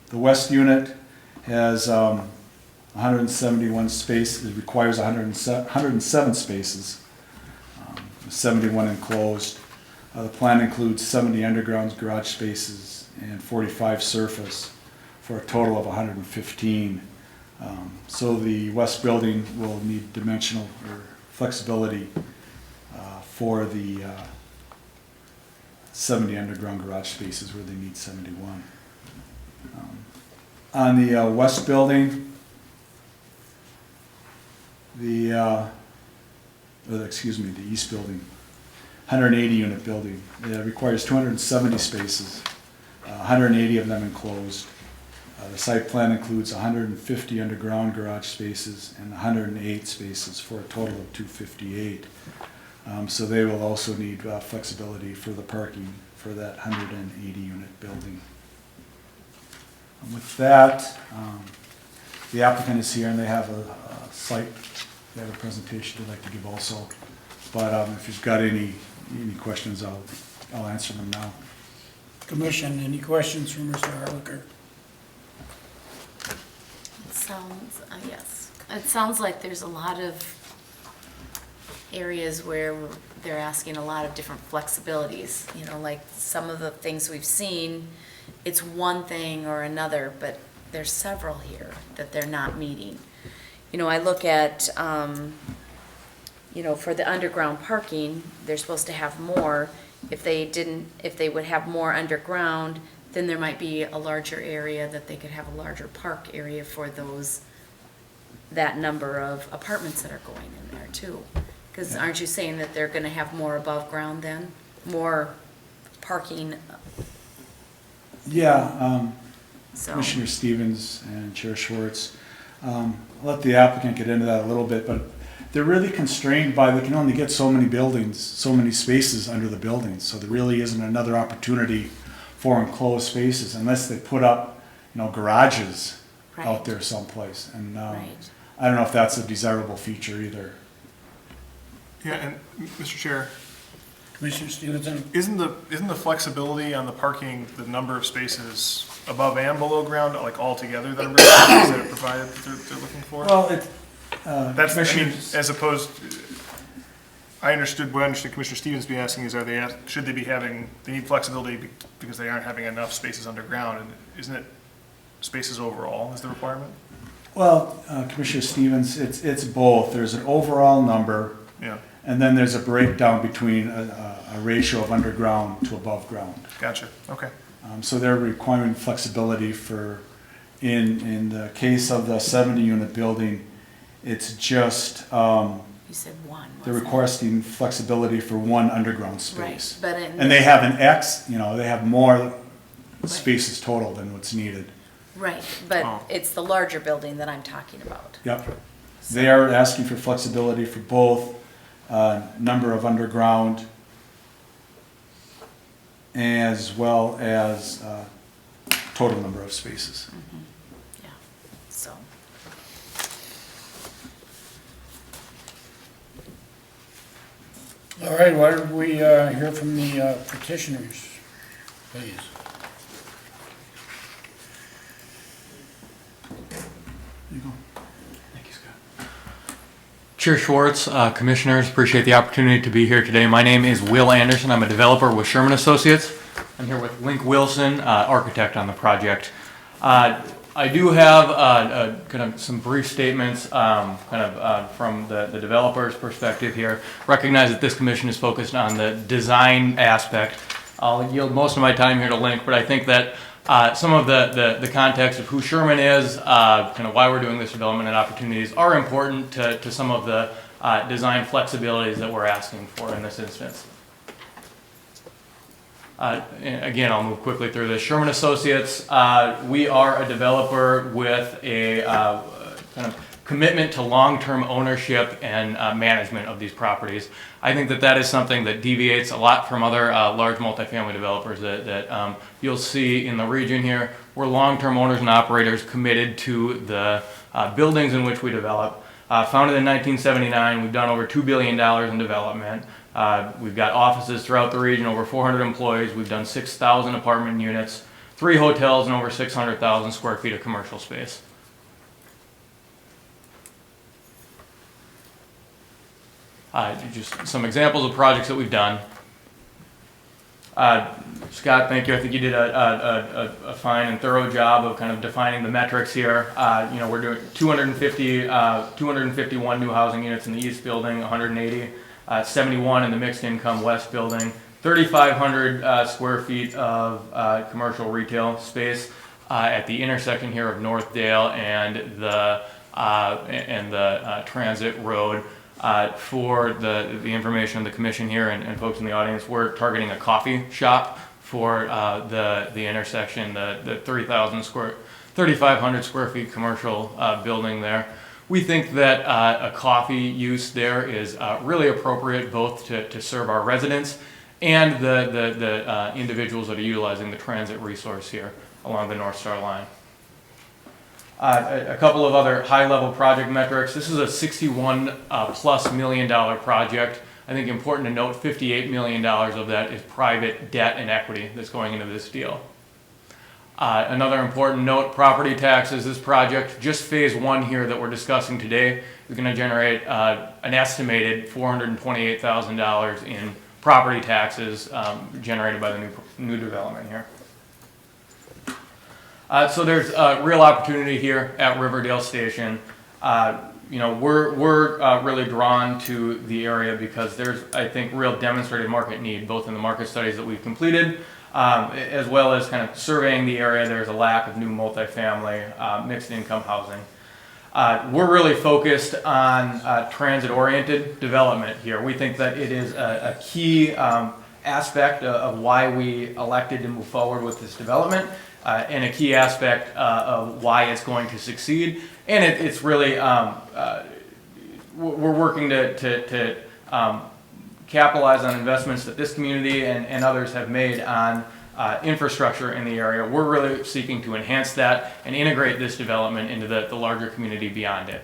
The west unit has 171 spaces, it requires 107 spaces, 71 enclosed. The plan includes 70 underground garage spaces and 45 surface for a total of 115. So the west building will need dimensional or flexibility for the 70 underground garage spaces where they need 71. On the west building, the east building, 180 unit building, it requires 270 spaces, 180 of them enclosed. The site plan includes 150 underground garage spaces and 108 spaces for a total of 258. So they will also need flexibility for the parking for that 180 unit building. And with that, the applicant is here and they have a site, they have a presentation they'd like to give also. But if you've got any questions, I'll answer them now. Commission, any questions for Mr. Harlicker? It sounds, yes. It sounds like there's a lot of areas where they're asking a lot of different flexibilities. You know, like some of the things we've seen, it's one thing or another, but there's several here that they're not meeting. You know, I look at, you know, for the underground parking, they're supposed to have more. If they would have more underground, then there might be a larger area that they could have a larger park area for that number of apartments that are going in there too. Because aren't you saying that they're gonna have more above ground then? More parking? Yeah, So- Commissioner Stevens and Chair Schwartz, I'll let the applicant get into that a little bit, but they're really constrained by, they can only get so many buildings, so many spaces under the buildings, so there really isn't another opportunity for enclosed spaces unless they put up, you know, garages out there someplace. And I don't know if that's a desirable feature either. Yeah, and Mr. Chair. Commissioner Stevenson? Isn't the flexibility on the parking, the number of spaces above and below ground, like all together that are provided that they're looking for? Well, that's, I mean, as opposed, I understood Commissioner Stevens be asking is, should they be having, they need flexibility because they aren't having enough spaces underground, and isn't it spaces overall is the requirement? Well, Commissioner Stevens, it's both. There's an overall number. Yeah. And then there's a breakdown between a ratio of underground to above ground. Gotcha, okay. So they're requiring flexibility for, in the case of the 70 unit building, it's just, you said one. they're requesting flexibility for one underground space. Right, but and they have an X, you know, they have more spaces total than what's needed. Right, but it's the larger building that I'm talking about. Yep. They are asking for flexibility for both number of underground as well as total number of spaces. Yeah, so. All right, why don't we hear from the petitioners, please? Chair Schwartz, Commissioners, appreciate the opportunity to be here today. My name is Will Anderson. I'm a developer with Sherman Associates. I'm here with Link Wilson, architect on the project. I do have kind of some brief statements from the developer's perspective here. Recognize that this commission is focused on the design aspect. I'll yield most of my time here to Link, but I think that Some of the context of who Sherman is, kind of why we're doing this development and opportunities are important to some of the design flexibilities that we're asking for in this instance. Again, I'll move quickly through this. Sherman Associates, we are a developer with a kind of commitment to long-term ownership and management of these properties. I think that is something that deviates a lot from other large multifamily developers that you'll see in the region here. We're long-term owners and operators committed to the buildings in which we develop. Founded in 1979, we've done over $2 billion in development. We've got offices throughout the region, over 400 employees. We've done 6,000 apartment units, 3 hotels, and over 600,000 square feet of commercial space. Just some examples of projects that we've done. Scott, thank you. I think you did a fine and thorough job of kind of defining the metrics here. We're doing 251 new housing units in the east building, 180, 71 in the mixed income west building, 3,500 square feet of commercial retail space at the intersection here of Northdale and the Transit Road. For the information of the commission here and folks in the audience, we're targeting a coffee shop for the intersection, the 3,500 square feet commercial building there. We think that a coffee use there is really appropriate both to serve our residents and the individuals that are utilizing the transit resource here along the North Star line. A couple of other high-level project metrics. This is a $61+ million project. I think important to note, $58 million of that is private debt and equity that's going into this deal. Another important note, property taxes. This project, just phase 1 here that we're discussing today, is going to generate an estimated $428,000 in property taxes generated by the new development here. So there's a real opportunity here at Riverdale Station. We're really drawn to the area because there's, I think, real demonstrated market need, both in the market studies that we've completed, as well as kind of surveying the area. There's a lack of new multifamily mixed income housing. We're really focused on transit-oriented development here. We think that it is a key aspect of why we elected to move forward with this development. And a key aspect of why it's going to succeed. And it's really, we're working to capitalize on investments that this community and others have made on infrastructure in the area. We're really seeking to enhance that and integrate this development into the larger community beyond it.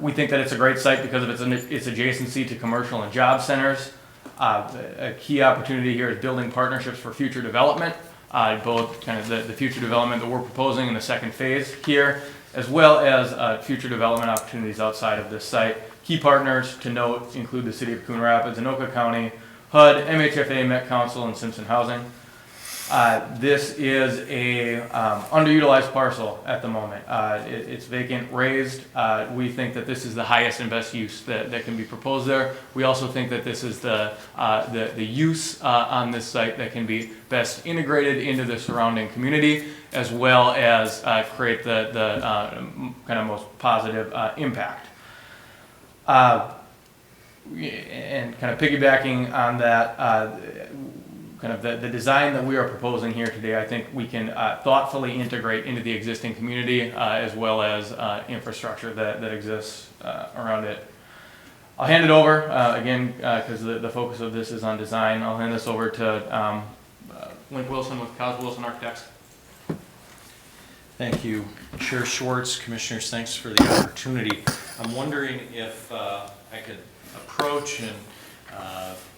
We think that it's a great site because of its adjacency to commercial and job centers. A key opportunity here is building partnerships for future development. Both kind of the future development that we're proposing in the second phase here, as well as future development opportunities outside of this site. Key partners to note include the City of Coon Rapids, Anoka County, HUD, MHFA, Met Council, and Simpson Housing. This is a underutilized parcel at the moment. It's vacant, raised. We think that this is the highest and best use that can be proposed there. We also think that this is the use on this site that can be best integrated into the surrounding community, as well as create the kind of most positive impact. And kind of piggybacking on that, kind of the design that we are proposing here today, I think we can thoughtfully integrate into the existing community as well as infrastructure that exists around it. I'll hand it over, again, because the focus of this is on design. I'll hand this over to Link Wilson with Cos Wilson Architects. Thank you, Chair Schwartz. Commissioners, thanks for the opportunity. I'm wondering if I could approach and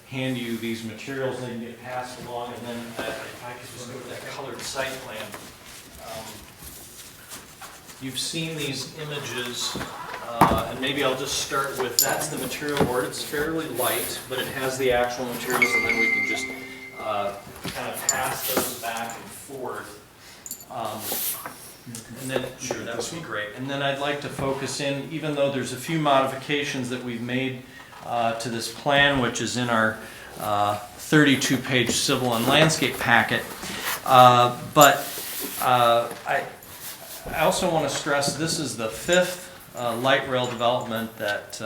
hand you these materials and they can get passed along, and then if I could just go to that colored site plan. You've seen these images, and maybe I'll just start with, that's the material board. It's fairly light, but it has the actual materials, and then we can just kind of pass those back and forth. And then, sure, that would be great. And then I'd like to focus in, even though there's a few modifications that we've made to this plan, which is in our 32-page civil and landscape packet. I also want to stress this is the 5th light rail development that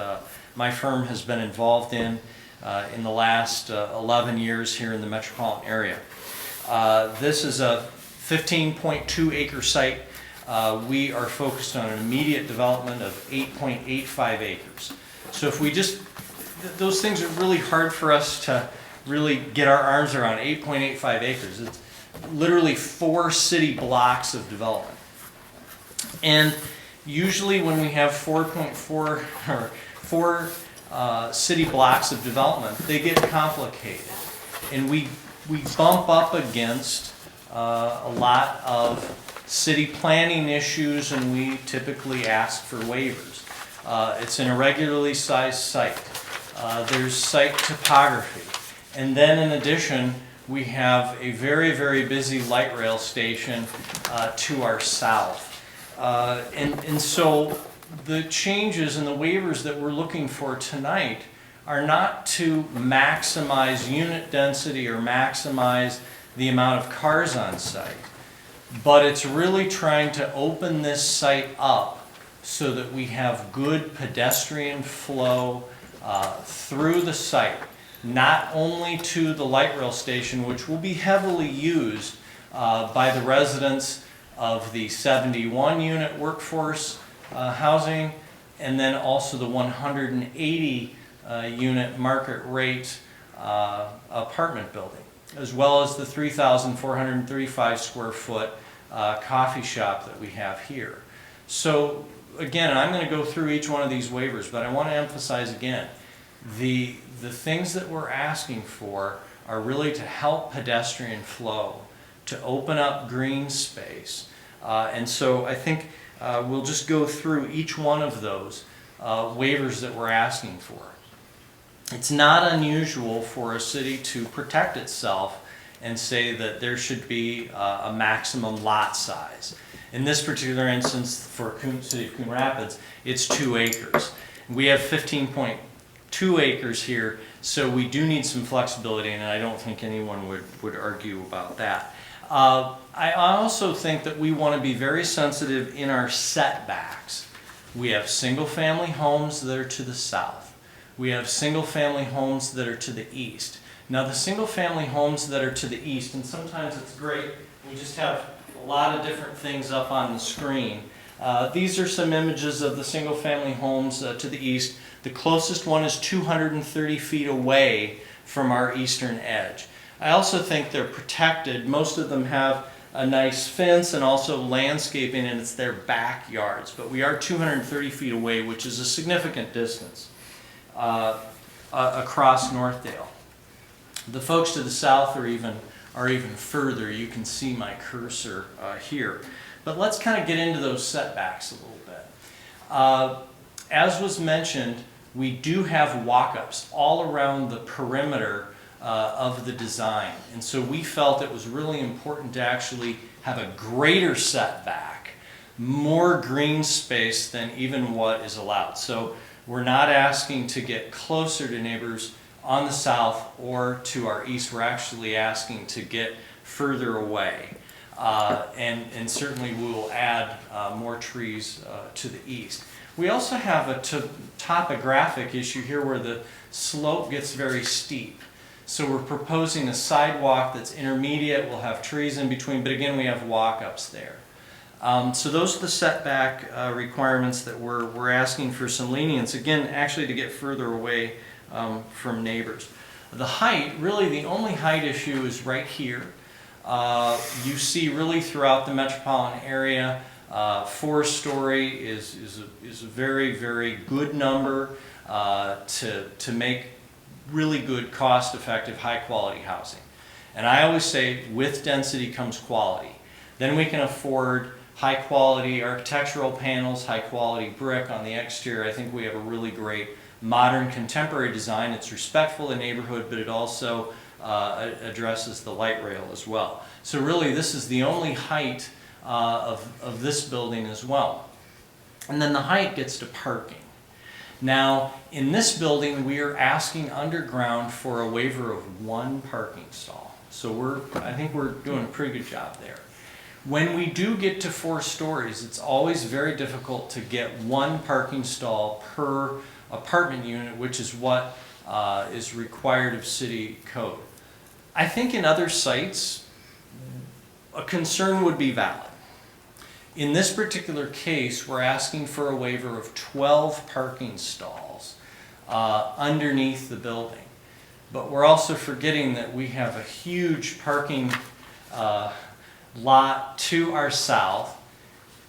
my firm has been involved in the last 11 years here in the metropolitan area. This is a 15.2 acre site. We are focused on an immediate development of 8.85 acres. So if we just, those things are really hard for us to really get our arms around. 8.85 acres. It's literally 4 city blocks of development. And usually when we have 4.4 or 4 city blocks of development, they get complicated. And we bump up against a lot of city planning issues, and we typically ask for waivers. It's an irregularly sized site. There's site topography. And then in addition, we have a very, very busy light rail station to our south. And so the changes and the waivers that we're looking for tonight are not to maximize unit density or maximize the amount of cars on site, but it's really trying to open this site up so that we have good pedestrian flow through the site, not only to the light rail station, which will be heavily used by the residents of the 71 unit workforce housing, and then also the 180 unit market rate apartment building, as well as the 3,435 square foot coffee shop that we have here. So again, and I'm going to go through each one of these waivers, but I want to emphasize again, the things that we're asking for are really to help pedestrian flow, to open up green space. And so I think we'll just go through each one of those waivers that we're asking for. It's not unusual for a city to protect itself and say that there should be a maximum lot size. In this particular instance, for City of Coon Rapids, it's 2 acres. We have 15.2 acres here, so we do need some flexibility, and I don't think anyone would argue about that. I also think that we want to be very sensitive in our setbacks. We have single-family homes that are to the south. We have single-family homes that are to the east. Now, the single-family homes that are to the east, and sometimes it's great, we just have a lot of different things up on the screen. These are some images of the single-family homes to the east. The closest one is 230 feet away from our eastern edge. I also think they're protected. Most of them have a nice fence and also landscaping, and it's their backyards. But we are 230 feet away, which is a significant distance across Northdale. The folks to the south are even further. You can see my cursor here. But let's kind of get into those setbacks a little bit. As was mentioned, we do have walk-ups all around the perimeter of the design. And so we felt it was really important to actually have a greater setback, more green space than even what is allowed. So we're not asking to get closer to neighbors on the south or to our east. We're actually asking to get further away. And certainly we will add more trees to the east. We also have a topographic issue here where the slope gets very steep. So we're proposing a sidewalk that's intermediate. We'll have trees in between, but again, we have walk-ups there. So those are the setback requirements that we're asking for some lenience, again, actually to get further away from neighbors. The height, really the only height issue is right here. You see really throughout the metropolitan area, 4-story is a very, very good number to make really good, cost-effective, high-quality housing. And I always say, with density comes quality. Then we can afford high-quality architectural panels, high-quality brick on the exterior. I think we have a really great modern contemporary design. It's respectful of the neighborhood, but it also addresses the light rail as well. So really, this is the only height of this building as well. And then the height gets to parking. Now, in this building, we are asking underground for a waiver of 1 parking stall. So I think we're doing a pretty good job there. When we do get to 4 stories, it's always very difficult to get 1 parking stall per apartment unit, which is what is required of city code. I think in other sites, a concern would be valid. In this particular case, we're asking for a waiver of 12 parking stalls underneath the building. But we're also forgetting that we have a huge parking lot to our south.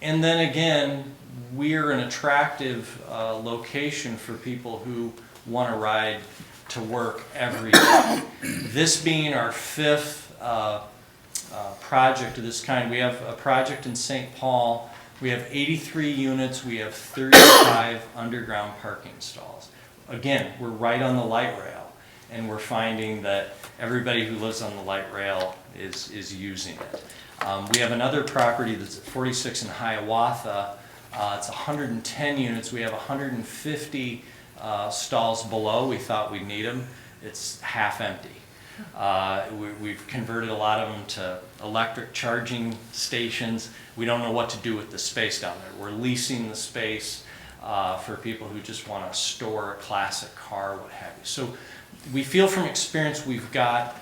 And then again, we're an attractive location for people who want to ride to work every day. This being our 5th project of this kind. We have a project in St. Paul. We have 83 units. We have 35 underground parking stalls. Again, we're right on the light rail, and we're finding that everybody who lives on the light rail is using it. We have another property that's at 46 in Hiawatha. It's 110 units. We have 150 stalls below. We thought we'd need them. It's half empty. We've converted a lot of them to electric charging stations. We don't know what to do with the space down there. We're leasing the space for people who just want to store a classic car, what have you. So we feel from experience we've got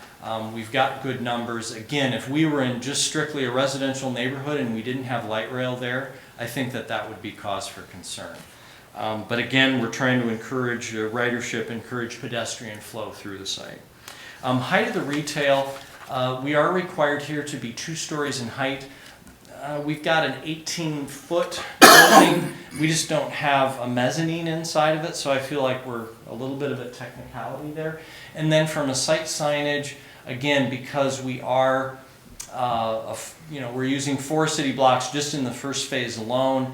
good numbers. Again, if we were in just strictly a residential neighborhood and we didn't have light rail there, I think that would be cause for concern. But again, we're trying to encourage ridership, encourage pedestrian flow through the site. Height of the retail, we are required here to be 2 stories in height. We've got an 18-foot building. We just don't have a mezzanine inside of it, so I feel like we're a little bit of a technicality there. And then from a site signage, again, because we are, we're using 4 city blocks just in the first phase alone,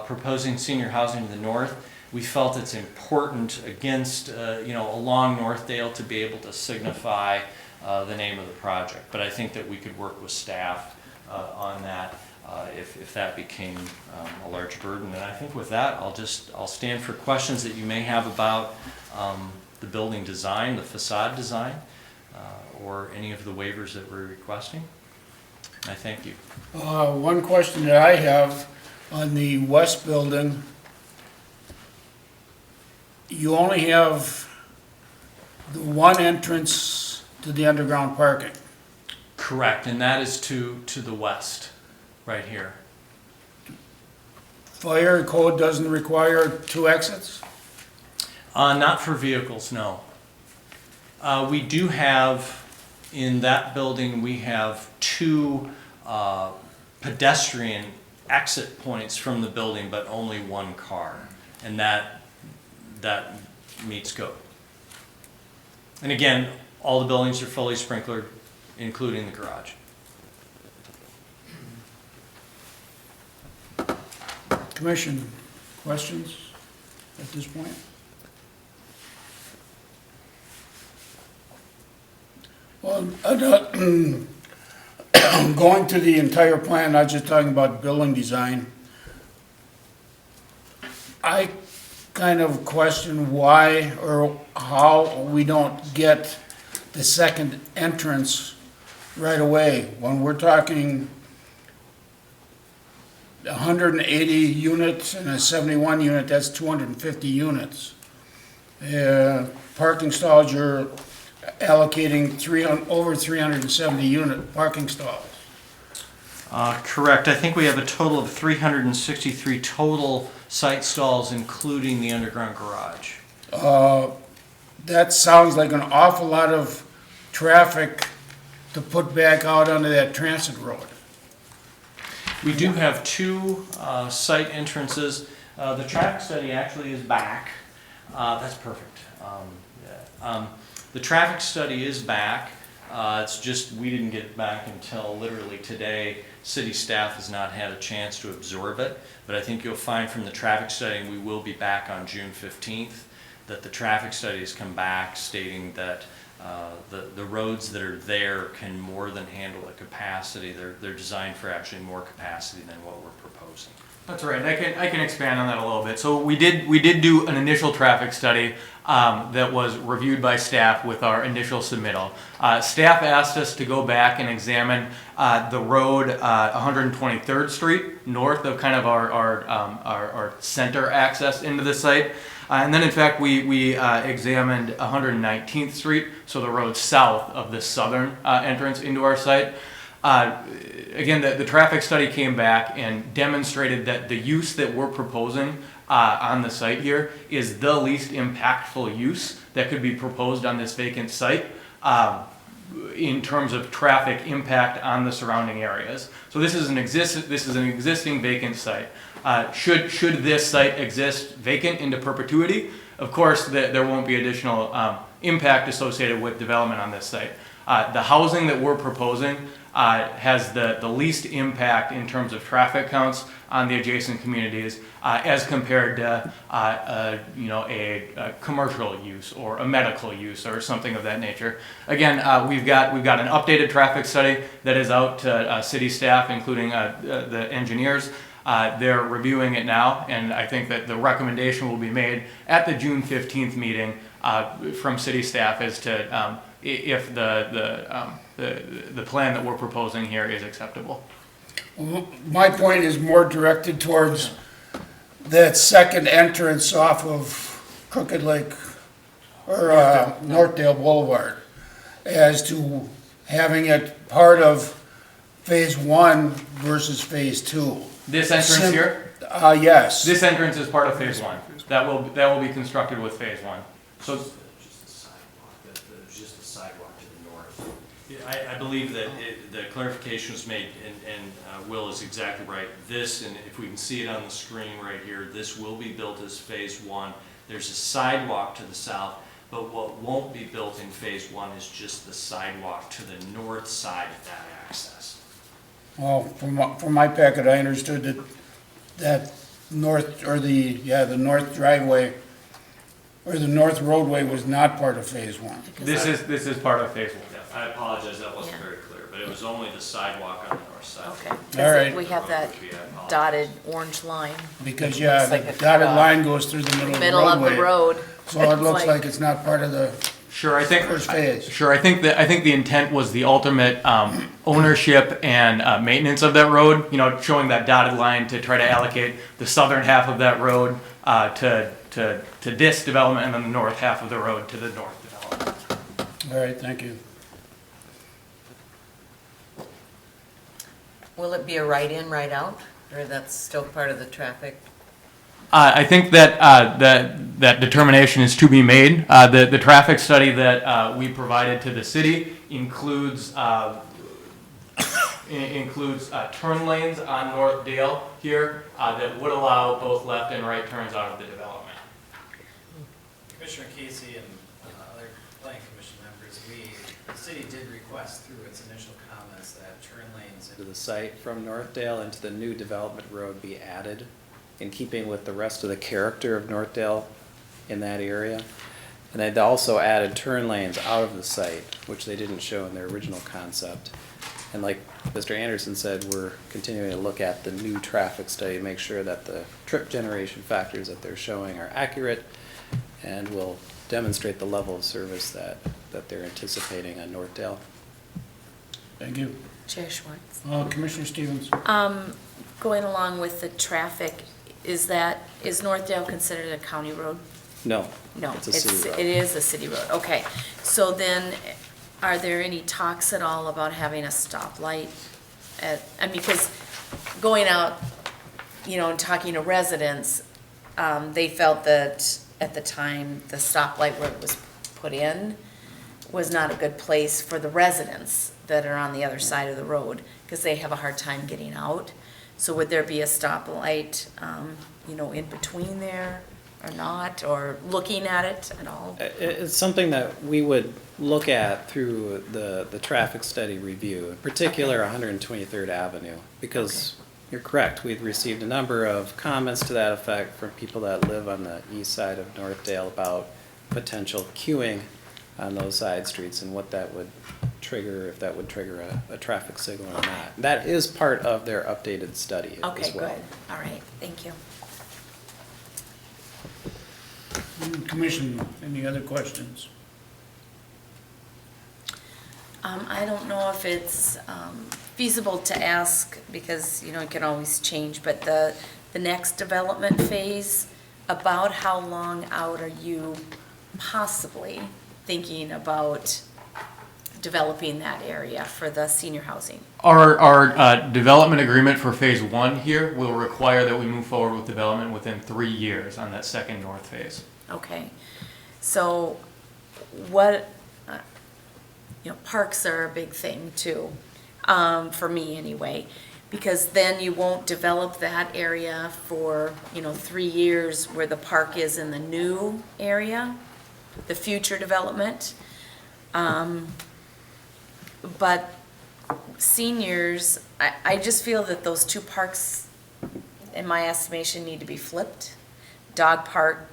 proposing senior housing to the north. We felt it's important against, along Northdale to be able to signify the name of the project. But I think that we could work with staff on that if that became a large burden. And I think with that, I'll stand for questions that you may have about the building design, the facade design, or any of the waivers that we're requesting. I thank you. One question that I have on the west building, you only have the 1 entrance to the underground parking. Correct, and that is to the west, right here. Fire code doesn't require 2 exits? Not for vehicles, no. We do have, in that building, we have 2 pedestrian exit points from the building, but only 1 car, and that meets code. And again, all the buildings are fully sprinklered, including the garage. Commission, questions at this point? Well, going to the entire plan, not just talking about building design, I kind of question why or how we don't get the second entrance right away. When we're talking 180 units and a 71 unit, that's 250 units. Parking stalls, you're allocating over 370 unit parking stalls. Correct. I think we have a total of 363 total site stalls, including the underground garage. That sounds like an awful lot of traffic to put back out onto that transit road. We do have 2 site entrances. The traffic study actually is back. That's perfect. The traffic study is back. It's just we didn't get it back until literally today. City staff has not had a chance to absorb it, but I think you'll find from the traffic study, and we will be back on June 15th, that the traffic study has come back stating that the roads that are there can more than handle the capacity. They're designed for actually more capacity than what we're proposing. That's right, and I can expand on that a little bit. So we did do an initial traffic study that was reviewed by staff with our initial submittal. Staff asked us to go back and examine the road 123rd Street, north of kind of our center access into the site. And then in fact we examined 119th Street, so the road south of the southern entrance into our site. Again, the traffic study came back and demonstrated that the use that we're proposing on the site here is the least impactful use that could be proposed on this vacant site in terms of traffic impact on the surrounding areas. So this is an existing vacant site. Should this site exist vacant into perpetuity, of course there won't be additional impact associated with development on this site. The housing that we're proposing has the least impact in terms of traffic counts on the adjacent communities as compared to a commercial use or a medical use or something of that nature. Again, we've got an updated traffic study that is out to city staff, including the engineers. They're reviewing it now, and I think that the recommendation will be made at the June 15th meeting from city staff as to if the plan that we're proposing here is acceptable. Well, my point is more directed towards that second entrance off of Crooked Lake or Northdale Boulevard, as to having it part of phase 1 versus phase 2. This entrance here? Yes. This entrance is part of phase 1. That will be constructed with phase 1. So There's just a sidewalk to the north. I believe that the clarification was made, and Will is exactly right. This, and if we can see it on the screen right here, this will be built as phase 1. There's a sidewalk to the south, but what won't be built in phase 1 is just the sidewalk to the north side of that access. Well, from my packet, I understood that north, or the north driveway, or the north roadway was not part of phase 1. this is part of phase 1. I apologize, that wasn't very clear, but it was only the sidewalk on the north side. Okay. All right. We have that dotted orange line. Because, Looks the like a dotted cutoff. line goes through the middle of the roadway. road. So it looks like it's not part of the Sure, I think first phase. Sure, I think the intent was the ultimate ownership and maintenance of that road. You know, showing that dotted line to try to allocate the southern half of that road to this development, and then the north half of the road to the north development. All right, thank you. Will it be a right in, right out, or that's still part of the traffic? I think that that determination is to be made. The traffic study that we provided to the city includes turn lanes on North Dale here that would allow both left and right turns out of the development. Commissioner Casey and other planning commission members, the city did request through its initial comments that turn lanes into the site from Northdale into the new development road be added in keeping with the rest of the character of Northdale in that area. And they'd also added turn lanes out of the site, which they didn't show in their original concept. And like Mr. Anderson said, we're continuing to look at the new traffic study to make sure that the trip generation factors that they're showing are accurate and will demonstrate the level of service that they're anticipating on Northdale. Thank you. Chair Schwartz. Commissioner Stevens. Going along with the traffic, is Northdale considered a county road? No. No, It's a city road. it is a city road, okay. So then, are there any talks at all about having a stoplight because going out, and talking to residents, they felt that at the time, the stoplight where it was put in was not a good place for the residents that are on the other side of the road, because they have a hard time getting out. So would there be a stoplight, in between there or not, or looking at it at all? It's something that we would look at through the traffic study review, in particular 123rd Avenue, because you're correct, we've received a number of comments to that effect from people that live on the east side of Northdale about potential queuing on those side streets and what that would trigger, if that would trigger a traffic signal or not. That is part of their updated study Okay, as well. good. All right, thank you. Commission, any other questions? I don't know if it's feasible to ask, because, you know, it can always change, but the next development phase, about how long out are you possibly thinking about developing that area for the senior housing? Our development agreement for phase 1 here will require that we move forward with development within 3 years on that second north phase. Okay, so what, you know, parks are a big thing too, for me anyway, because then you won't develop that area for, you know, 3 years where the park is in the new area, the future development. But seniors, I just feel that those two parks, in my estimation, need to be flipped. Dog park,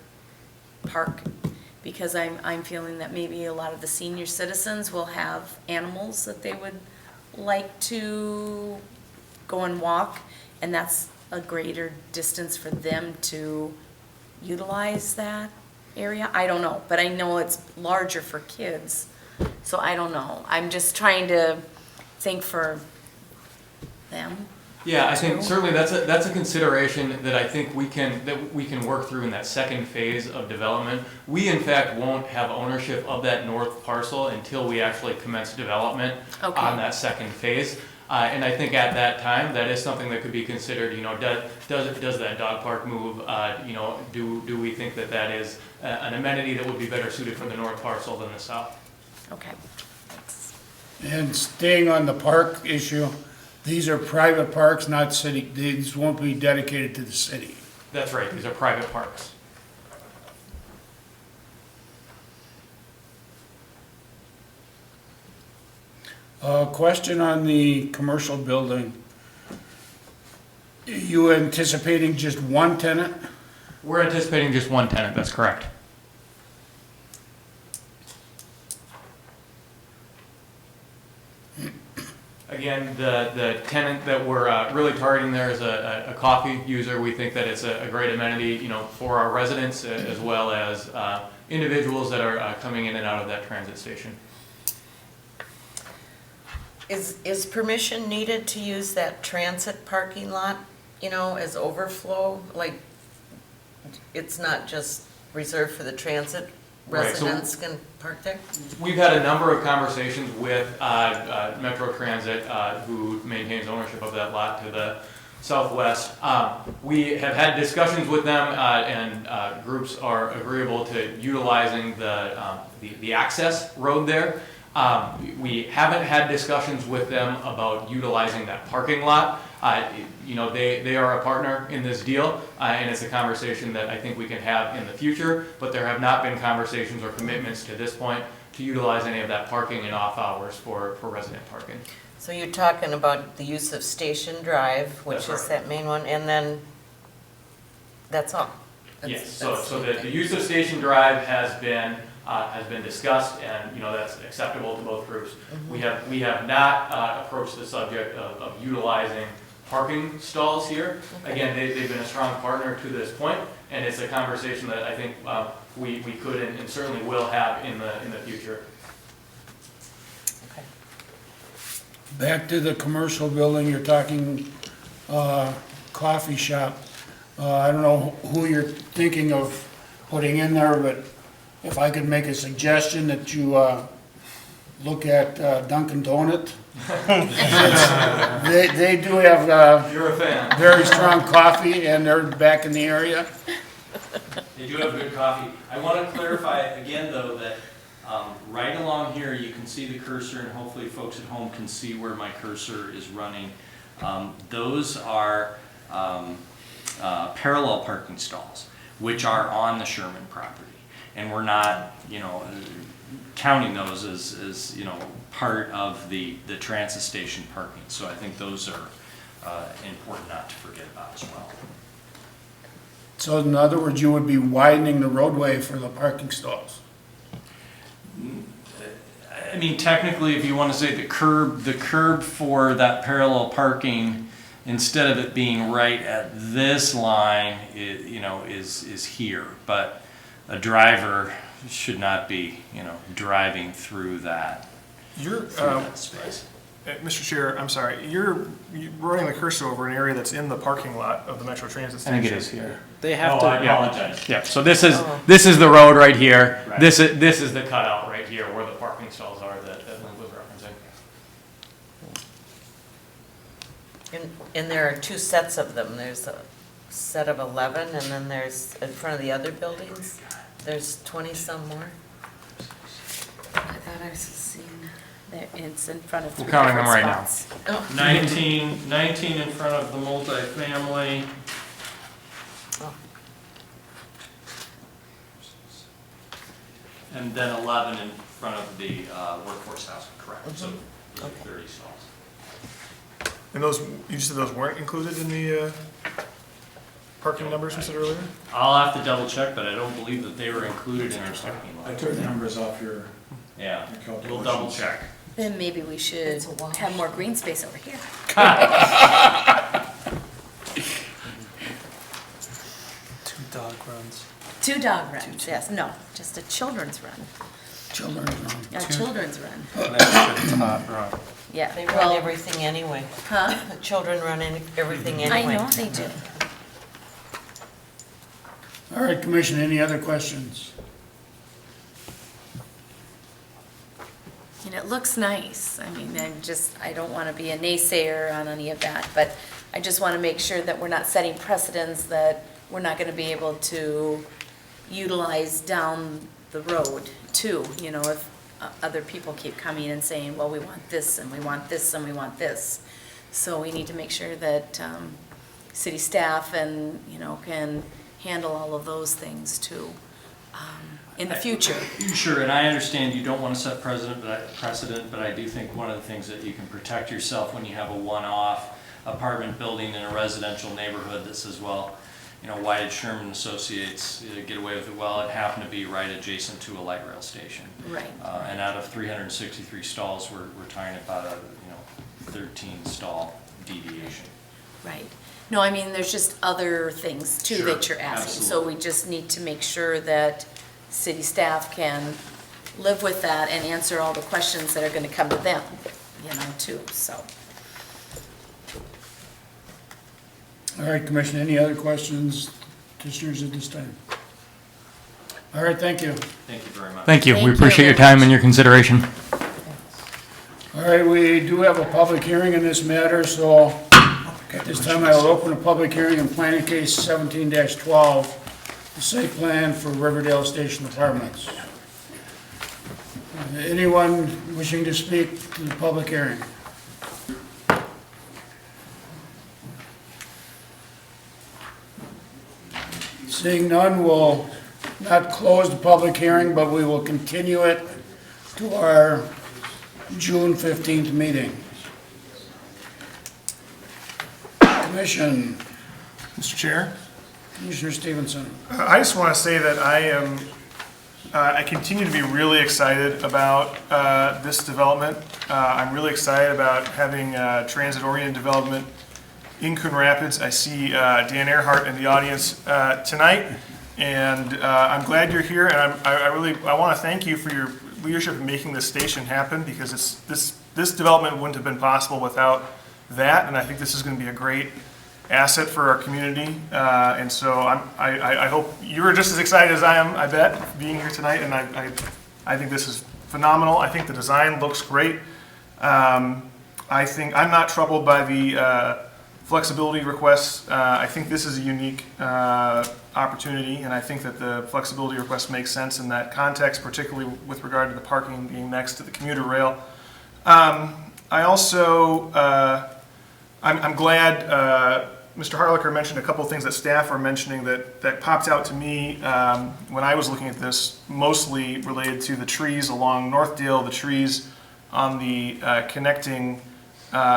because I'm feeling that maybe a lot of the senior citizens will have animals that they would like to go and walk, and that's a greater distance for them to utilize that area. I don't know, but I know it's larger for kids, so I don't know. I'm just trying to think for them. Yeah, I think certainly that's a consideration that I think we can work through in that second phase of development. We in fact won't have ownership of that north parcel until we actually commence development on that second phase. And I think at that time, that is something that could be considered. You know, does that dog park move? You know, do we think that that is an amenity that would be better suited for the north parcel than the south? Okay, thanks. And staying on the park issue, these are private parks, not city, these won't be dedicated to the city. That's right, these are private parks. Question on the commercial building. You anticipating just one tenant? We're anticipating just one tenant, that's correct. Again, the tenant that we're really targeting there is a coffee user. We think that it's a great amenity, you know, for our residents as well as individuals that are coming in and out of that transit station. Is permission needed to use that transit parking lot, you know, as overflow? Like, it's not just reserved for the transit? Residents can park there? We've had a number of conversations with Metro Transit, who maintains ownership of that lot to the southwest. We have had discussions with them, and groups are agreeable to utilizing the access road there. We haven't had discussions with them about utilizing that parking lot. You know, they are a partner in this deal, and it's a conversation that I think we can have in the future, but there have not been conversations or commitments to this point to utilize any of that parking in off hours for resident parking. So you're talking about the use of Station Drive, which is that main one, and then that's all? Yes, so the use of Station Drive has been discussed, and you know that's acceptable to both groups. Mm-hmm. We have not approached the subject of utilizing parking stalls here. Okay. Again, they've been a strong partner to this point, and it's a conversation that I think we could and certainly will have in the future. Okay. Back to the commercial building, you're talking coffee shop. I don't know who you're thinking of putting in there, but if I could make a suggestion that you look at Dunkin' Donut. They do have You're a fan. very strong coffee, and they're back in the area. They do have good coffee. I want to clarify again, though, that right along here, you can see the cursor, and hopefully folks at home can see where my cursor is running. Those are parallel parking stalls, which are on the Sherman property. And we're not, you know, counting those as you know, part of the transit station parking. So I think those are important not to forget about as well. So in other words, you would be widening the roadway for the parking stalls? I mean, technically, if you want to say the curb for that parallel parking, instead of it being right at this line, is here. But a driver should not be, driving through that. Space. Mr. Chair, I'm sorry, you're running the cursor over an area that's in the parking lot of the Metro Transit I station. think it is here. They have to. I apologize. Yeah, so this is the road right here. Right. This is the cutout right here where the parking stalls are that Lynn was referencing. And there are two sets of them. There's a set of 11, and then there's, in front of the other buildings, there's 20 some more. I thought I was seeing. It's in front of We're three counting them different right spots. now. Oh. 19 in front of the multifamily. Oh. And then 11 in front of the workforce house, correct? So 30 stalls. And those, you said those weren't included in the parking numbers you said earlier? I'll have to double check, but I don't believe that they were included in our parking lot. I took the numbers off your Yeah, calculations. we'll double check. Then maybe we should have more green space over here. 2 dog runs. 2 dog runs, yes, no, just a children's run. Children's run. A children's run, An extra tot run. Yeah, they run well, everything anyway. huh? The children run everything I anyway. know they do. All right, Commission, any other questions? And it looks nice. I mean, I don't want to be a naysayer on any of that, but I just want to make sure that we're not setting precedents that we're not going to be able to utilize down the road too. If other people keep coming and saying, well, we want this and we want this and we want this. So we need to make sure that city staff and, can handle all of those things too. In the future. Sure, and I understand you don't want to set precedent, but I do think one of the things that you can protect yourself when you have a one-off apartment building in a residential neighborhood that says, well, why did Sherman Associates get away with it? Well, it happened to be right adjacent to a light rail station. Right. And out of 363 stalls, we're talking about a 13 stall deviation. Right. No, I mean, there's just other things too Sure, that you're asking. So absolutely. we just need to make sure that city staff can live with that and answer all the questions that are going to come to them, too, so. All right, Commission, any other questions, commissioners at this time? All right, thank you. Thank you very much. Thank you. Thank We you appreciate your very time much. and your consideration. All right, we do have a public hearing in this matter, so at this time I will open a public hearing in planning case 17-12, the site plan for Riverdale Station Apartments. Anyone wishing to speak to the public hearing? Seeing none, we'll not close the public hearing, but we will continue it to our June 15th meeting. Commission, Mr. Chair? Commissioner Stevenson. I just want to say that I continue to be really excited about this development. I'm really excited about having transit-oriented development in Coon Rapids. I see Dan Earhart in the audience tonight, and I'm glad you're here. And I want to thank you for your leadership in making this station happen, because this development wouldn't have been possible without that. And I think this is going to be a great asset for our community, and so I hope you're just as excited as I am, I bet, being here tonight, and I think this is phenomenal. I think the design looks great. I think I'm not troubled by the flexibility requests. I think this is a unique opportunity, and I think that the flexibility request makes sense in that context, particularly with regard to the parking being next to the commuter rail. I also, I'm glad Mr. Harlicker mentioned a couple of things that staff are mentioning that popped out to me when I was looking at this, mostly related to the trees along Northdale, the trees on the connecting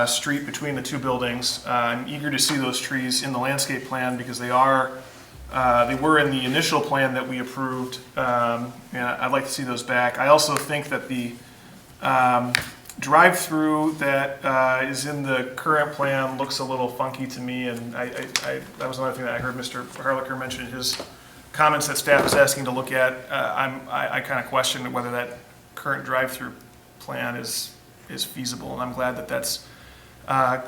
street between the two buildings. I'm eager to see those trees in the landscape plan, because they were in the initial plan that we approved, and I'd like to see those back. I also think that the drive-through that is in the current plan looks a little funky to me, and that was another thing that I heard Mr. Harlicker mention in his comments that staff is asking to look at. I kind of question whether that current drive-through plan is feasible, and I'm glad that that's going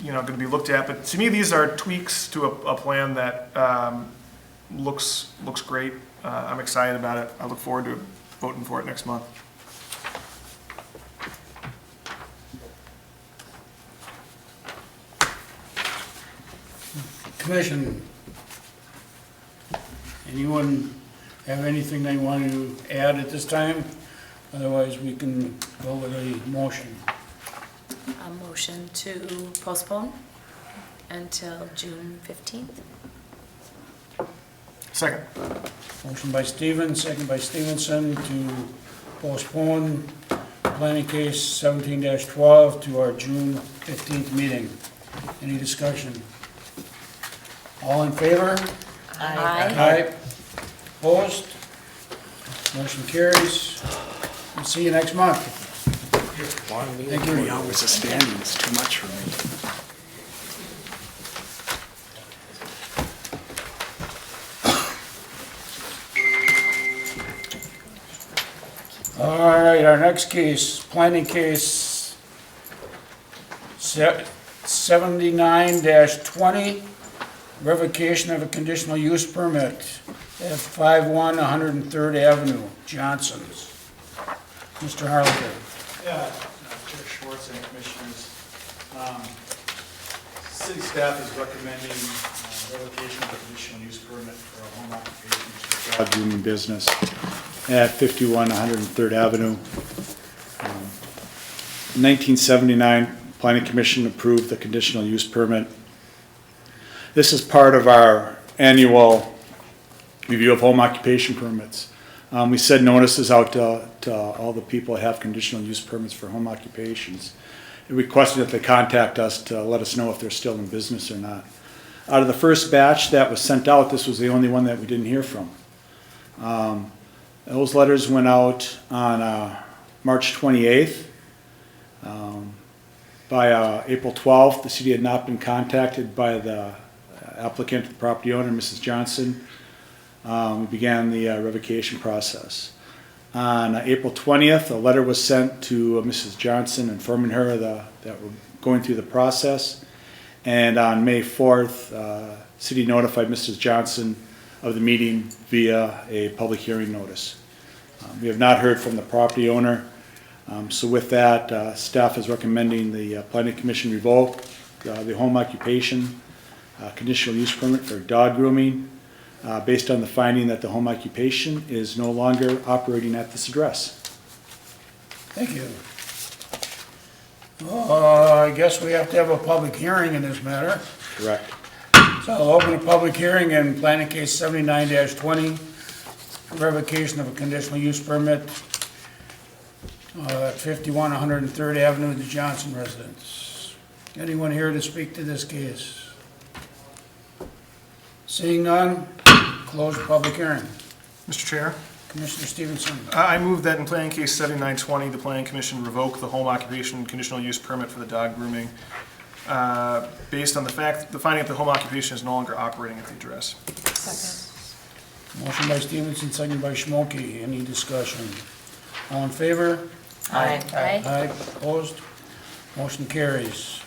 to be looked at. But to me, these are tweaks to a plan that looks great. I'm excited about it. I look forward to voting for it next month. Commission, anyone have anything they want to add at this time? Otherwise, we can go with a motion. A motion to postpone until June 15th. Second. Motion by Stevens, second by Stevenson to postpone planning case 17-12 to our June 15th meeting. Any discussion? All in favor? Aye. Aye. Opposed? Motion carries. We'll see you next month. Thank you. 3 hours of standing is too much for me. All right, our next case, planning case 79-20, revocation of a conditional use permit at 51 103rd Avenue, Johnson's. Mr. Harlicker. Yeah, Chair Schwartz and Commissioners. City staff is recommending revocation of a conditional use permit for a home occupation dog grooming business at 51 103rd Avenue. In 1979, Planning Commission approved the conditional use permit. This is part of our annual review of home occupation permits. We send notices out to all the people that have conditional use permits for home occupations, requesting that they contact us to let us know if they're still in business or not. Out of the first batch that was sent out, this was the only one that we didn't hear from. Those letters went out on March 28th. By April 12th, the city had not been contacted by the applicant, the property owner, Mrs. Johnson. We began the revocation process. On April 20th, a letter was sent to Mrs. Johnson informing her that we're going through the process. And on May 4th, city notified Mrs. Johnson of the meeting via a public hearing notice. We have not heard from the property owner. So with that, staff is recommending the Planning Commission revoke the home occupation conditional use permit for dog grooming based on the finding that the home occupation is no longer operating at this address. Thank you. I guess we have to have a public hearing in this matter. Correct. So I'll open a public hearing in planning case 79-20, revocation of a conditional use permit at 51 103rd Avenue, the Johnson residence. Anyone here to speak to this case? Seeing none, close the public hearing. Mr. Chair? Commissioner Stevenson. I move that in planning case 7920, the Planning Commission revoke the home occupation conditional use permit for the dog grooming based on the finding that the home occupation is no longer operating at the address. Second. Motion by Stevenson, second by Schmolke. Any discussion? All in favor? Aye. Aye. Opposed? Motion carries.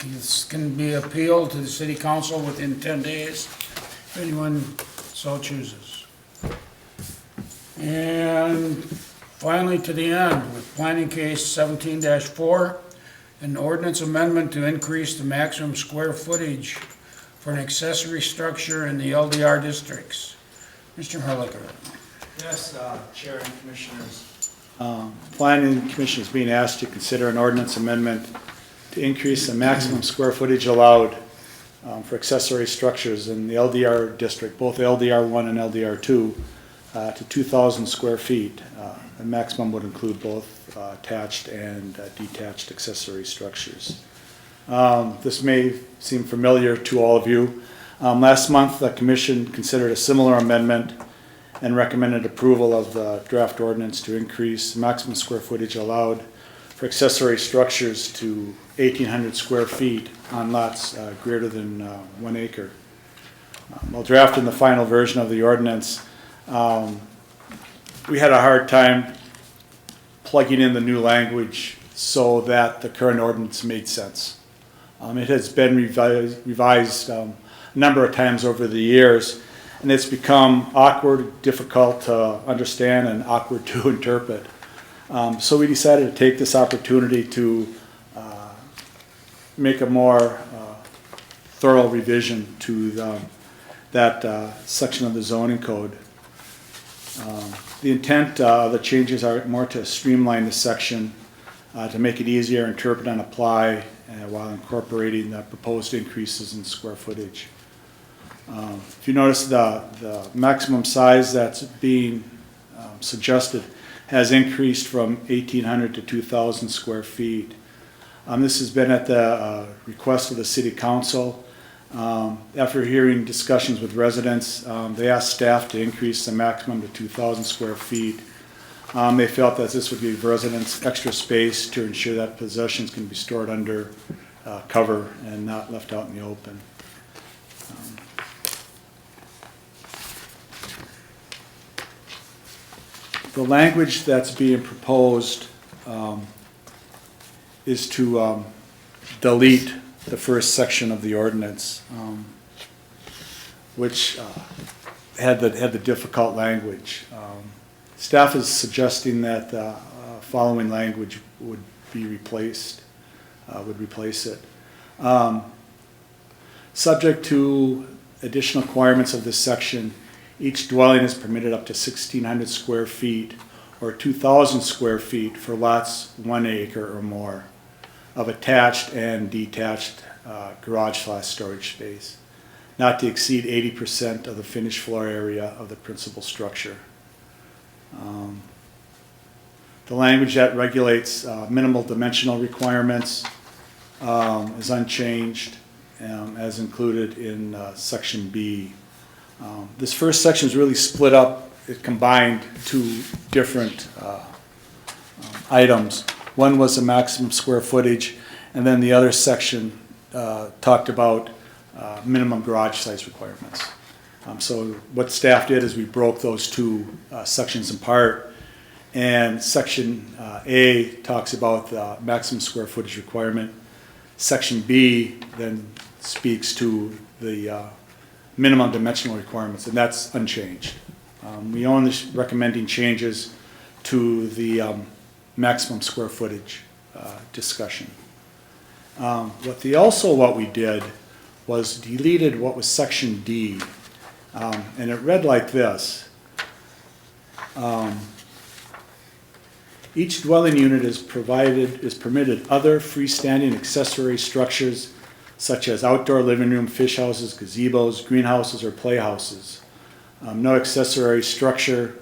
This can be appealed to the city council within 10 days, if anyone so chooses. And finally, to the end, with planning case 17-4, an ordinance amendment to increase the maximum square footage for an accessory structure in the LDR districts. Mr. Harlicker. Yes, Chair and Commissioners. Planning Commission is being asked to consider an ordinance amendment to increase the maximum square footage allowed for accessory structures in the LDR district, both LDR 1 and LDR 2, to 2,000 square feet. The maximum would include both attached and detached accessory structures. This may seem familiar to all of you. Last month, the Commission considered a similar amendment and recommended approval of the draft ordinance to increase maximum square footage allowed for accessory structures to 1,800 square feet on lots greater than 1 acre. While drafting the final version of the ordinance, we had a hard time plugging in the new language so that the current ordinance made sense. It has been revised a number of times over the years, and it's become awkward, difficult to understand, and awkward to interpret. So we decided to take this opportunity to make a more thorough revision to that section of the zoning code. The intent of the changes are more to streamline the section, to make it easier to interpret and apply while incorporating the proposed increases in square footage. If you notice, the maximum size that's being suggested has increased from 1,800 to 2,000 square feet. This has been at the request of the City Council. After hearing discussions with residents, they asked staff to increase the maximum to 2,000 square feet. They felt that this would give residents extra space to ensure that possessions can be stored under cover and not left out in the open. The language that's being proposed is to delete the first section of the ordinance, which had the difficult language. Staff is suggesting that the following language would be replaced, would replace it. Subject to additional requirements of this section, each dwelling is permitted up to 1,600 square feet or 2,000 square feet for lots 1 acre or more of attached and detached garage/storage space, not to exceed 80% of the finished floor area of the principal structure. The language that regulates minimal dimensional requirements is unchanged, as included in section B. This first section is really split up. It combined two different items. One was the maximum square footage, and then the other section talked about minimum garage size requirements. So what staff did is we broke those two sections apart, and section A talks about the maximum square footage requirement. Section B then speaks to the minimum dimensional requirements, and that's unchanged. We only recommending changes to the maximum square footage discussion. What we did was deleted what was section D, and it read like this. Each dwelling unit is permitted other freestanding accessory structures such as outdoor living room, fish houses, gazebos, greenhouses, or playhouses. No accessory structure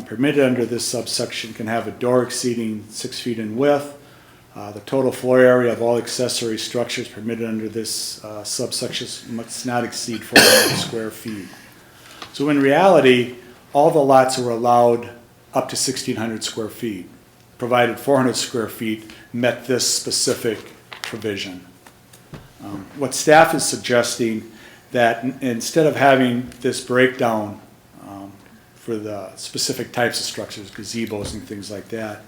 permitted under this subsection can have a door exceeding 6 feet in width. The total floor area of all accessory structures permitted under this subsection must not exceed 400 square feet. So in reality, all the lots were allowed up to 1,600 square feet, provided 400 square feet met this specific provision. What staff is suggesting that instead of having this breakdown for the specific types of structures, gazebos and things like that,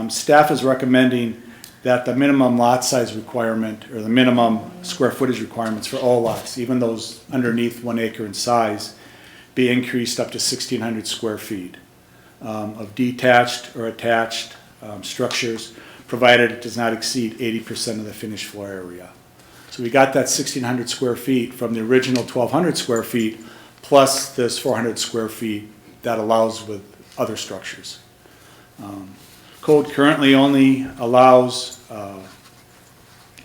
staff is recommending that the minimum lot size requirement or the minimum square footage requirements for all lots, even those underneath 1 acre in size, be increased up to 1,600 square feet of detached or attached structures, provided it does not exceed 80% of the finished floor area. So we got that 1,600 square feet from the original 1,200 square feet plus this 400 square feet that allows with other structures. Code currently only allows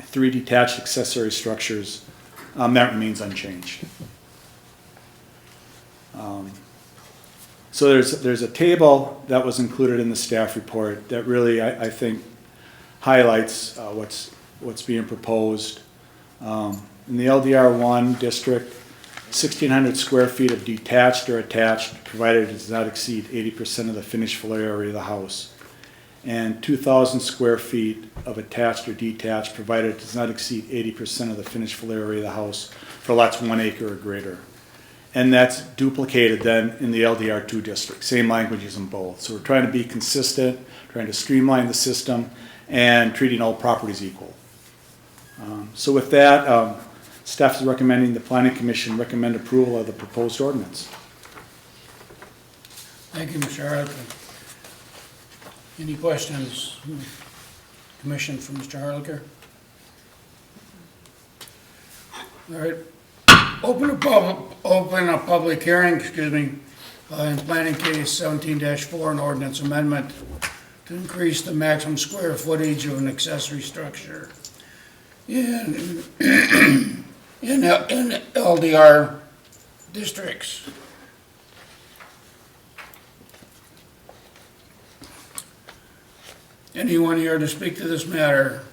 3 detached accessory structures. That remains unchanged. So there's a table that was included in the staff report that really I think highlights what's being proposed. In the LDR1 district, 1,600 square feet of detached or attached, provided it does not exceed 80% of the finished floor area of the house. And 2,000 square feet of attached or detached, provided it does not exceed 80% of the finished floor area of the house for lots 1 acre or greater. And that's duplicated then in the LDR2 district, same languages in both. So we're trying to be consistent, trying to streamline the system, and treating all properties equal. So with that, staff is recommending the Planning Commission recommend approval of the proposed ordinance. Thank you, Mr. Harlicker. Any questions, Commission, from Mr. Harlicker? All right. Open a public hearing, in planning case 17-4, an ordinance amendment to increase the maximum square footage of an accessory structure in LDR districts. Anyone here to speak to this matter?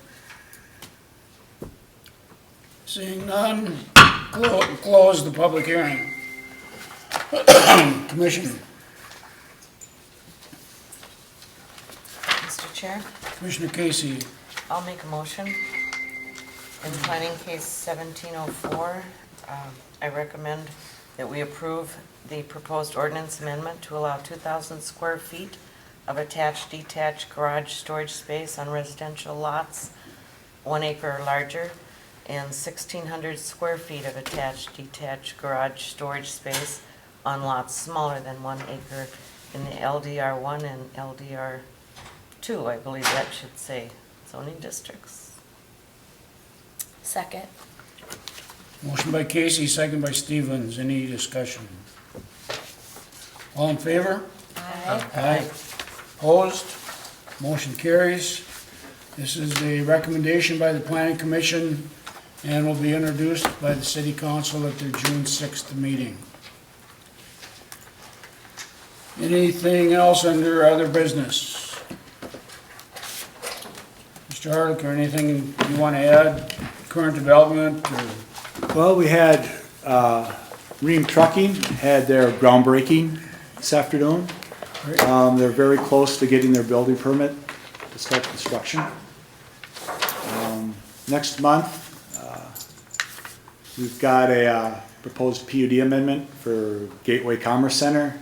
Seeing none, close the public hearing. Commission. Mr. Chair, Commissioner Casey. I'll make a motion. In planning case 1704, I recommend that we approve the proposed ordinance amendment to allow 2,000 square feet of attached detached garage storage space on residential lots 1 acre or larger, and 1,600 square feet of attached detached garage storage space on lots smaller than 1 acre in the LDR1 and LDR2, I believe that should say, zoning districts. Second. Motion by Casey, second by Stevens. Any discussion? All in favor? Aye. Aye. Opposed? Motion carries. This is a recommendation by the Planning Commission and will be introduced by the City Council at their June 6th meeting. Anything else under other business? Mr. Harlicker, anything you want to add? Current development? Or? Well, we had Ream Trucking had their groundbreaking this afternoon. They're very close to getting their building permit to start construction. Next month, we've got a proposed PUD amendment for Gateway Commerce Center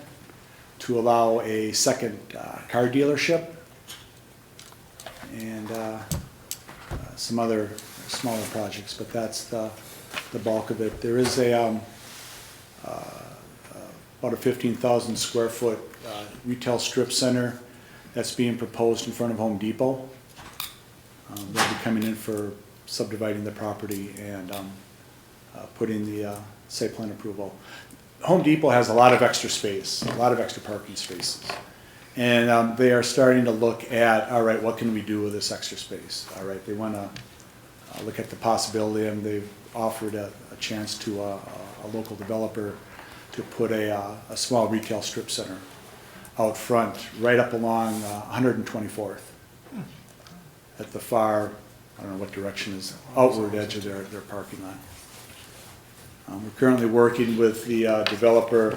to allow a second car dealership and some other smaller projects, but that's the bulk of it. There is a about a 15,000 square foot retail strip center that's being proposed in front of Home Depot. They'll be coming in for subdividing the property and putting the site plan approval. Home Depot has a lot of extra space, a lot of extra parking spaces. And they are starting to look at, all right, what can we do with this extra space? All right, they want to look at the possibility, and they've offered a chance to a local developer to put a small retail strip center out front, right up along 124th, at the far, I don't know what direction is, outward edge of their parking lot. We're currently working with the developer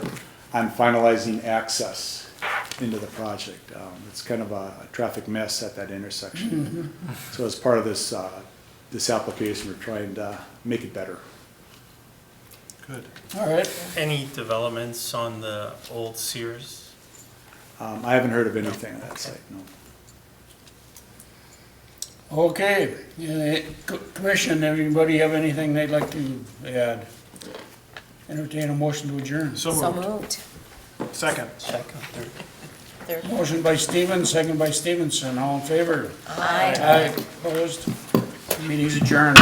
on finalizing access into the project. It's kind of a traffic mess at that intersection. So as part of this this application, we're trying to make it better. Good. All right. Any developments on the old Sears? I haven't heard of anything on that site, no. Okay. Commission, anybody have anything they'd like to add? Entertain a motion to adjourn. So moved. Second. Third. Motion by Stevens, second by Stevenson. All in favor? Aye. Aye. Opposed? Meeting's adjourned.